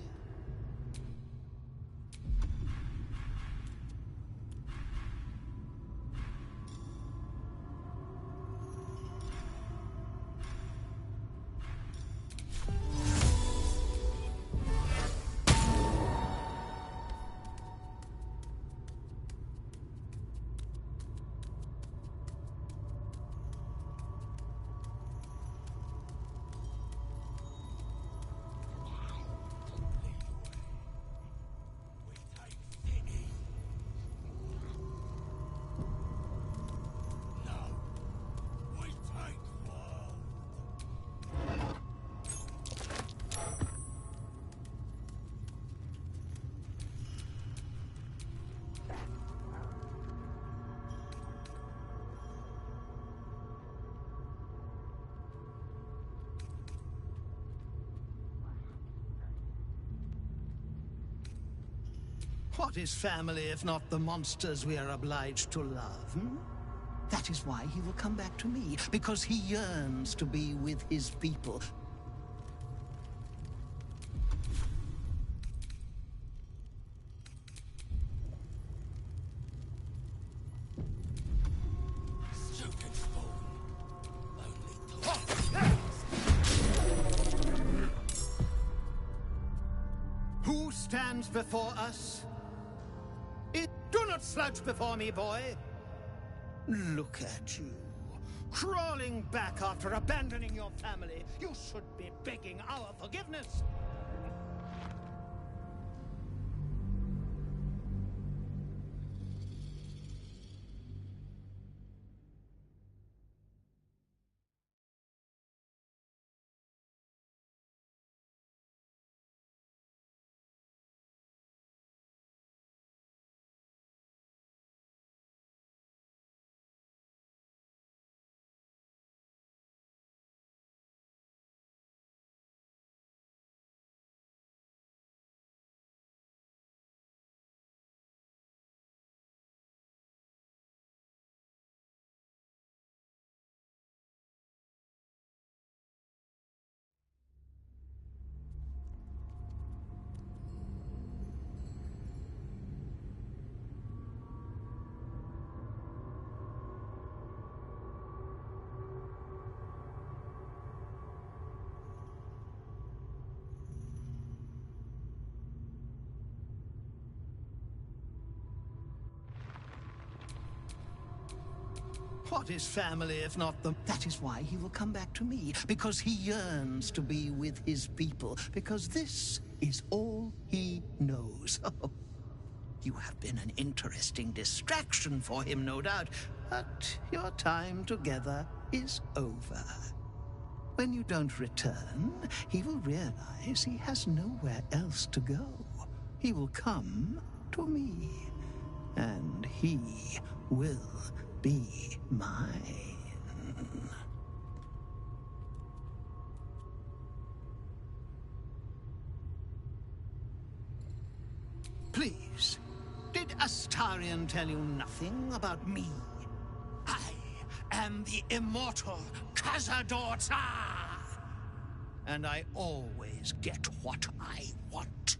What is family if not the monsters we are obliged to love, hmm? That is why he will come back to me, because he yearns to be with his people. Who stands before us? Do not slouch before me, boy. Look at you, crawling back after abandoning your family. You should be begging our forgiveness. What is family if not the... That is why he will come back to me, because he yearns to be with his people, because this is all he knows. Oh, you have been an interesting distraction for him, no doubt, but your time together is over. When you don't return, he will realize he has nowhere else to go. He will come to me, and he will be mine. Please, did Astarion tell you nothing about me? I am the immortal Cazador-Tar, and I always get what I want.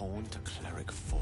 pawn to Cleric 4.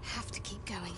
Have to keep going.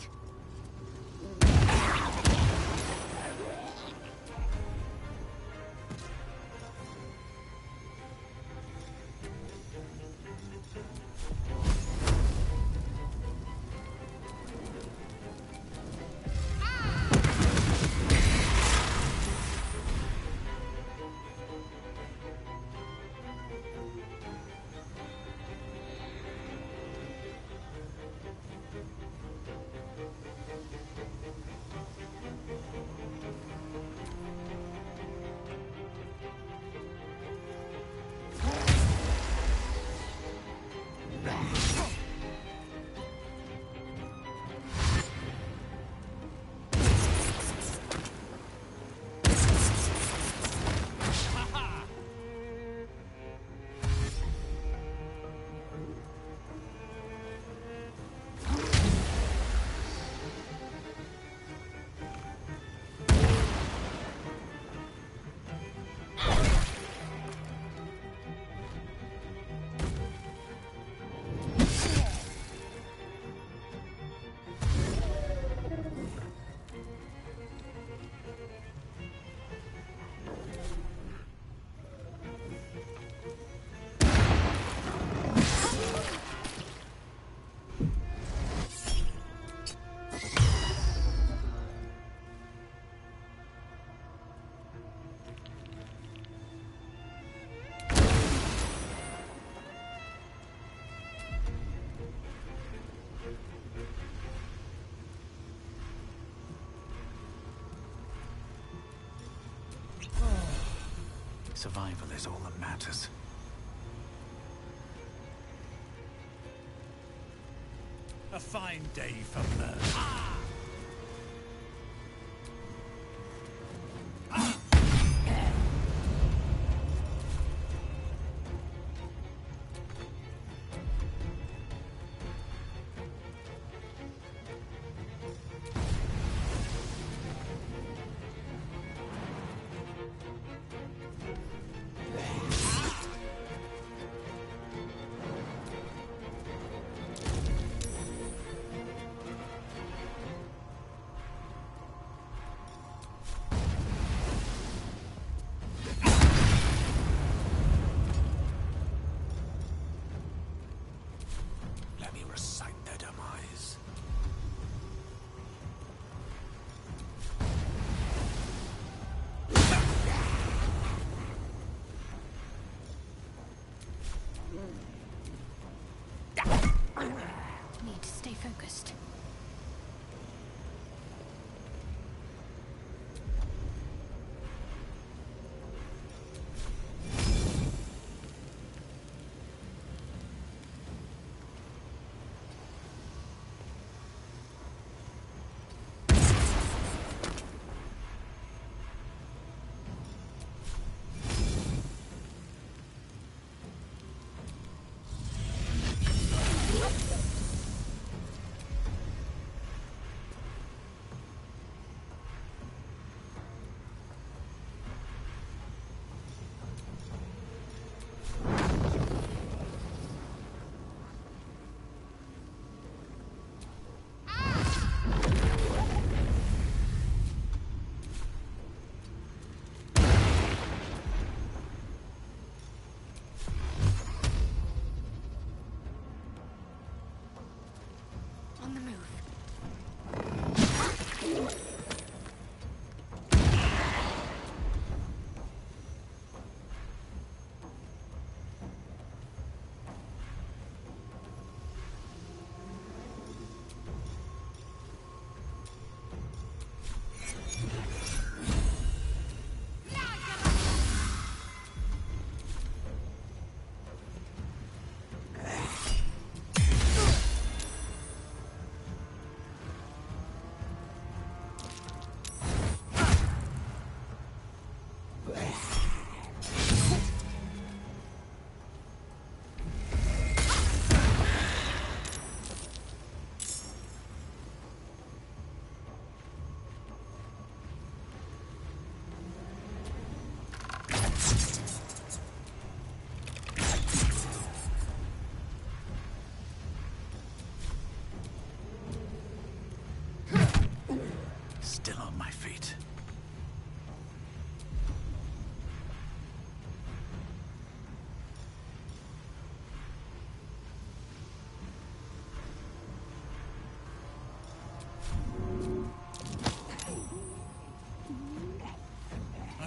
Survival is all that matters. A fine day for murder.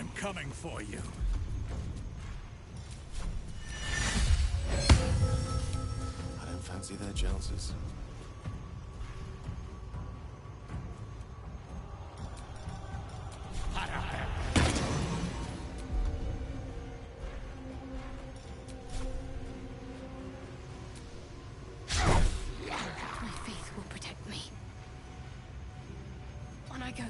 I'm coming for you. I don't fancy their chances. My faith will protect me. On I go.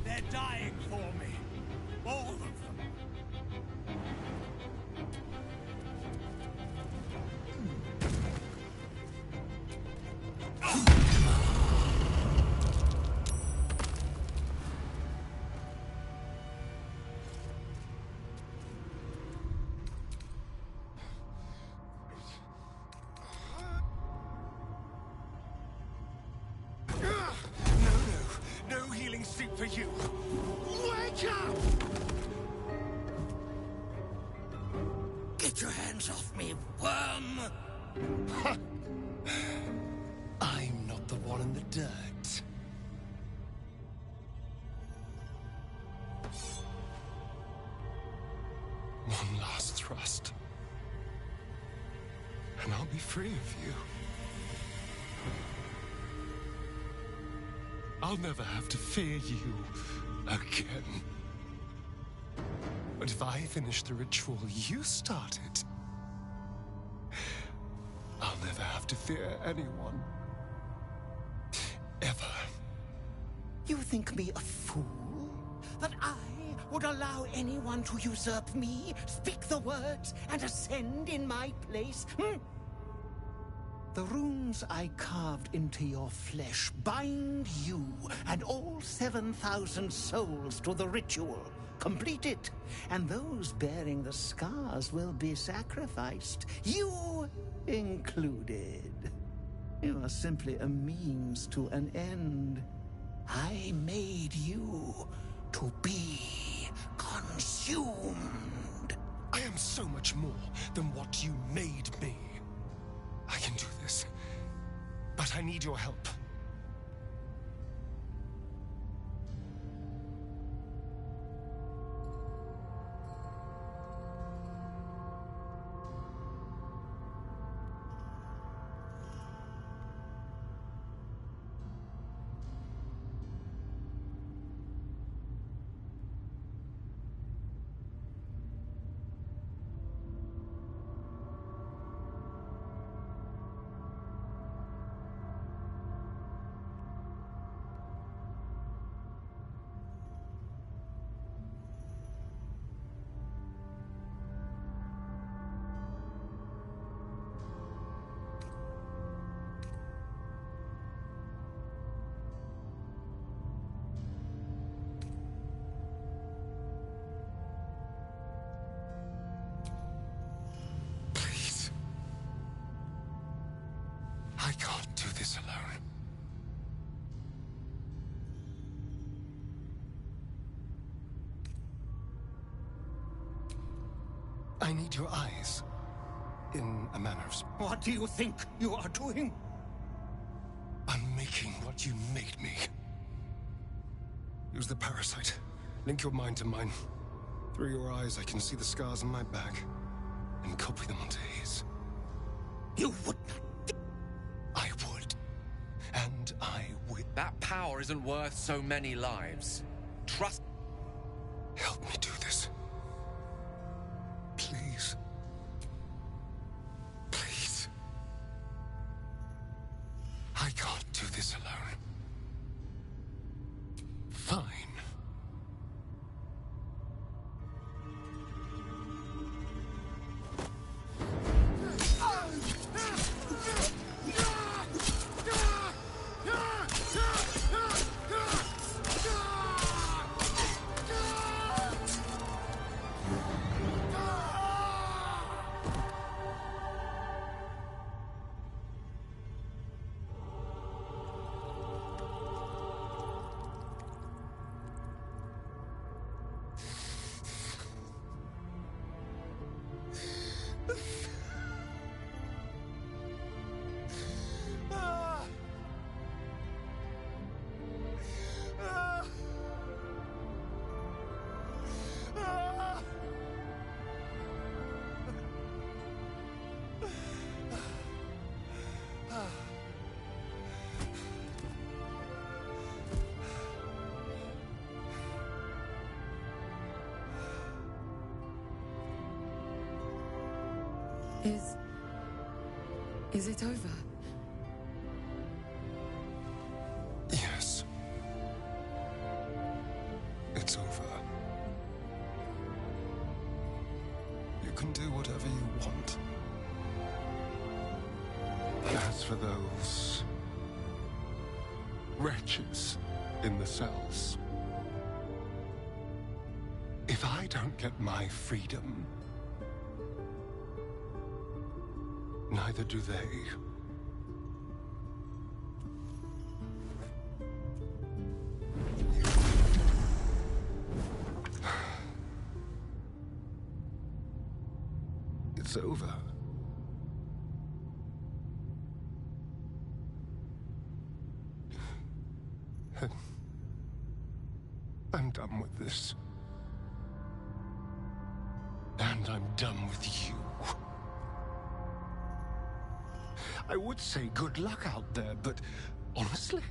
They're dying for me. All of them. No healing soup for you. Wake up! Get your hands off me, worm! I'm not the one in the dirt. One last thrust. And I'll be free of you. I'll never have to fear you again. But if I finish the ritual you started, I'll never have to fear anyone. Ever. You think me a fool? That I would allow anyone to usurp me, speak the words, and ascend in my place? The runes I carved into your flesh bind you and all 7,000 souls to the ritual. Complete it, and those bearing the scars will be sacrificed, you included. You are simply a means to an end. I made you to be consumed. I am so much more than what you made me. I can do this, but I need your help. I need your eyes. In a manner of... What do you think you are doing? I'm making what you made me. Use the parasite. Link your mind to mine. Through your eyes, I can see the scars on my back. And copy them onto his. You would not... I would. And I would. That power isn't worth so many lives. Trust... Help me do this. Please. Please. I can't do this alone. Fine. Is it over? Yes. It's over. You can do whatever you want. As for those wretches in the cells, if I don't get my freedom, neither do they. It's over. I'm done with this. And I'm done with you. I would say good luck out there, but honestly...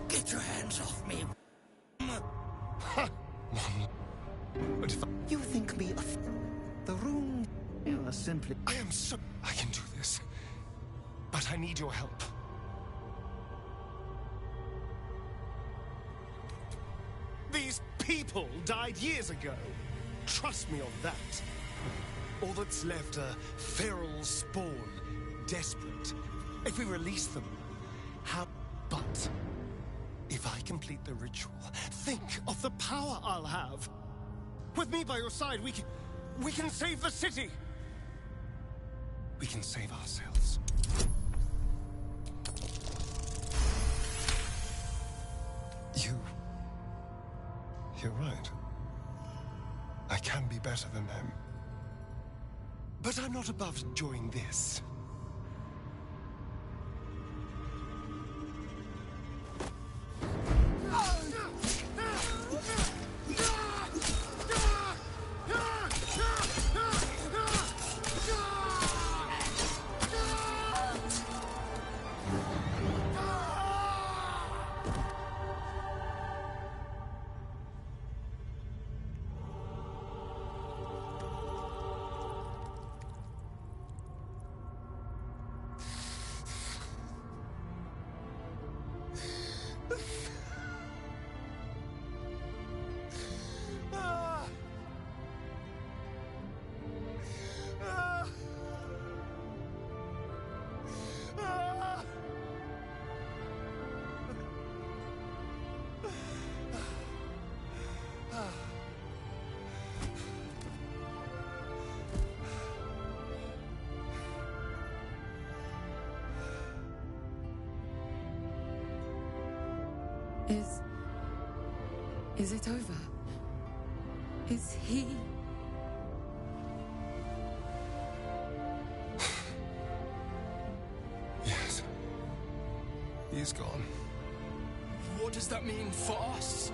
Get your hands off me. You think me the room? You are simply... I am so... I can do this. But I need your help. These people died years ago. Trust me on that. All that's left are feral spawn, desperate. If we release them, how... But if I complete the ritual, think of the power I'll have. With me by your side, we can save the city. We can save ourselves. You're right. I can be better than them. But I'm not above enjoying this. Is it over? Is he... Yes. He's gone. What does that mean for us?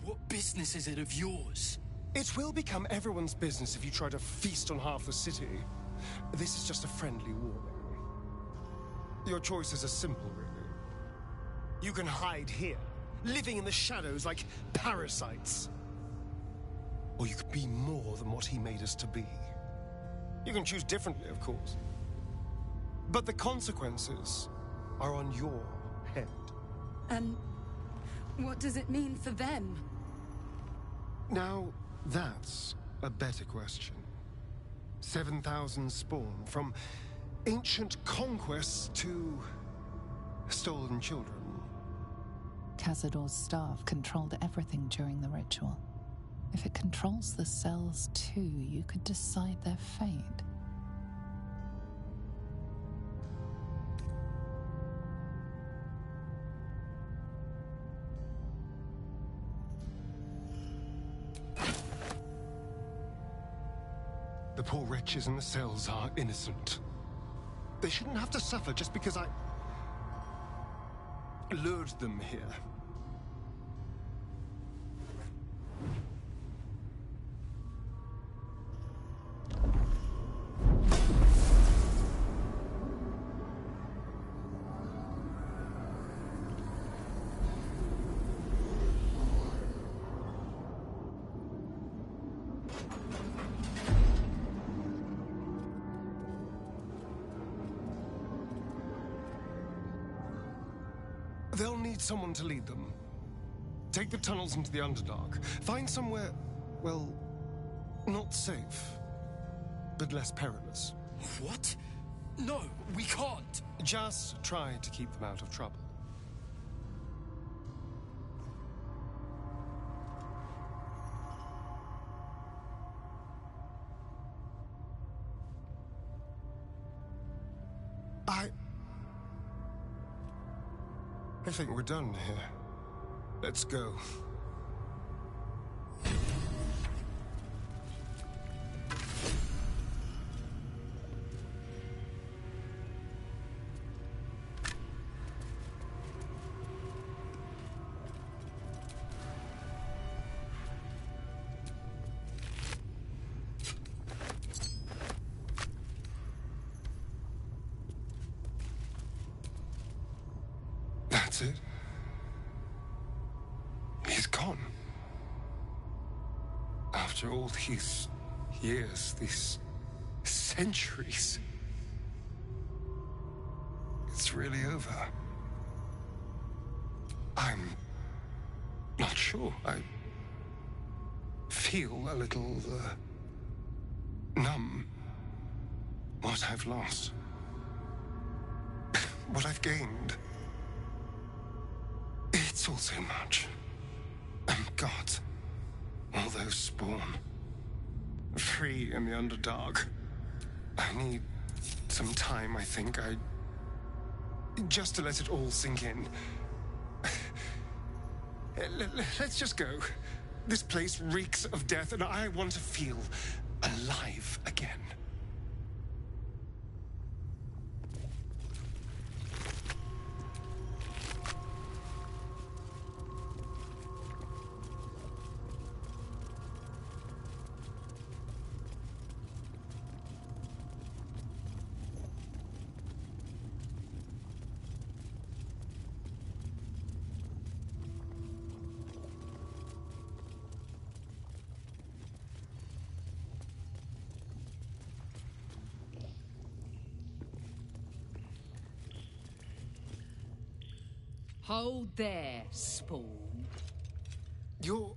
What business is it of yours? It will become everyone's business if you try to feast on half the city. This is just a friendly warning. Your choices are simple, really. You can hide here, living in the shadows like parasites. Or you could be more than what he made us to be. You can choose differently, of course. But the consequences are on your head. And what does it mean for them? Now, that's a better question. 7,000 spawn, from ancient conquests to stolen children. Cazador's staff controlled everything during the ritual. If it controls the cells too, you could decide their fate. The poor wretches in the cells are innocent. They shouldn't have to suffer just because I lured them here. They'll need someone to lead them. Take the tunnels into the Underdark. Find somewhere, well, not safe, but less perilous. What? No, we can't. Just try to keep them out of trouble. I think we're done here. Let's go. After all these years, these centuries, it's really over. I'm not sure. I feel a little numb. What I've lost. What I've gained. It's all so much. And God, all those spawn. Free in the Underdark. I need some time, I think. Just to let it all sink in. Let's just go. This place reeks of death, and I want to feel alive again. Hold there, Spawn. You're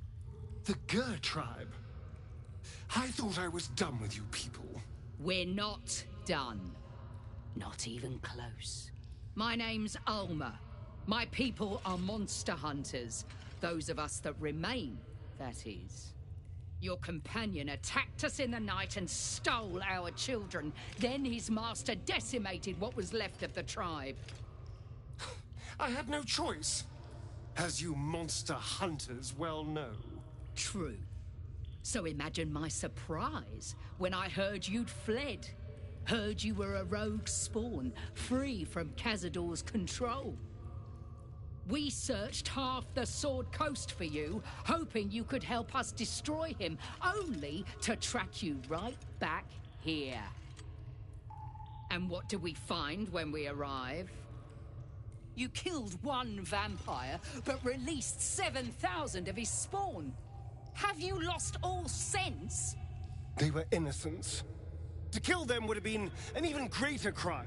the Gur tribe. I thought I was done with you people. We're not done. Not even close. My name's Alma. My people are monster hunters. Those of us that remain, that is. Your companion attacked us in the night and stole our children. Then his master decimated what was left of the tribe. I had no choice, as you monster hunters well know. True. So imagine my surprise when I heard you'd fled. Heard you were a rogue spawn, free from Cazador's control. We searched half the Sword Coast for you, hoping you could help us destroy him, only to track you right back here. And what do we find when we arrive? You killed one vampire, but released 7,000 of his spawn. Have you lost all sense? They were innocents. To kill them would have been an even greater crime.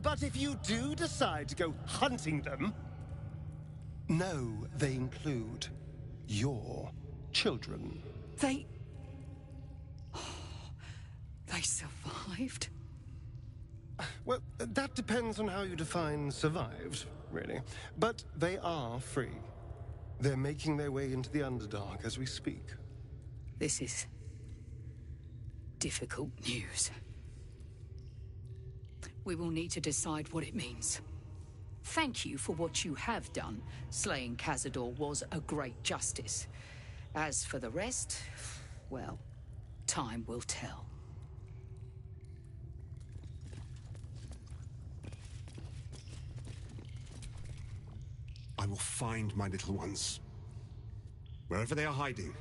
But if you do decide to go hunting them, know they include your children. They survived? Well, that depends on how you define survived, really. But they are free. They're making their way into the Underdark as we speak. This is difficult news. We will need to decide what it means. Thank you for what you have done. Slaying Cazador was a great justice. As for the rest, well, time will tell. I will find my little ones. Wherever they are hiding.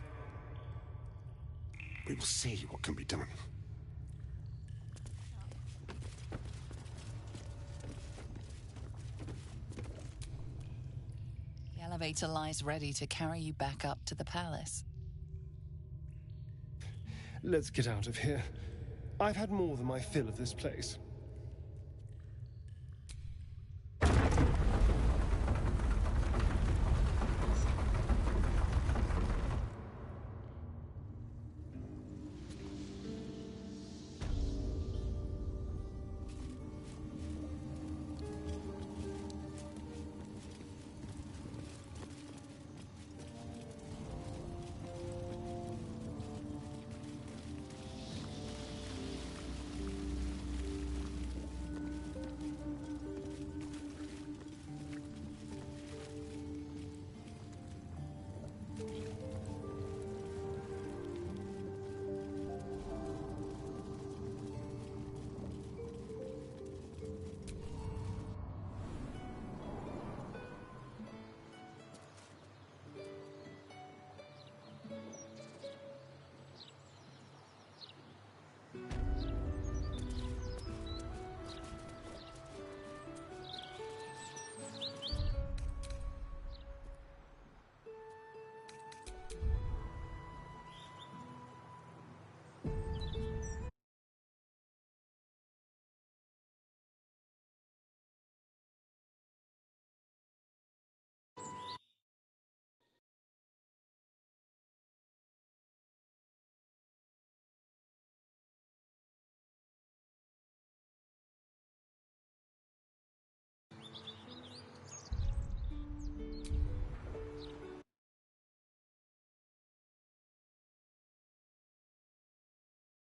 We will see what can be done. The elevator lies ready to carry you back up to the palace. Let's get out of here. I've had more than my fill of this place.